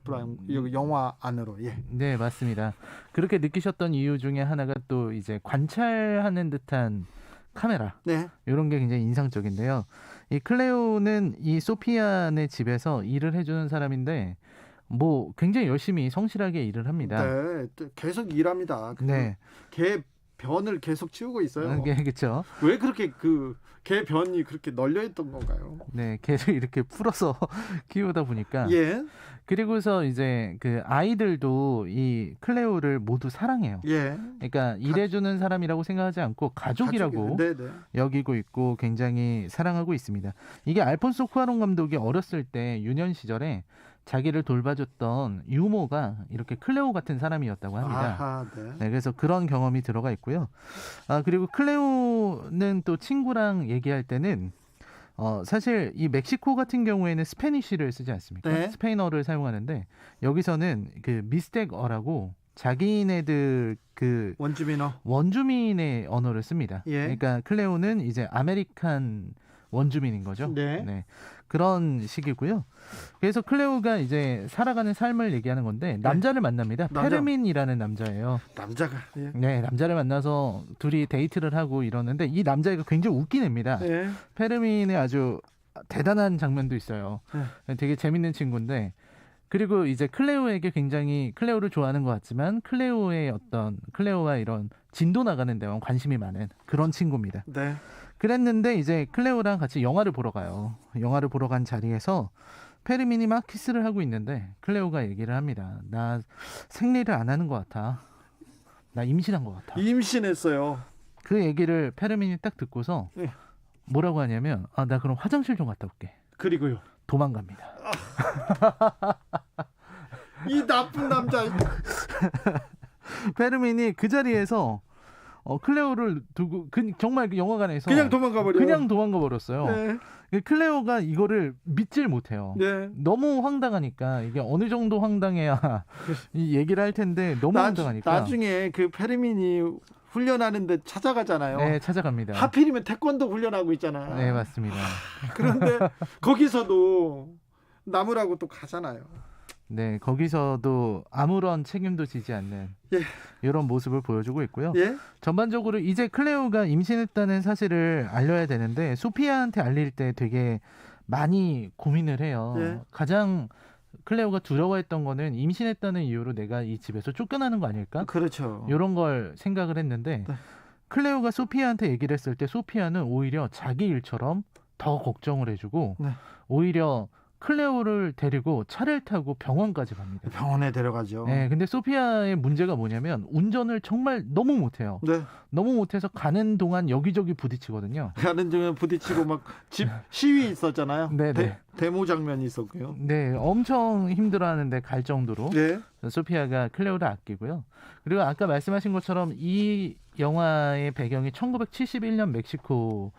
여기 영화 안으로. 예. 네, 맞습니다. 그렇게 느끼셨던 이유 중에 하나가 또 이제 관찰하는 듯한 카메라. 네. 이런 게 굉장히 인상적인데요. 이 클레오는 이 소피아네 집에서 일을 해주는 사람인데 뭐 굉장히 열심히 성실하게 일을 합니다. 네, 계속 일합니다. 네. 개 변을 계속 치우고 있어요. 그렇죠. 왜 그렇게 개 변이 그렇게 널려 있던 건가요? 네, 계속 이렇게 풀어서 키우다 보니까. 예. 그리고서 이제 그 아이들도 이 클레오를 모두 사랑해요. 예. 그러니까 일해주는 사람이라고 생각하지 않고 가족이라고 네네. 여기고 있고 굉장히 사랑하고 있습니다. 이게 알폰소 쿠아론 감독이 어렸을 때 유년 시절에 자기를 돌봐줬던 유모가 이렇게 클레오 같은 사람이었다고 합니다. 아하, 네. 네, 그래서 그런 경험이 들어가 있고요. 그리고 클레오는 또 친구랑 얘기할 때는 사실 이 멕시코 같은 경우에는 스페니쉬를 쓰지 않습니까? 네. 스페인어를 사용하는데 여기서는 그 미스텍어라고 자기네들 그 원주민의 언어를 씁니다. 예. 그러니까 클레오는 이제 아메리칸 원주민인 거죠. 네. 그런 식이고요. 그래서 클레오가 이제 살아가는 삶을 얘기하는 건데 남자를 만납니다. 페르민이라는 남자예요. 남자가. 예. 네, 남자를 만나서 둘이 데이트를 하고 이러는데 이 남자애가 굉장히 웃긴 애입니다. 예. 페르민의 아주 대단한 장면도 있어요. 되게 재밌는 친구인데 그리고 이제 클레오에게 굉장히 클레오를 좋아하는 것 같지만 클레오와 이런 진도 나가는 데만 관심이 많은 그런 친구입니다. 네. 그랬는데 이제 클레오랑 같이 영화를 보러 가요. 영화를 보러 간 자리에서 페르민이 막 키스를 하고 있는데 클레오가 얘기를 합니다. 나 생리를 안 하는 것 같아. 나 임신한 것 같아. 임신했어요. 그 얘기를 페르민이 딱 듣고서 네. 뭐라고 하냐면 나 그럼 화장실 좀 갔다 올게. 그리고요. 도망갑니다. 이 나쁜 남자. 페르민이 그 자리에서 클레오를 두고 정말 영화관에서 그냥 도망가 버렸어요. 네. 클레오가 이거를 믿질 못해요. 네. 너무 황당하니까 이게 어느 정도 황당해야 이 얘기를 할 텐데 너무 황당하니까. 나중에 그 페르민이 훈련하는데 찾아가잖아요. 네, 찾아갑니다. 하필이면 태권도 훈련하고 있잖아. 네, 맞습니다. 그런데 거기서도 남으라고 또 가잖아요. 네, 거기서도 아무런 책임도 지지 않는 이런 모습을 보여주고 있고요. 예? 전반적으로 이제 클레오가 임신했다는 사실을 알려야 되는데 소피아한테 알릴 때 되게 많이 고민을 해요. 예. 가장 클레오가 두려워했던 거는 임신했다는 이유로 내가 이 집에서 쫓겨나는 거 아닐까? 그렇죠. 이런 걸 생각을 했는데 클레오가 소피아한테 얘기를 했을 때 소피아는 오히려 자기 일처럼 더 걱정을 해주고 오히려 클레오를 데리고 차를 타고 병원까지 갑니다. 병원에 데려가죠. 네, 근데 소피아의 문제가 뭐냐면 운전을 정말 너무 못해요. 네. 너무 못해서 가는 동안 여기저기 부딪히거든요. 가는 동안 부딪히고 막 집 시위 있었잖아요. 네. 데모 장면이 있었고요. 네, 엄청 힘들어하는데 갈 정도로 소피아가 클레오를 아끼고요. 그리고 아까 말씀하신 것처럼 이 영화의 배경이 1971년 멕시코에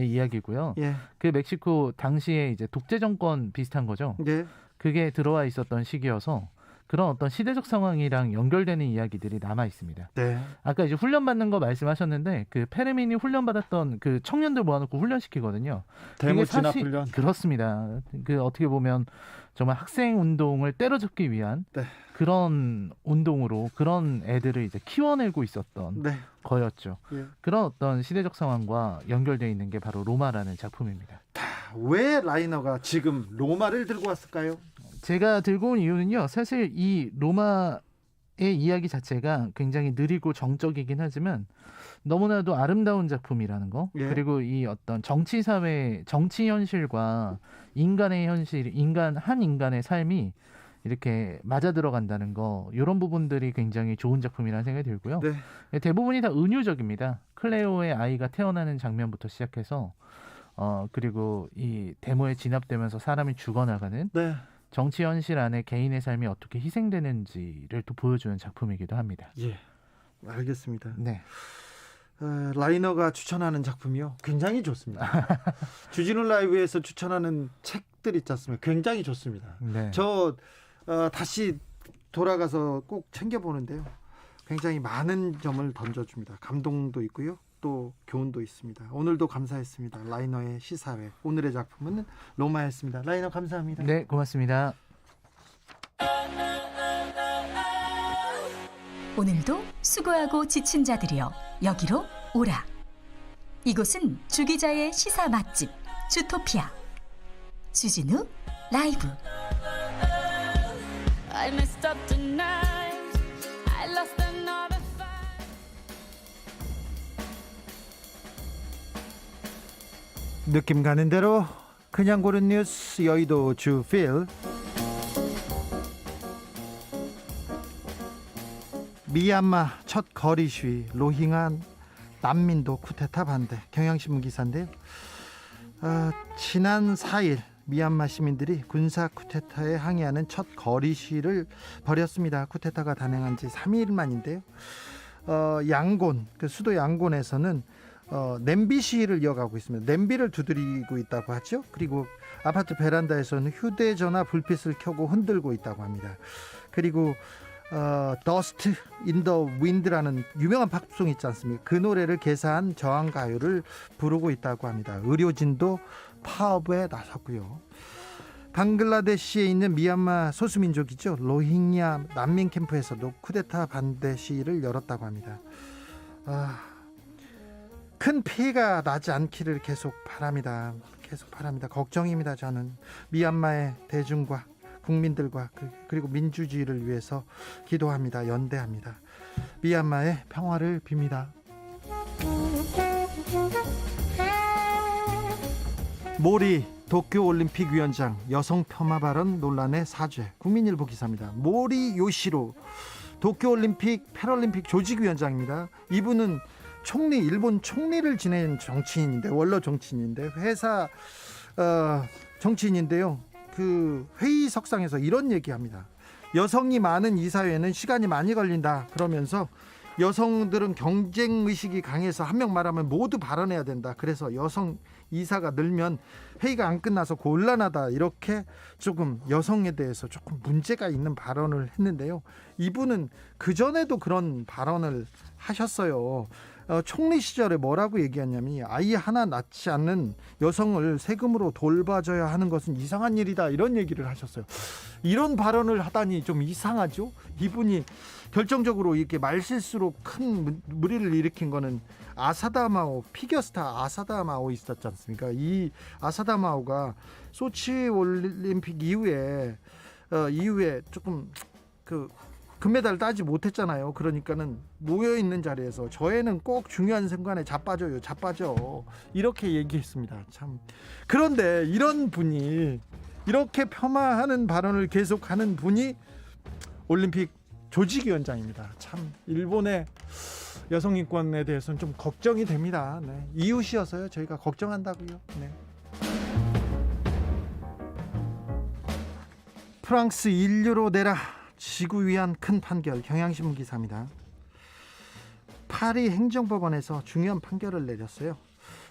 이야기고요. 예. 그 멕시코 당시에 이제 독재 정권 비슷한 거죠. 예. 그게 들어와 있었던 시기여서 그런 어떤 시대적 상황이랑 연결되는 이야기들이 남아 있습니다. 네. 아까 이제 훈련 받는 거 말씀하셨는데 그 페르민이 훈련 받았던 그 청년들 모아놓고 훈련시키거든요. 대모 그게 사실- 진압 훈련. 그렇습니다. 그 어떻게 보면 정말 학생 운동을 때려잡기 위한 네. 그런 운동으로 그런 애들을 이제 키워내고 있었던 네. 거였죠. 예. 그런 어떤 시대적 상황과 연결되어 있는 게 바로 로마라는 작품입니다. 왜 라이너가 지금 로마를 들고 왔을까요? 제가 들고 온 이유는요. 사실 이 로마의 이야기 자체가 굉장히 느리고 정적이긴 하지만 너무나도 아름다운 작품이라는 거. 예. 그리고 이 어떤 정치 사회, 정치 현실과 인간의 현실, 한 인간의 삶이 이렇게 맞아 들어간다는 거. 이런 부분들이 굉장히 좋은 작품이라는 생각이 들고요. 네. 대부분이 다 은유적입니다. 클레오의 아이가 태어나는 장면부터 시작해서 그리고 이 데모에 진압되면서 사람이 죽어나가는 네. 정치 현실 안에 개인의 삶이 어떻게 희생되는지를 또 보여주는 작품이기도 합니다. 예, 알겠습니다. 네. 라이너가 추천하는 작품이요, 굉장히 좋습니다. 주진우 라이브에서 추천하는 책들 있지 않습니까? 굉장히 좋습니다. 네. 저 다시 돌아가서 꼭 챙겨보는데요. 굉장히 많은 점을 던져줍니다. 감동도 있고요. 또 교훈도 있습니다. 오늘도 감사했습니다. 라이너의 시사회. 오늘의 작품은 로마였습니다. 라이너 감사합니다. 네, 고맙습니다. 오늘도 수고하고 지친 자들이여 여기로 오라. 이곳은 주기자의 시사 맛집 주토피아 주진우 라이브. I messed up tonight. I lost another fight. 느낌 가는 대로 그냥 고른 뉴스 여의도 주필. 미얀마 첫 거리 시위, 로힝아 난민도 쿠데타 반대. 경향신문 기사인데요. 지난 4일 미얀마 시민들이 군사 쿠데타에 항의하는 첫 거리 시위를 벌였습니다. 쿠데타가 단행한 지 3일 만인데요. 양곤, 그 수도 양곤에서는 냄비 시위를 이어가고 있습니다. 냄비를 두드리고 있다고 하죠. 그리고 아파트 베란다에서는 휴대전화 불빛을 켜고 흔들고 있다고 합니다. 그리고 Dust in the Wind라는 유명한 팝송 있지 않습니까? 그 노래를 개사한 저항 가요를 부르고 있다고 합니다. 의료진도 파업에 나섰고요. 방글라데시에 있는 미얀마 소수민족이죠. 로힝야 난민 캠프에서도 쿠데타 반대 시위를 열었다고 합니다. 큰 피해가 나지 않기를 계속 바랍니다. 걱정입니다. 저는 미얀마의 대중과 국민들과 그리고 민주주의를 위해서 기도합니다. 연대합니다. 미얀마의 평화를 빕니다. 모리 도쿄올림픽 위원장 여성 폄하 발언 논란의 사죄. 국민일보 기사입니다. 모리 요시로 도쿄올림픽 패럴림픽 조직위원장입니다. 이분은 일본 총리를 지낸 정치인인데, 원로 정치인인데, 회사 정치인인데요. 그 회의석상에서 이런 얘기합니다. 여성이 많은 이 사회에는 시간이 많이 걸린다. 그러면서 여성들은 경쟁의식이 강해서 한 명 말하면 모두 발언해야 된다. 그래서 여성 이사가 늘면 회의가 안 끝나서 곤란하다. 이렇게 조금 여성에 대해서 조금 문제가 있는 발언을 했는데요. 이분은 그전에도 그런 발언을 하셨어요. 총리 시절에 뭐라고 얘기했냐면, 아이 하나 낳지 않는 여성을 세금으로 돌봐줘야 하는 것은 이상한 일이다, 이런 얘기를 하셨어요. 이런 발언을 하다니 좀 이상하죠. 이분이 결정적으로 이렇게 말실수로 큰 무리를 일으킨 거는 아사다마오, 피겨스타 아사다마오 있었지 않습니까? 이 아사다마오가 소치 올림픽 이후에 조금 금메달 따지 못했잖아요. 그러니까는 모여있는 자리에서 저애는 꼭 중요한 순간에 자빠져 이렇게 얘기했습니다. 참. 그런데 이런 분이, 이렇게 폄하하는 발언을 계속하는 분이 올림픽 조직위원장입니다. 참 일본의 여성 인권에 대해서는 좀 걱정이 됩니다. 네. 이웃이어서요, 저희가 걱정한다고요. 네. 프랑스 인류로 내라, 지구 위한 큰 판결. 경향신문 기사입니다. 파리 행정법원에서 중요한 판결을 내렸어요.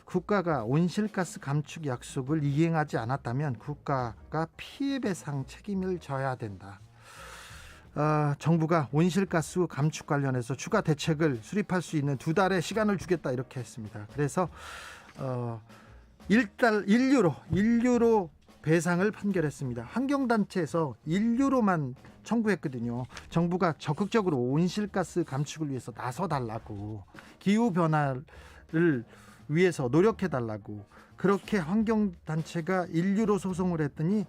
국가가 온실가스 감축 약속을 이행하지 않았다면 국가가 피해배상 책임을 져야 된다. 정부가 온실가스 감축 관련해서 추가 대책을 수립할 수 있는 2달의 시간을 주겠다 이렇게 했습니다. 그래서 1유로 배상을 판결했습니다. 환경단체에서 1유로만 청구했거든요. 정부가 적극적으로 온실가스 감축을 위해서 나서달라고, 기후변화를 위해서 노력해달라고, 그렇게 환경단체가 1유로 소송을 했더니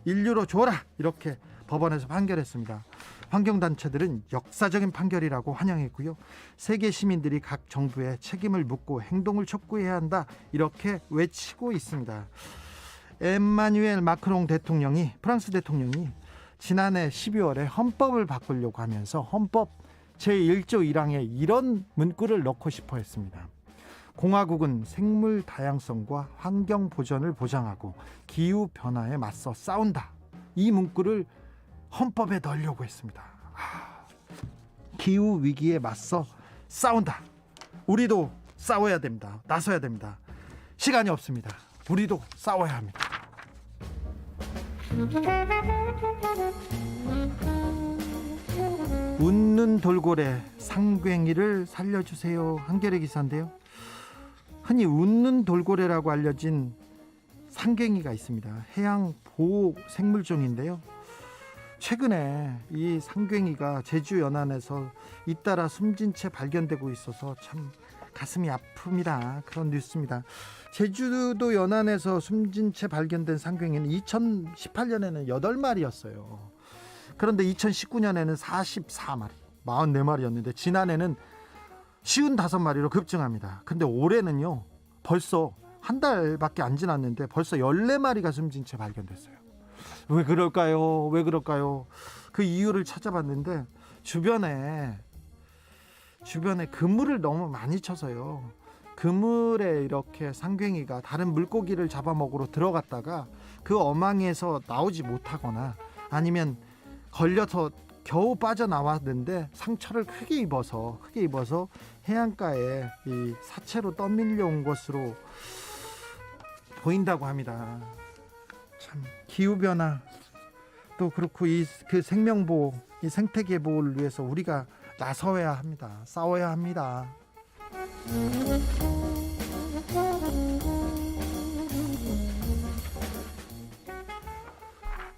1유로 줘라 이렇게 법원에서 판결했습니다. 환경단체들은 역사적인 판결이라고 환영했고요. 세계 시민들이 각 정부에 책임을 묻고 행동을 촉구해야 한다 이렇게 외치고 있습니다. 엠마뉴엘 마크롱 대통령이, 프랑스 대통령이 지난해 12월에 헌법을 바꾸려고 하면서 헌법 제1조 1항에 이런 문구를 넣고 싶어 했습니다. 공화국은 생물 다양성과 환경 보전을 보장하고 기후 변화에 맞서 싸운다. 이 문구를 헌법에 넣으려고 했습니다. 기후 위기에 맞서 싸운다. 우리도 싸워야 됩니다. 나서야 됩니다. 시간이 없습니다. 우리도 싸워야 합니다. 웃는 돌고래 상괭이를 살려주세요. 한겨레 기사인데요. 흔히 웃는 돌고래라고 알려진 상괭이가 있습니다. 해양 보호 생물종인데요. 최근에 이 상괭이가 제주 연안에서 잇따라 숨진 채 발견되고 있어서 참 가슴이 아픕니다. 그런 뉴스입니다. 제주도 연안에서 숨진 채 발견된 상괭이는 2018년에는 8마리였어요. 그런데 2019년에는 44마리, 44마리였는데 지난해는 55마리로 급증합니다. 근데 올해는요, 벌써 한 달밖에 안 지났는데 벌써 14마리가 숨진 채 발견됐어요. 왜 그럴까요? 왜 그럴까요? 그 이유를 찾아봤는데 주변에 그물을 너무 많이 쳐서요. 그물에 이렇게 상괭이가 다른 물고기를 잡아먹으러 들어갔다가 그 어망에서 나오지 못하거나 아니면 걸려서 겨우 빠져나왔는데 상처를 크게 입어서 해안가에 이 사체로 떠밀려온 것으로 보인다고 합니다. 참 기후변화 또 그렇고 그 생명보호, 이 생태계 보호를 위해서 우리가 나서야 합니다. 싸워야 합니다.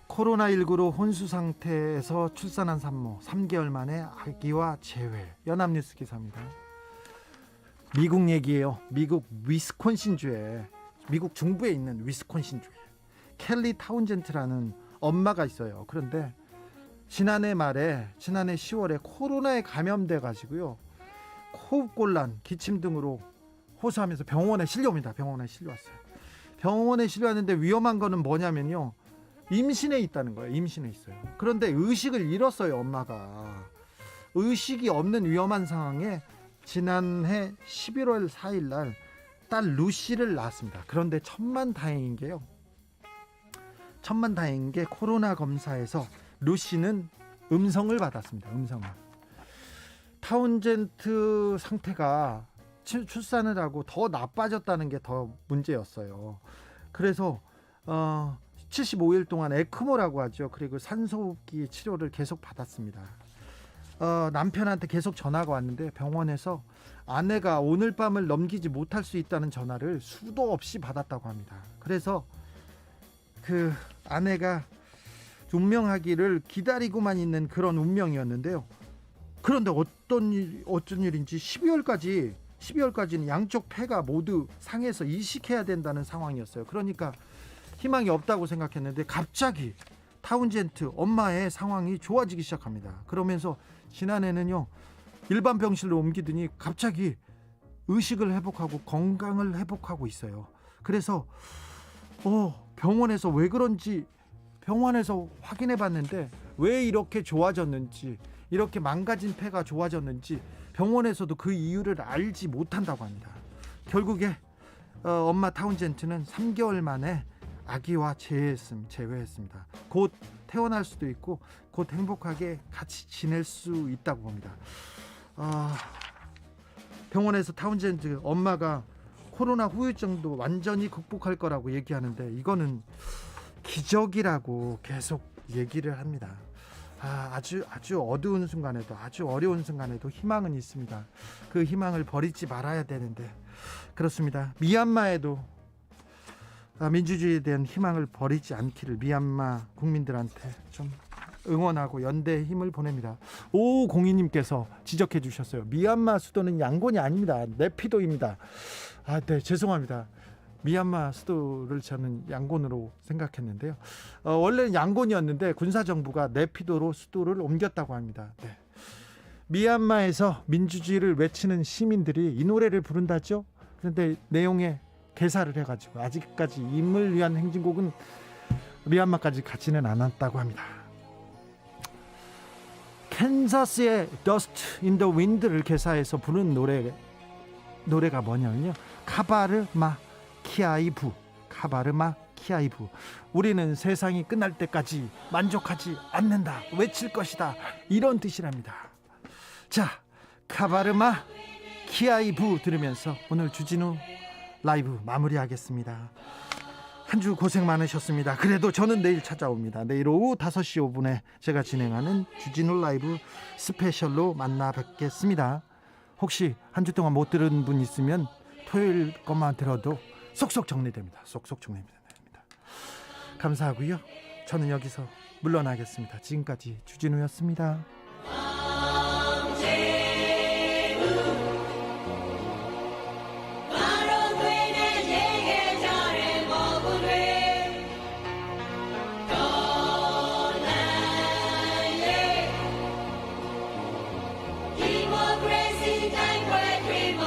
코로나19로 혼수 상태에서 출산한 산모 3개월 만에 아기와 재회. 연합뉴스 기사입니다. 미국 얘기예요. 미국 위스콘신주에, 미국 중부에 있는 위스콘신주에 켈리 타운젠트라는 엄마가 있어요. 그런데 지난해 10월에 코로나에 감염돼 가지고요, 호흡곤란, 기침 등으로 호소하면서 병원에 실려옵니다. 병원에 실려왔어요. 병원에 실려왔는데 위험한 거는 뭐냐면요, 임신해 있다는 거예요. 임신해 있어요. 그런데 의식을 잃었어요. 엄마가 의식이 없는 위험한 상황에 지난해 11월 4일 날 딸 루시를 낳았습니다. 그런데 천만다행인 게 코로나 검사에서 루시는 음성을 받았습니다. 음성을. 타운젠트 상태가 출산을 하고 더 나빠졌다는 게 더 문제였어요. 그래서 75일 동안 에크모라고 하죠. 그리고 산소호흡기 치료를 계속 받았습니다. 남편한테 계속 전화가 왔는데 병원에서 아내가 오늘 밤을 넘기지 못할 수 있다는 전화를 수도 없이 받았다고 합니다. 그래서 그 아내가 운명하기를 기다리고만 있는 그런 운명이었는데요. 그런데 어떤 일인지 12월까지는 양쪽 폐가 모두 상해서 이식해야 된다는 상황이었어요. 그러니까 희망이 없다고 생각했는데 갑자기 타운젠트 엄마의 상황이 좋아지기 시작합니다. 그러면서 지난해는요, 일반 병실로 옮기더니 갑자기 의식을 회복하고 건강을 회복하고 있어요. 그래서 병원에서 왜 그런지 병원에서 확인해 봤는데 왜 이렇게 좋아졌는지, 이렇게 망가진 폐가 좋아졌는지 병원에서도 그 이유를 알지 못한다고 합니다. 결국에 엄마 타운젠트는 3개월 만에 아기와 재회했습니다. 곧 태어날 수도 있고 곧 행복하게 같이 지낼 수 있다고 봅니다. 병원에서 타운젠트 엄마가 코로나 후유증도 완전히 극복할 거라고 얘기하는데 이거는 기적이라고 계속 얘기를 합니다. 아주 어두운 순간에도, 아주 어려운 순간에도 희망은 있습니다. 그 희망을 버리지 말아야 되는데 그렇습니다. 미얀마에도 민주주의에 대한 희망을 버리지 않기를 미얀마 국민들한테 좀 응원하고 연대의 힘을 보냅니다. 5502님께서 지적해 주셨어요. 미얀마 수도는 양곤이 아닙니다. 네피도입니다. 네, 죄송합니다. 미얀마 수도를 저는 양곤으로 생각했는데요. 원래는 양곤이었는데 군사정부가 네피도로 수도를 옮겼다고 합니다. 네. 미얀마에서 민주주의를 외치는 시민들이 이 노래를 부른다죠. 그런데 내용에 개사를 해가지고 아직까지 임을 위한 행진곡은 미얀마까지 가지는 않았다고 합니다. 캔자스의 Dust in the Wind를 개사해서 부른 노래가 뭐냐면요, 카바르마 키아이브. 우리는 세상이 끝날 때까지 만족하지 않는다, 외칠 것이다, 이런 뜻이랍니다. 자, 카바르마 키아이브 들으면서 오늘 주진우 라이브 마무리하겠습니다. 한 주 고생 많으셨습니다. 그래도 저는 내일 찾아옵니다. 내일 오후 5시 5분에 제가 진행하는 주진우 라이브 스페셜로 만나 뵙겠습니다. 혹시 한 주 동안 못 들은 분 있으면 토요일 것만 들어도 쏙쏙 정리됩니다. 감사하고요. 저는 여기서 물러나겠습니다. 지금까지 주진우였습니다.